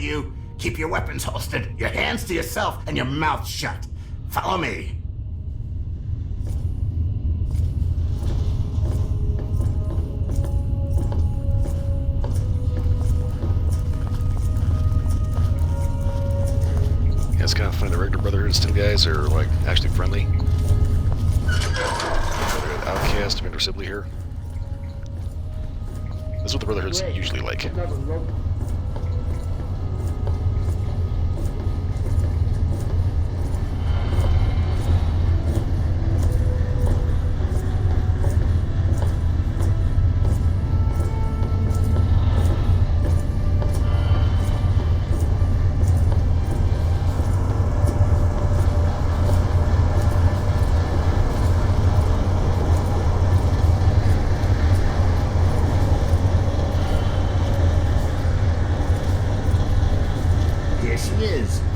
You keep your weapons holstered, your hands to yourself, and your mouth shut. Follow me. Yeah, it's kind of funny. The regular Brotherhood still guys are like actually friendly. Brotherhood Outcast, Commander Sibley here. This is what the Brotherhood's usually like.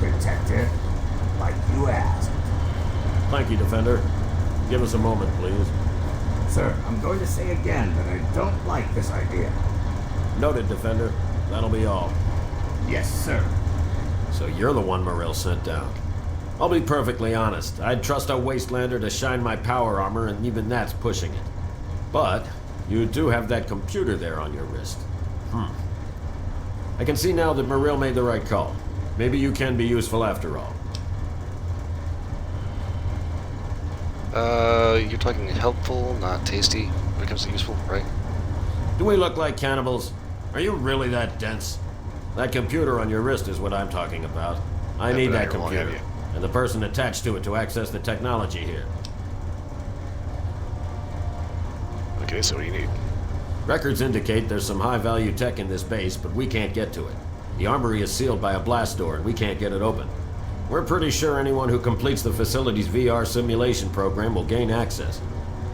Protector, like you asked. Thank you, Defender. Give us a moment, please. Sir, I'm going to say again that I don't like this idea. Noted, Defender. That'll be all. Yes, sir. So you're the one Marill sent down. I'll be perfectly honest. I'd trust a Wastelander to shine my power armor, and even that's pushing it. But you do have that computer there on your wrist. I can see now that Marill made the right call. Maybe you can be useful after all. You're talking helpful, not tasty when it comes to useful, right? Do we look like cannibals? Are you really that dense? That computer on your wrist is what I'm talking about. I need that computer, and the person attached to it to access the technology here. Okay, so what do you need? Records indicate there's some high-value tech in this base, but we can't get to it. The armory is sealed by a blast door, and we can't get it open. We're pretty sure anyone who completes the facility's VR simulation program will gain access,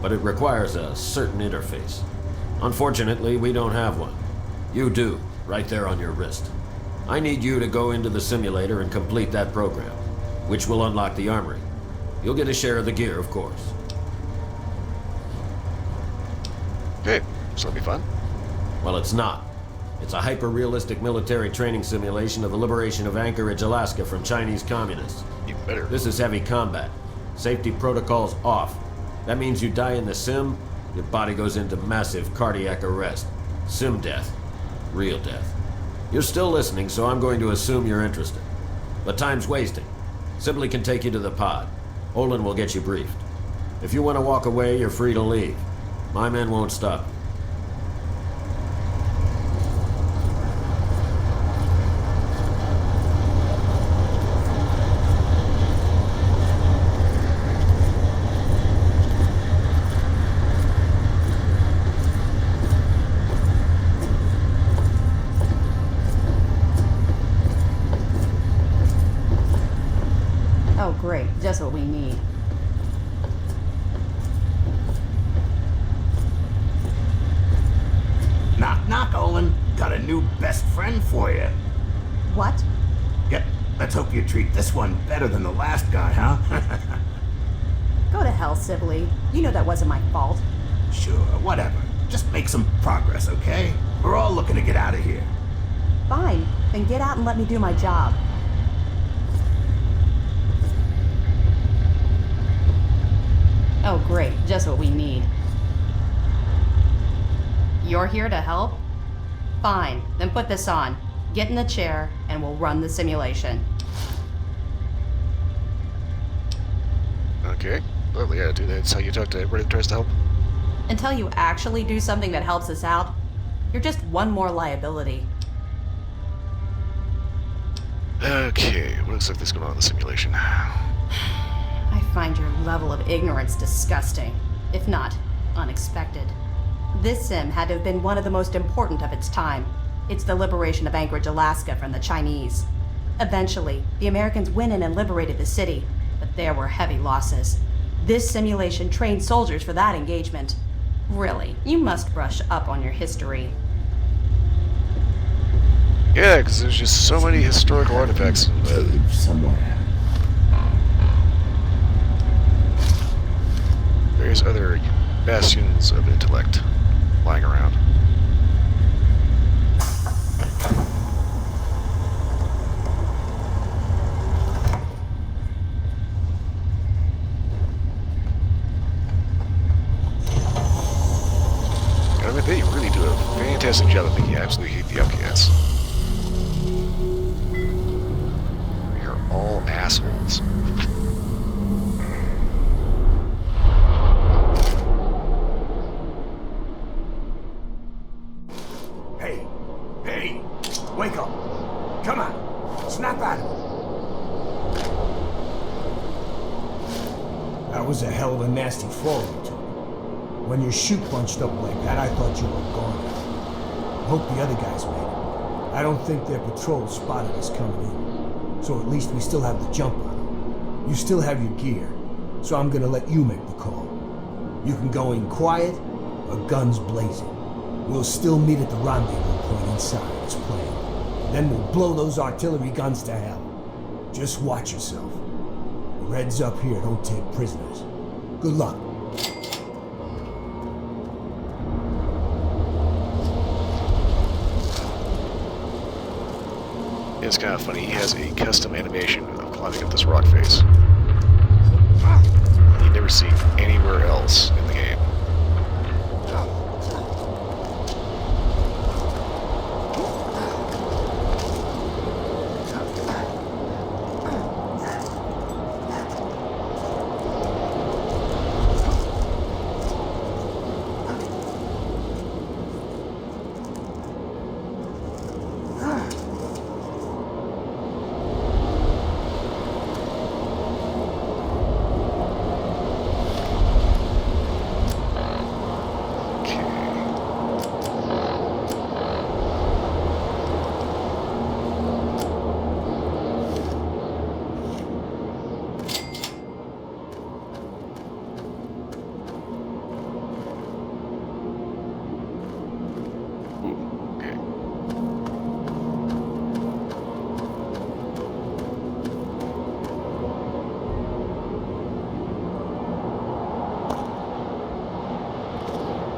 but it requires a certain interface. Unfortunately, we don't have one. You do, right there on your wrist. I need you to go into the simulator and complete that program, which will unlock the armory. You'll get a share of the gear, of course. Okay, so it'll be fun. Well, it's not. It's a hyper-realistic military training simulation of the liberation of Anchorage, Alaska from Chinese communists. Even better. This is heavy combat. Safety protocols off. That means you die in the sim, your body goes into massive cardiac arrest. Sim death. Real death. You're still listening, so I'm going to assume you're interested. But time's wasting. Sibley can take you to the pod. Olin will get you briefed. If you want to walk away, you're free to leave. My men won't stop. just what we need. Knock, knock, Olin. Got a new best friend for you. What? Yep, let's hope you treat this one better than the last guy, huh? Go to hell, Sibley. You know that wasn't my fault. Sure, whatever. Just make some progress, okay? We're all looking to get out of here. Fine, then get out and let me do my job. Oh great, just what we need. You're here to help? Fine, then put this on. Get in the chair, and we'll run the simulation. Okay. Lovely attitude. That's how you talk to everybody that tries to help. Until you actually do something that helps us out, you're just one more liability. Okay, what looks like this going on in the simulation? I find your level of ignorance disgusting, if not unexpected. This sim had to have been one of the most important of its time. It's the liberation of Anchorage, Alaska from the Chinese. Eventually, the Americans went in and liberated the city, but there were heavy losses. This simulation trained soldiers for that engagement. Really, you must brush up on your history. Yeah, because there's just so many historical artifacts. Somewhere. Various other bastions of intellect lying around. I mean, they really do a fantastic job of making you absolutely hate the outcasts. You're all assholes. Hey, hey, wake up. Come on, snap out of it. That was a hell of a nasty fall you took. When your chute bunched up like that, I thought you were gone. I hope the other guys made it. I don't think their patrol spotted us coming in. So at least we still have the jump on them. You still have your gear, so I'm gonna let you make the call. You can go in quiet, or guns blazing. We'll still meet at the rendezvous point inside, as planned. Then we'll blow those artillery guns to hell. Just watch yourself. The Reds up here don't take prisoners. Good luck. It's kind of funny, he has a custom animation of climbing up this rock face. You never see anywhere else in the game.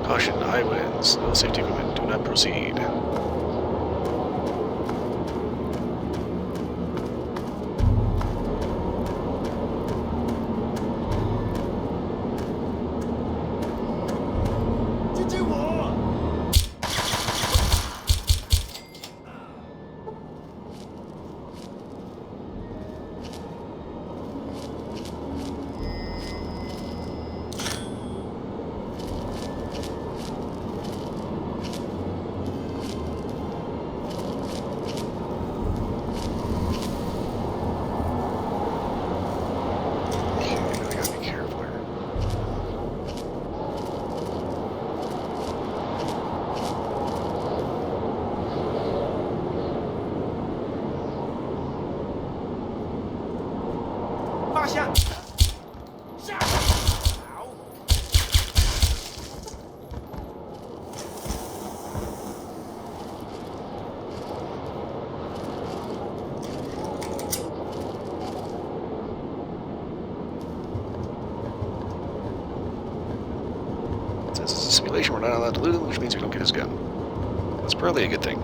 Caution, high winds. No safety equipment. Do not proceed. Since it's a simulation, we're not allowed to loot him, which means we don't get his gun. That's probably a good thing.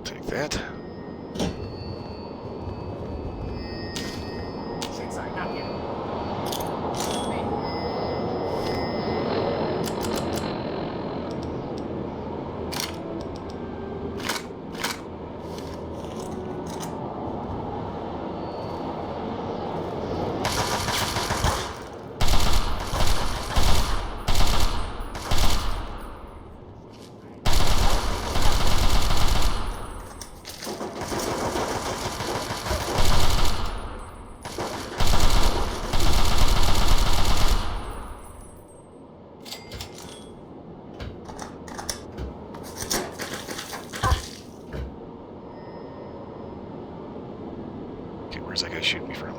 Take that. Okay, where's that guy shooting me from?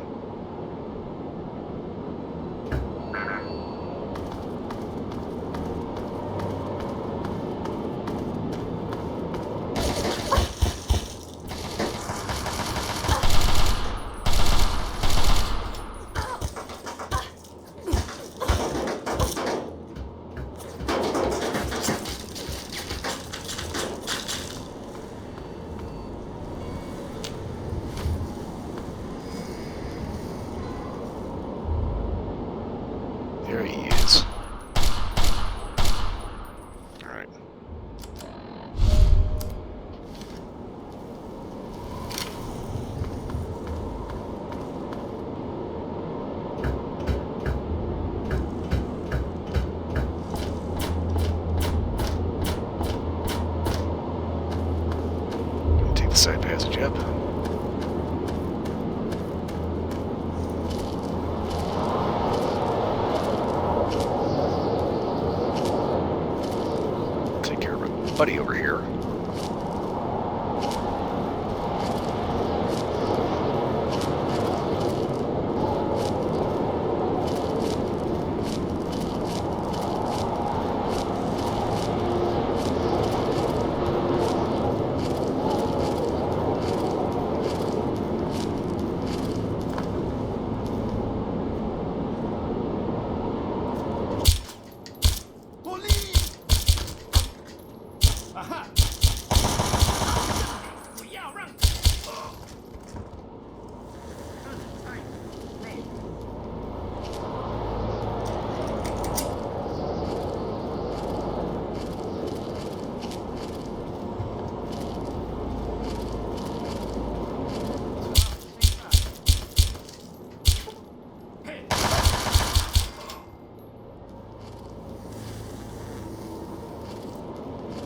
There he is. Alright. Gonna take the side passage up. Buddy over here.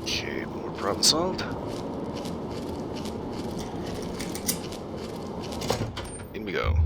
Okay, more problem solved. In we go.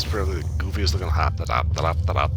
It's probably the goofiest looking hop. Da-da-da-da-da-da.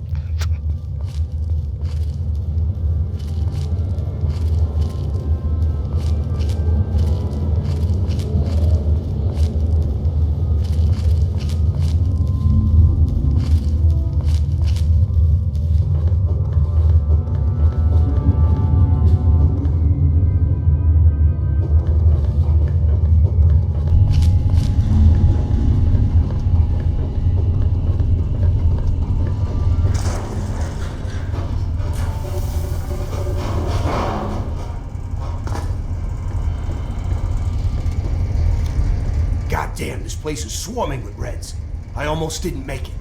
Damn, this place is swarming with Reds. I almost didn't make it.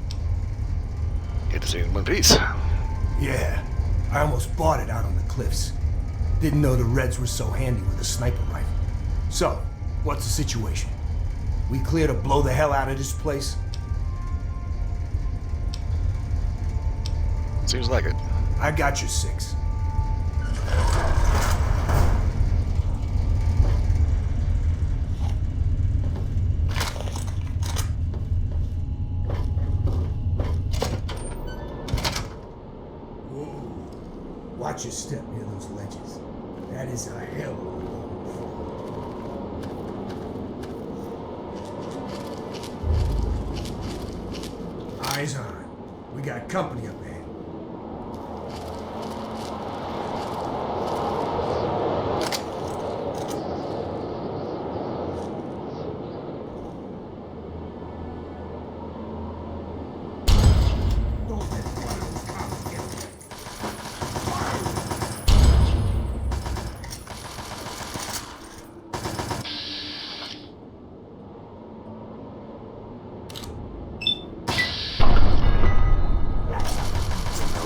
Get to see it in one piece. Yeah, I almost bought it out on the cliffs. Didn't know the Reds were so handy with a sniper rifle. So, what's the situation? We clear to blow the hell out of this place? Seems like it. I got your 6. Watch your step near those ledges. That is a hell of a long fall. Eyes on. We got company up ahead.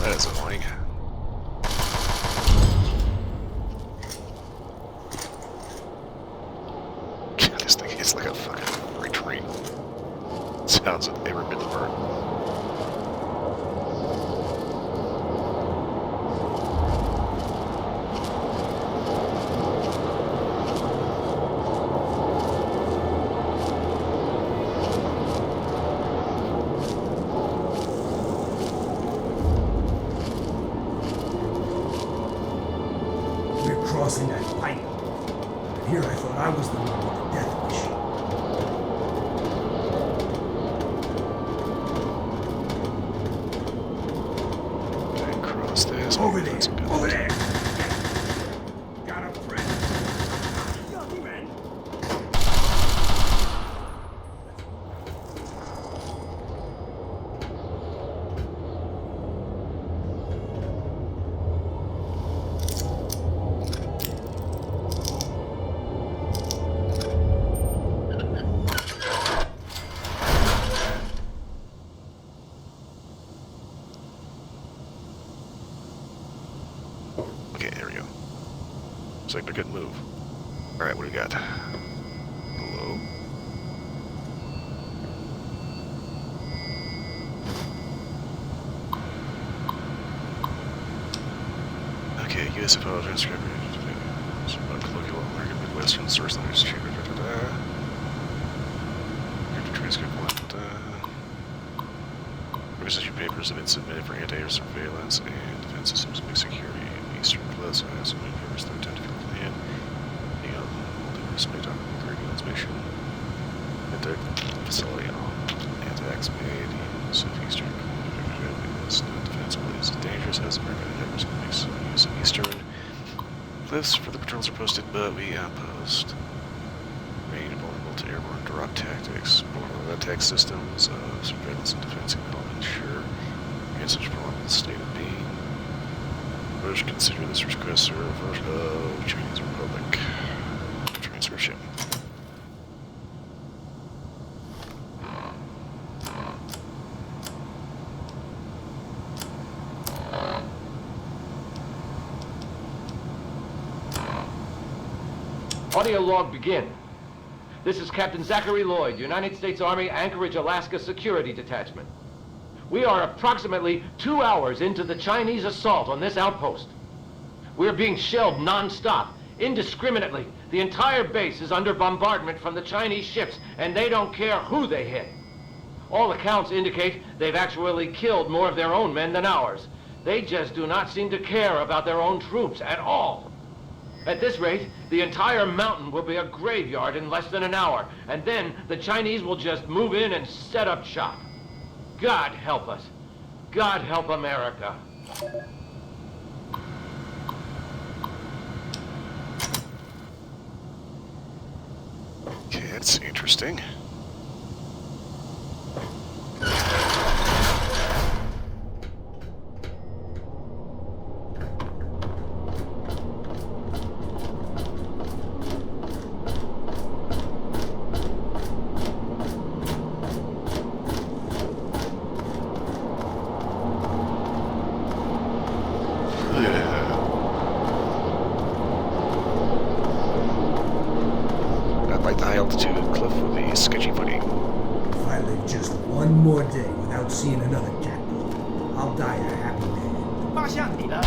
That's annoying. God, this thing hits like a fucking freight train. Sounds like every bit of burn. Crossing that pipe. Here I thought I was the one with the death wish. Okay, cross this. Over there. Over there. Got a friend. Okay, there we go. Looks like they're good move. Alright, what do we got? Hello? Okay, US FO transcriber. Colloquial American Midwestern source language chamber. Transcript 1. Research papers have been submitted for anti-air surveillance and defense systems of security in Eastern Plus. I also made papers that attempt to plan the respect on the Guardian's mission. Facility attacks made in Southeastern is not defensible. It is dangerous as American endeavors to make use of Eastern cliffs for the patrols are posted, but we outpost. Remain vulnerable to airborne drop tactics, vulnerable attack systems, surveillance and defense element, sure. In such a vulnerable state of being. First, consider this request a reverse of Chinese Republic. Transcription. Audio log begin. This is Captain Zachary Lloyd, United States Army Anchorage, Alaska Security Detachment. We are approximately 2 hours into the Chinese assault on this outpost. We are being shelled non-stop, indiscriminately. The entire base is under bombardment from the Chinese ships, and they don't care who they hit. All accounts indicate they've actually killed more of their own men than ours. They just do not seem to care about their own troops at all. At this rate, the entire mountain will be a graveyard in less than an hour, and then the Chinese will just move in and set up shop. God help us. God help America. Okay, that's interesting. Not like the high altitude cliff would be sketchy footing. If I live just one more day without seeing another capital, I'll die a happy man. 发现你了。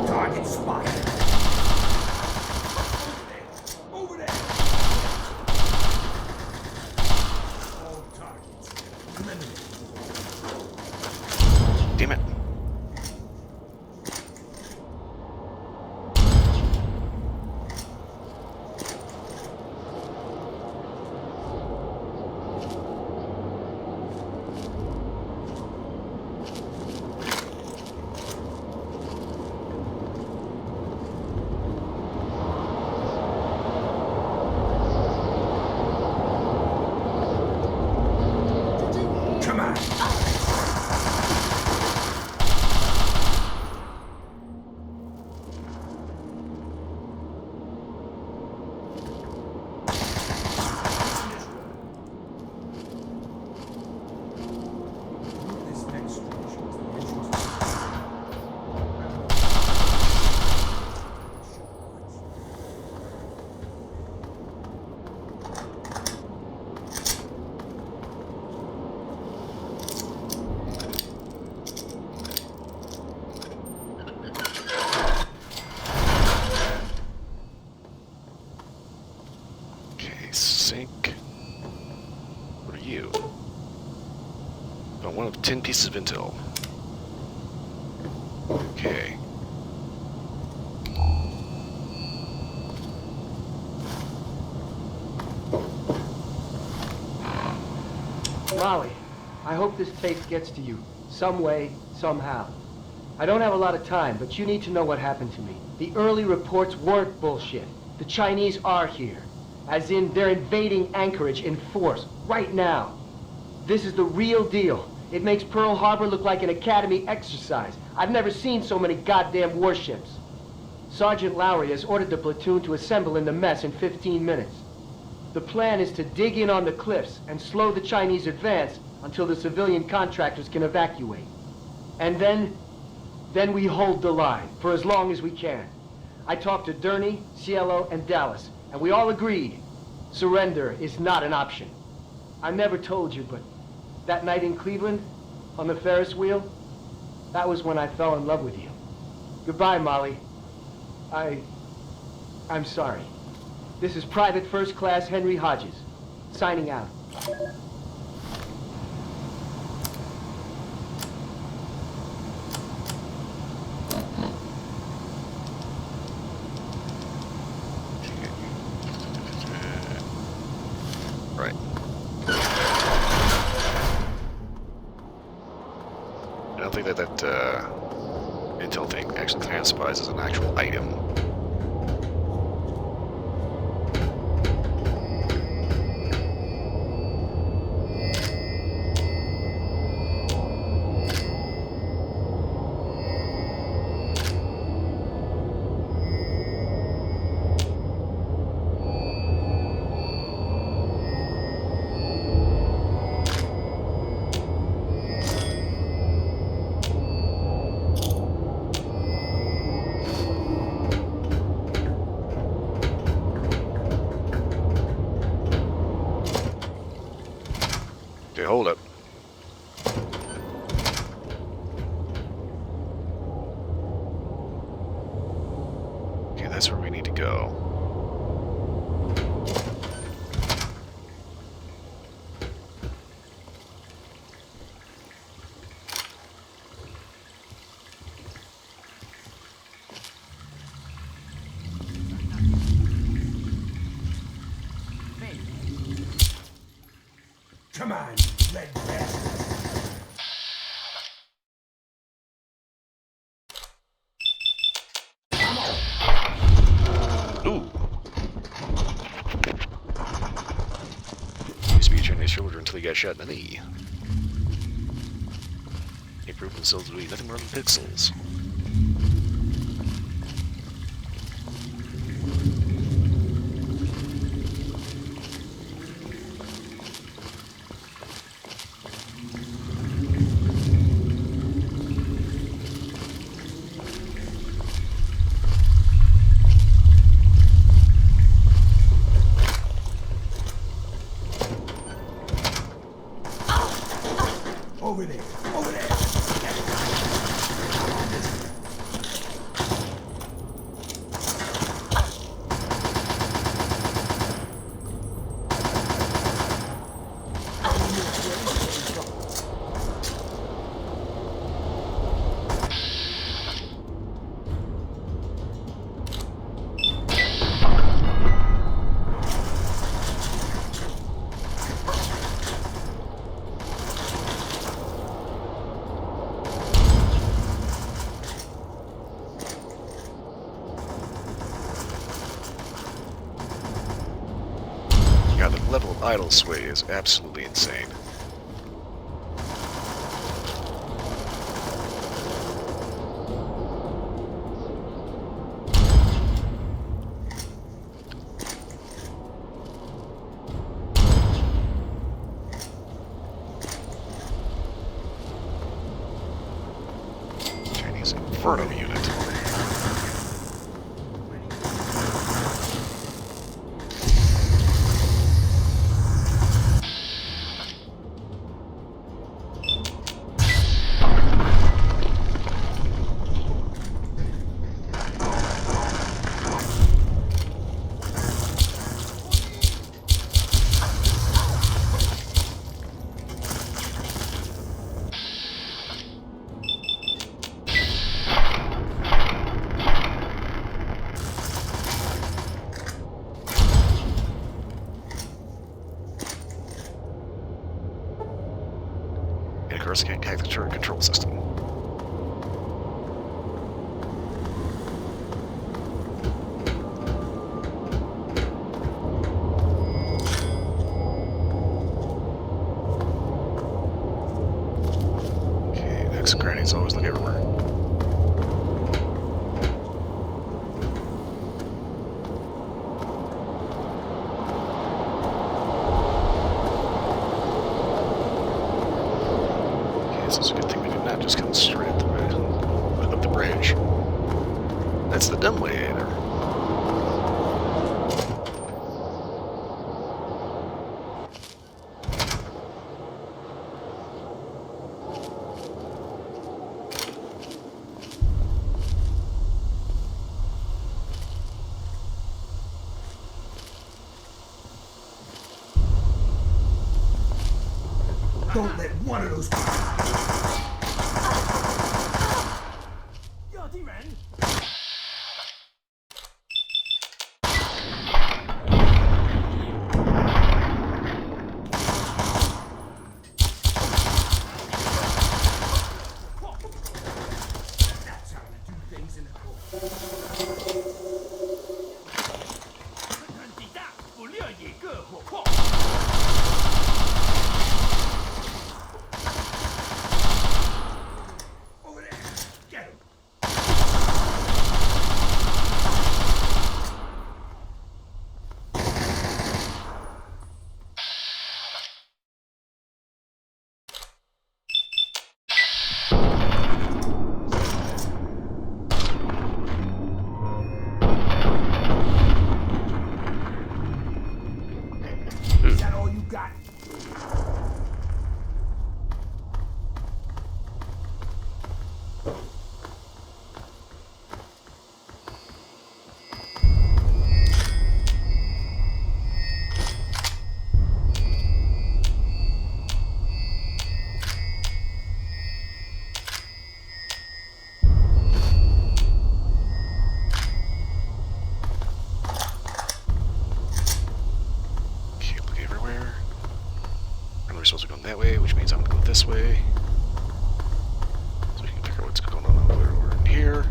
Target spotted. Over there. All targets eliminated. Damn it. Come on. This next structure is the entrance. Okay, sink. What are you? Oh, one of 10 pieces of intel. Okay. Molly, I hope this tape gets to you. Some way, somehow. I don't have a lot of time, but you need to know what happened to me. The early reports weren't bullshit. The Chinese are here. As in, they're invading Anchorage in force, right now. This is the real deal. It makes Pearl Harbor look like an Academy exercise. I've never seen so many goddamn warships. Sergeant Lowry has ordered the platoon to assemble in the mess in 15 minutes. The plan is to dig in on the cliffs and slow the Chinese advance until the civilian contractors can evacuate. And then we hold the line for as long as we can. I talked to Durney, Cielo, and Dallas, and we all agreed surrender is not an option. I never told you, but that night in Cleveland, on the Ferris wheel, that was when I fell in love with you. Goodbye, Molly. I'm sorry. This is Private First Class Henry Hodges, signing out. Right. I don't think that intel thing actually classifies as an actual item. Okay, hold up. Okay, that's where we need to go. Come on, you red bastard. Ooh. Used to be a Chinese soldier until he got shot in the knee. They proved themselves to be nothing more than pixels. Over there, over there. Yeah, the level of idle sway is absolutely insane. Chinese Inferno unit. And of course, I can't hack the turret control system. Okay, next grannies always look everywhere. This is a good thing we did not just come straight up the bridge. That's the dumb way there. Don't let one of those. That's how we do things in the court. we're supposed to be going that way, which means I'm going to go this way. So we can figure out what's going on over in here.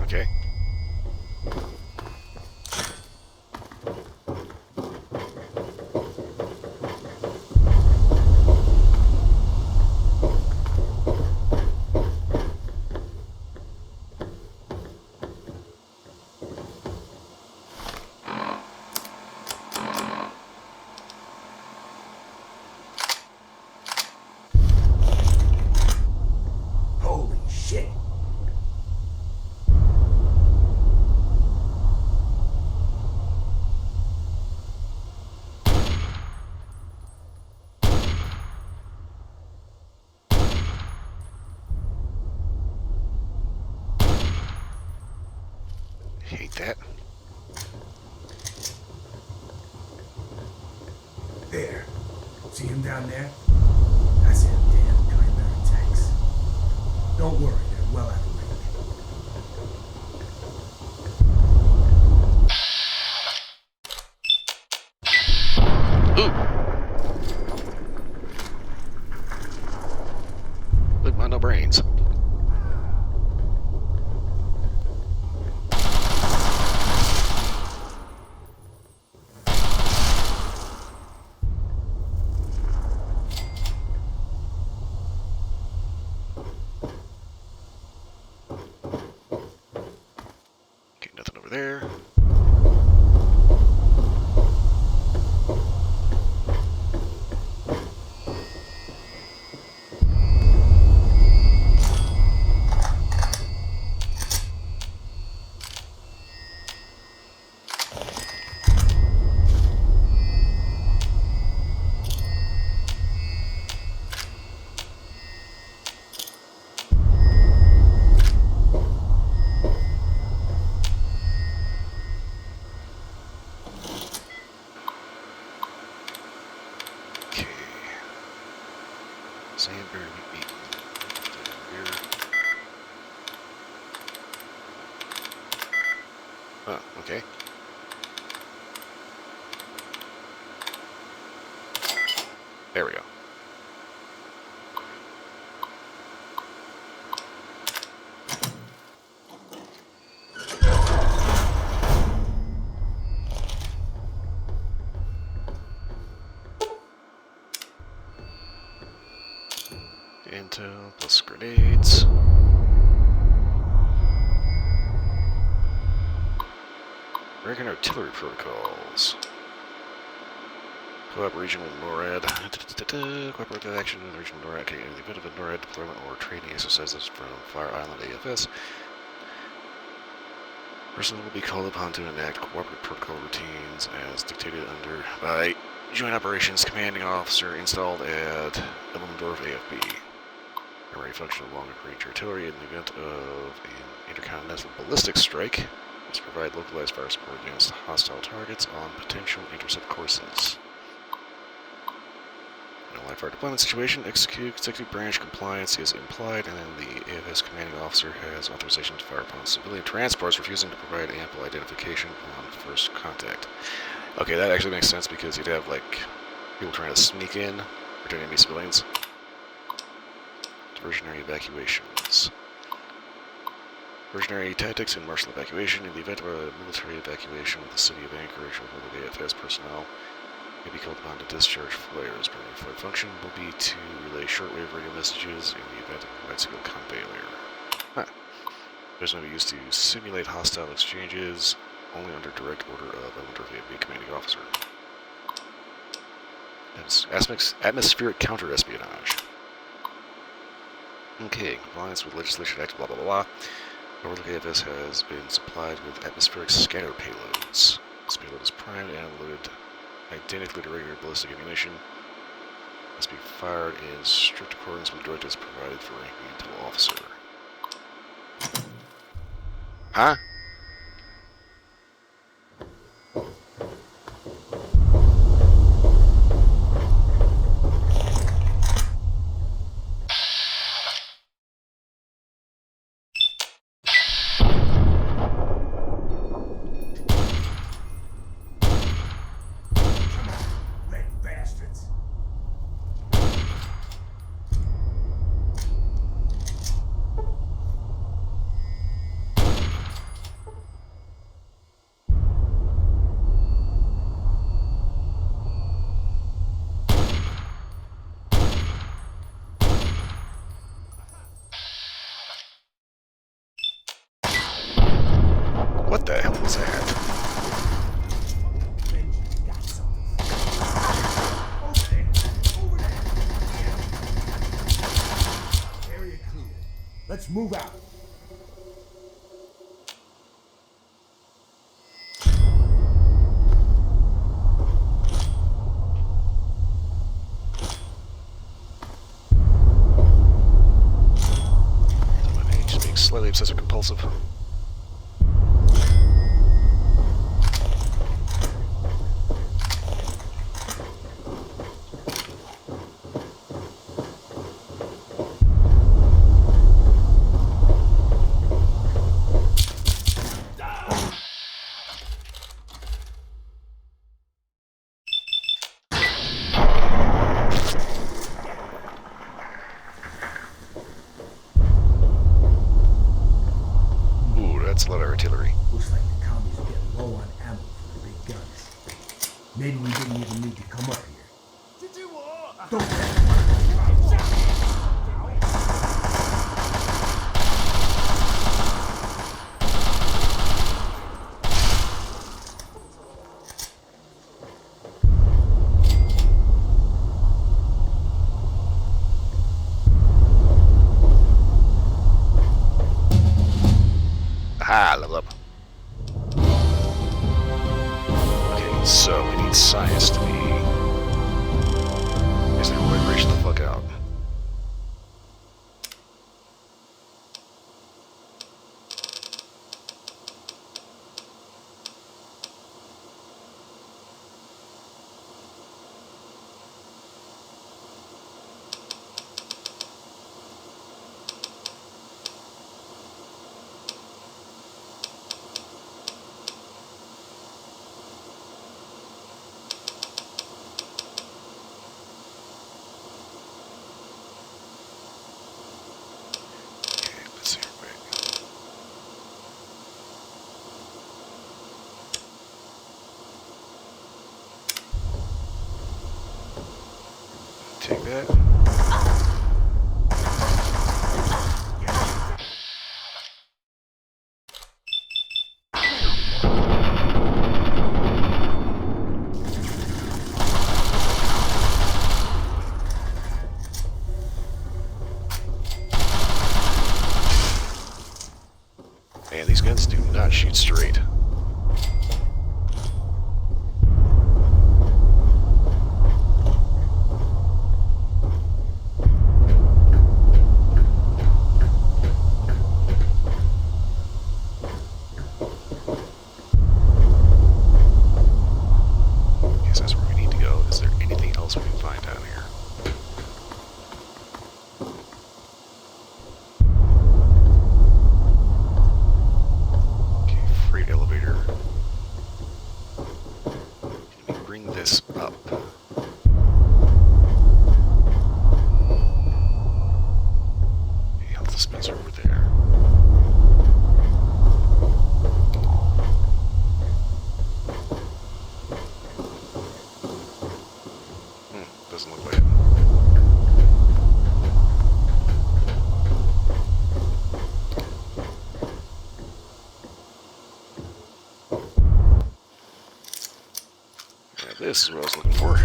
Okay. Holy shit. Hate that. There. See him down there? That's him, damn primary tanks. Don't worry, they're well out of Look, my no brains. Okay, nothing over there. Okay. Sandberry meat. Here. Oh, okay. There we go. Intel plus grenades. American artillery protocols. Co-op regional NORAD. Cooperative action in the regional NORAD. Okay, in the event of a NORAD deployment or training exercises from Fire Island AFS, personnel will be called upon to enact cooperative protocol routines as dictated by Joint Operations Commanding Officer installed at Elmendorf AFB. Primary function of long-range artillery in the event of an intercontinental ballistic strike is to provide localized fire support against hostile targets on potential intercept courses. In a live fire deployment situation, executive branch compliance is implied, and then the AFS commanding officer has authorization to fire upon civilian transports refusing to provide ample identification on first contact. Okay, that actually makes sense because you'd have, like, people trying to sneak in, or to enemy civilians. Diversionary evacuations. Diversionary tactics and martial evacuation in the event of a military evacuation of the city of Anchorage with AFS personnel. may be called upon to discharge flares. Primary flare function will be to relay shortwave radio messages in the event of a bicycle com failure. Huh. Flares may be used to simulate hostile exchanges only under direct order of, I wonder if they be commanding officer. Atmospheric counter-espionage. Okay, compliance with Legislation Act, blah blah blah blah. Overlook AFS has been supplied with atmospheric scatter payloads. This payload is primed and loaded identically to regular ballistic ammunition. Must be fired in strict accordance with directives provided for ranking until officer. Huh? What the hell was that? Area clear. Let's move out. My name just being slightly obsessive compulsive. That's a lot of artillery. Looks like the commies are getting low on ammo for the big guns. Maybe we didn't even need to come up here. Don't Ah, level up. Okay, so we need science to be... Is there vibration the fuck out? Take that. Man, these guns do not shoot straight. this is what I was looking for.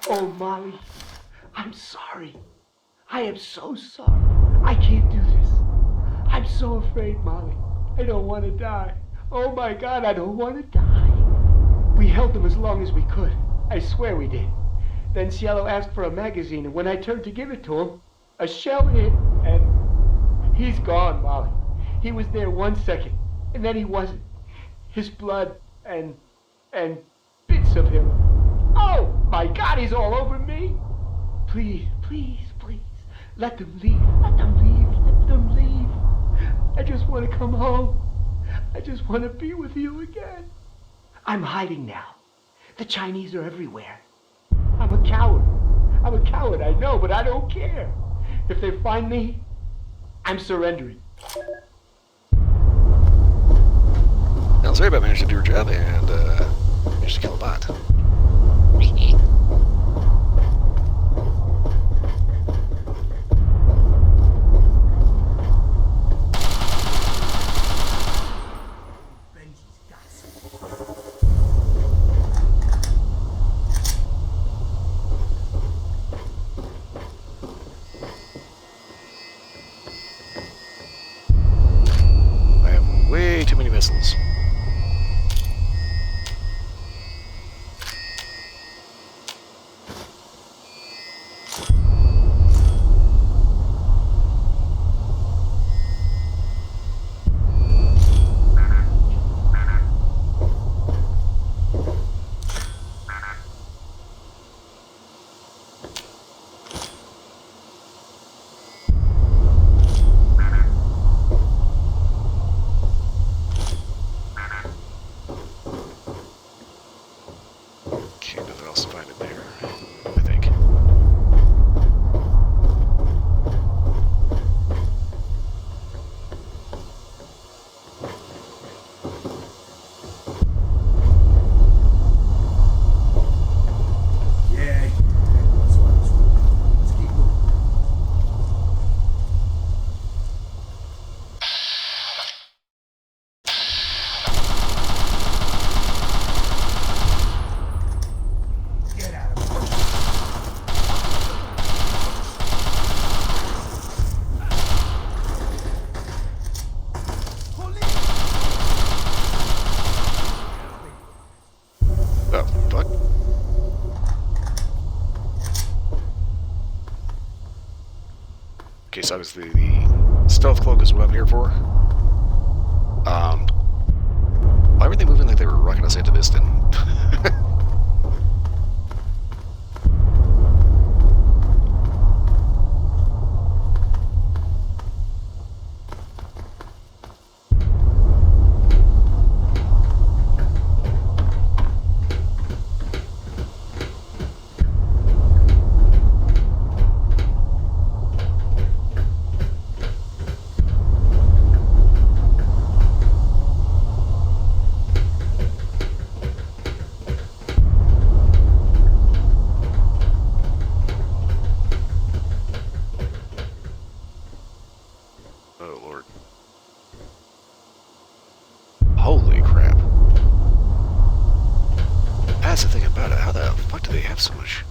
Oh, Molly, I'm sorry. I am so sorry. I can't do this. I'm so afraid, Molly. I don't want to die. Oh my God, I don't want to die. We held them as long as we could. I swear we did. Then Cielo asked for a magazine, and when I turned to give it to him, a shell hit, and he's gone, Molly. He was there 1 second, and then he wasn't. His blood and bits of him. Oh my God, he's all over me. Please, please, please, let them leave. Let them leave. Let them leave. I just want to come home. I just want to be with you again. I'm hiding now. The Chinese are everywhere. I'm a coward. I'm a coward, I know, but I don't care. If they find me, I'm surrendering. Now, Zareba managed to do her job and managed to kill a bot. I have way too many missiles. Okay, nothing else to find in there, I think. Yeah, that's what I was wondering. Let's keep moving. Get out of here. Oh, fuck. Okay, so obviously the stealth cloak is what I'm here for. Why were they moving like they were rocking us into this then? Oh, Lord. Holy crap. That's the thing about it. How the fuck do they have so much?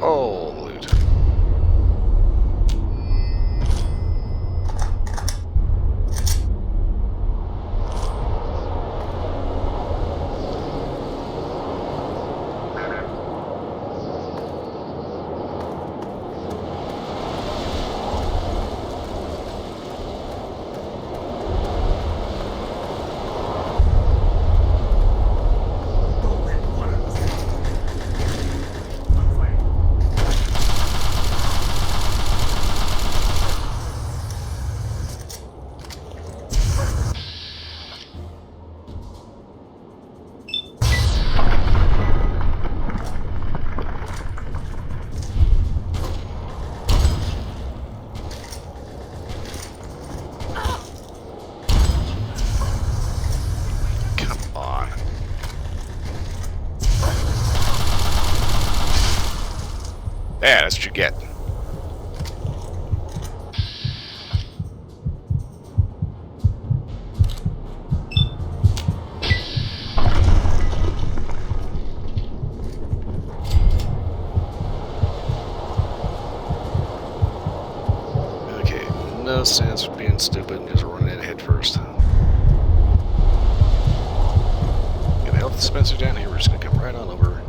all the loot. Yeah, that's what you get. Okay, no sense being stupid and just running in head first. Get the health dispenser down here, we're just gonna come right on over.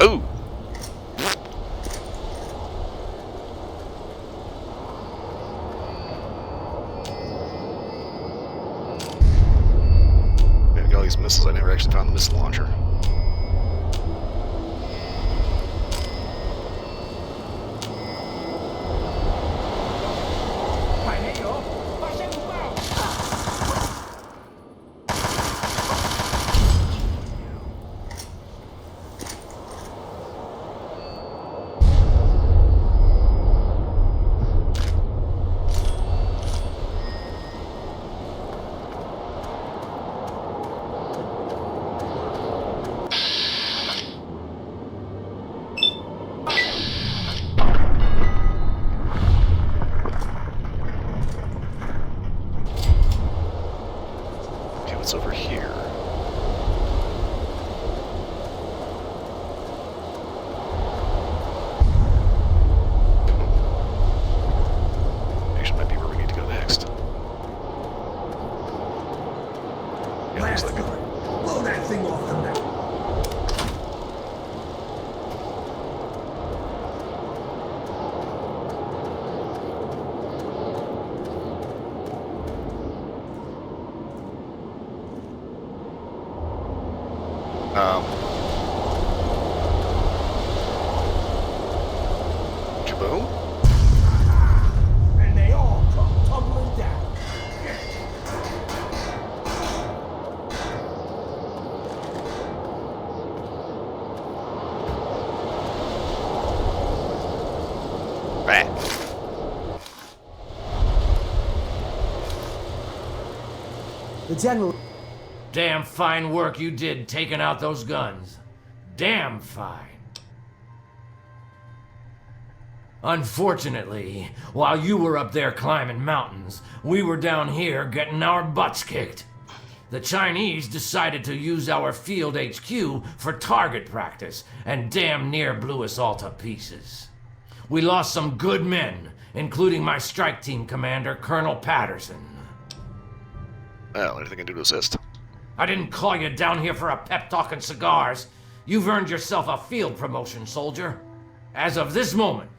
Ooh! Got all these missiles. I never actually found the missile launcher. What's over here? Actually, might be where we need to go next. Yeah, looks like it. Blow that thing off the map. Kaboom? And they all come tumbling down. Right. The general... Damn fine work you did taking out those guns. Damn fine. Unfortunately, while you were up there climbing mountains, we were down here getting our butts kicked. The Chinese decided to use our field HQ for target practice and damn near blew us all to pieces. We lost some good men, including my strike team commander, Colonel Patterson. Well, anything I can do to assist? I didn't call you down here for a pep talk and cigars. You've earned yourself a field promotion, soldier. As of this moment,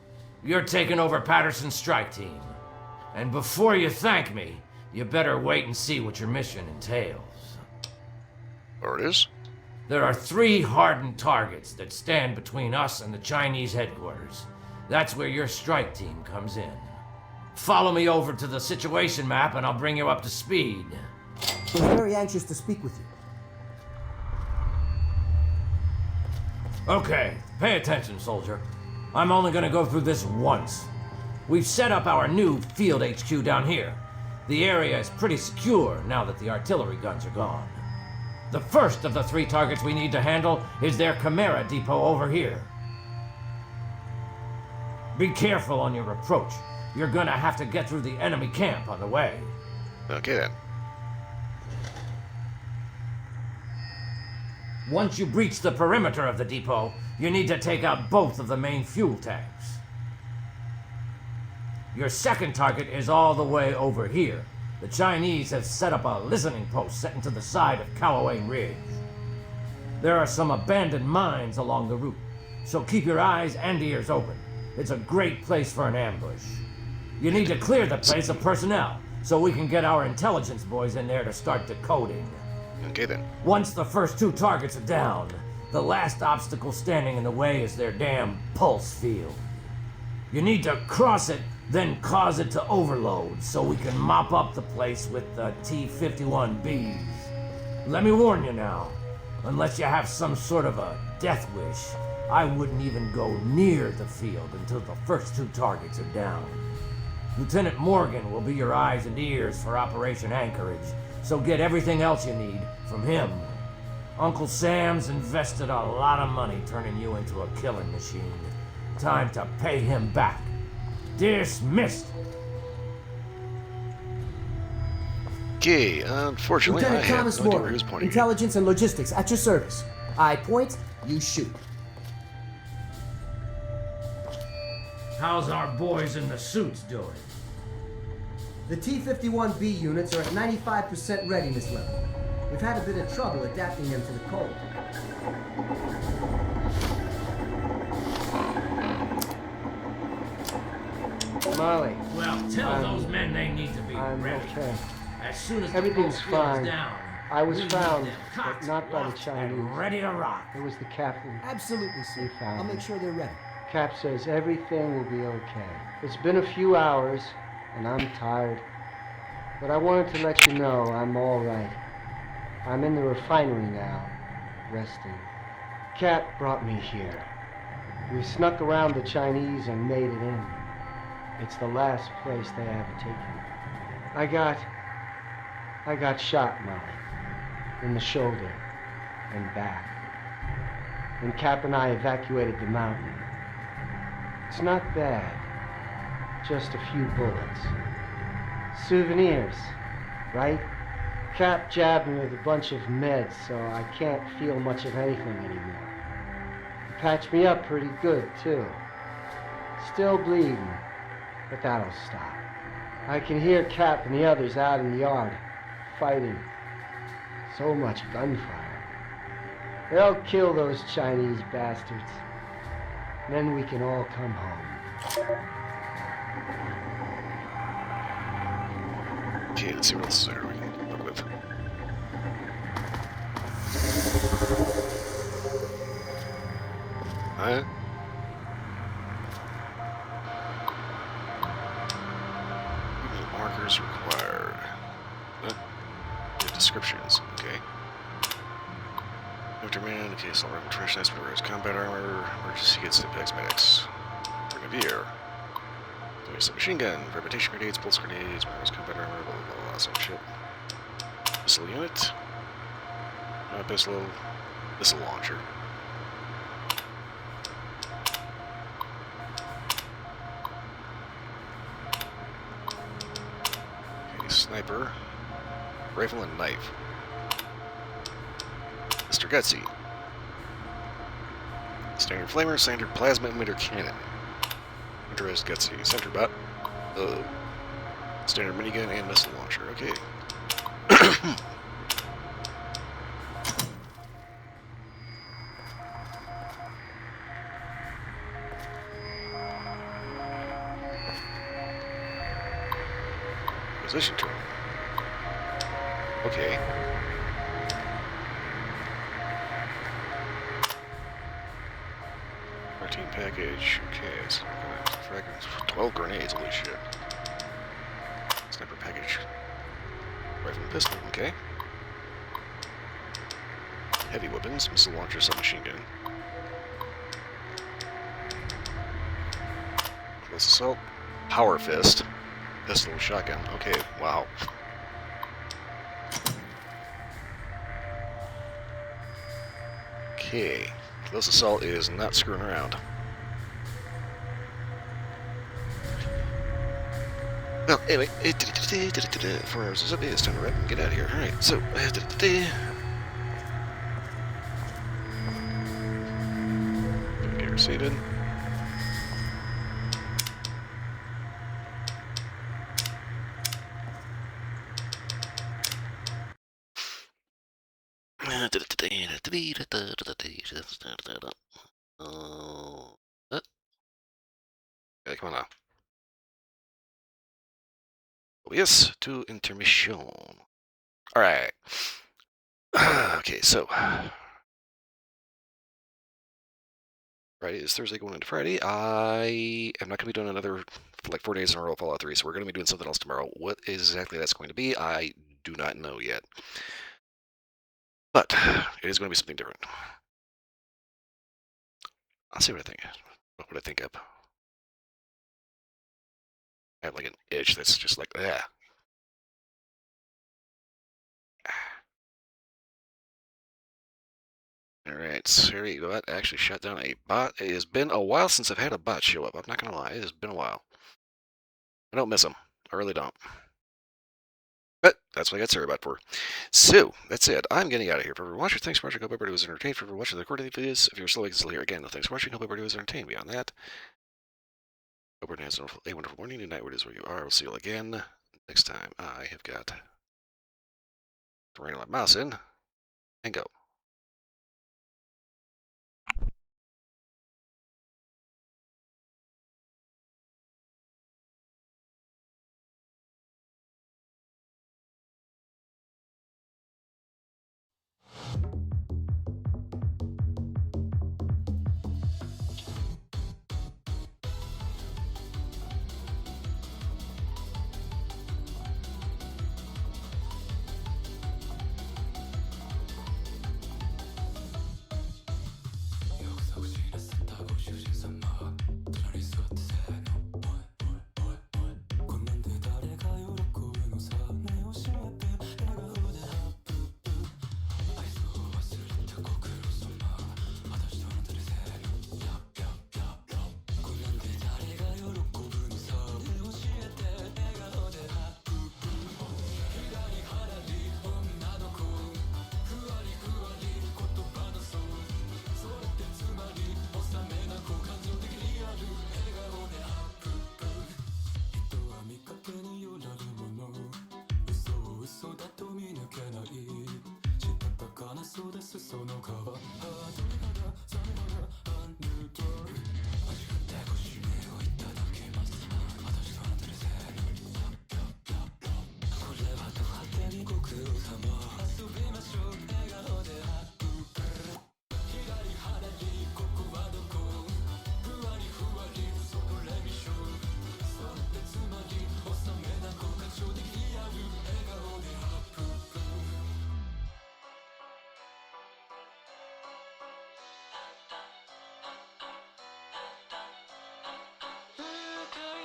you're taking over Patterson's strike team. And before you thank me, you better wait and see what your mission entails. Or it is? There are 3 hardened targets that stand between us and the Chinese headquarters. That's where your strike team comes in. Follow me over to the situation map and I'll bring you up to speed. I was very anxious to speak with you. Okay, pay attention, soldier. I'm only gonna go through this once. We've set up our new field HQ down here. The area is pretty secure now that the artillery guns are gone. The first of the 3 targets we need to handle is their Chimera depot over here. Be careful on your approach. You're gonna have to get through the enemy camp on the way. Okay then. Once you breach the perimeter of the depot, you need to take out both of the main fuel tanks. Your second target is all the way over here. The Chinese have set up a listening post set into the side of Callaway Ridge. There are some abandoned mines along the route, so keep your eyes and ears open. It's a great place for an ambush. You need to clear the place of personnel, so we can get our intelligence boys in there to start decoding. Okay then. Once the first 2 targets are down, the last obstacle standing in the way is their damn pulse field. You need to cross it, then cause it to overload so we can mop up the place with the T-51Bs. Let me warn you now, unless you have some sort of a death wish, I wouldn't even go near the field until the first 2 targets are down. Lieutenant Morgan will be your eyes and ears for Operation Anchorage, so get everything else you need from him. Uncle Sam's invested a lot of money turning you into a killing machine. Time to pay him back. Dismissed! Okay, unfortunately, I Lieutenant have Thomas no idea where Morgan, he was pointing. Intelligence and Logistics, at your service. I point, you shoot. How's our boys in the suits doing? The T-51B units are at 95% readiness level. We've had a bit of trouble adapting them to the cold. Molly. Well, tell those men they need to be I'm ready. okay. As soon as Everything's the post fine. down, I was we found, need them but cocked, not by the locked, Chinese. and ready to rock. It was the captain. Absolutely, sir. He found I'll me. make sure they're ready. Cap says everything will be okay. It's been a few hours, and I'm tired. But I wanted to let you know I'm all right. I'm in the refinery now, resting. Cap brought me here. We snuck around the Chinese and made it in. It's the last place they ever take you. I got shot, Molly. In the shoulder and back. And Cap and I evacuated the mountain. It's not bad. Just a few bullets. Souvenirs, right? Cap jabbed me with a bunch of meds, so I can't feel much of anything anymore. He patched me up pretty good, too. Still bleeding, but that'll stop. I can hear Cap and the others out in the yard, fighting. So much gunfire. They'll kill those Chinese bastards. Then we can all come home. Okay, let's see what else there we can work with. Alright. Markers required. The descriptions, okay. Afterman, okay, assault rifle, trash knives, combat armor, emergency kits, impacts, medics. Grenadier. Submachine gun, gravitation grenades, pulse grenades, combat armor, blah blah blah, some shit. Missile unit. Missile launcher. Okay, sniper. Rifle and knife. Mr. Gutsy. Standard flamer, standard plasma emitter cannon. Motorized Gutsy. Center bot. Oh. Standard minigun and missile launcher. Okay. Position terminal. Okay. Team package. Okay, so fragments. 12 grenades. Holy shit. Sniper package. Rifle and pistol. Okay. Heavy weapons. Missile launcher. Submachine gun. Close assault. Power fist. Pistol. Shotgun. Okay. Wow. Okay. Close assault is not screwing around. Well, anyway, 4 hours is up. It's time to wrap and get out of here. Alright, so, get received. Okay, come on now. Oh, yes, to intermission. Alright. Okay, so. Friday is Thursday going into Friday. I am not going to be doing another, like 4 days in a row of Fallout 3, so we're going to be doing something else tomorrow. What exactly that's going to be, I do not know yet. But it is going to be something different. I'll see what I think. What would I think of? I have like an itch that's just like, ah. Alright, so you go. That actually shut down a bot. It has been a while since I've had a bot show up. I'm not going to lie. It has been a while. I don't miss them. I really don't. But that's what I got Sarah for. So, that's it. I'm getting out of here. For everyone watching, thanks for watching. Hope everybody was entertained. For everyone watching the recording videos, if you're still here again, thanks for watching. Hope everybody was entertained. Beyond that, hope everyone has a wonderful morning, good night, where it is where you are. We'll see you all again next time. I have got to rein my mouse in and go.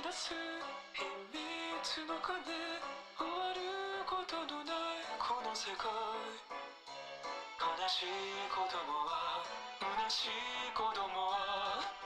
This 秘密の鐘終わることのないこのの世界悲しい子供は虚しい子供は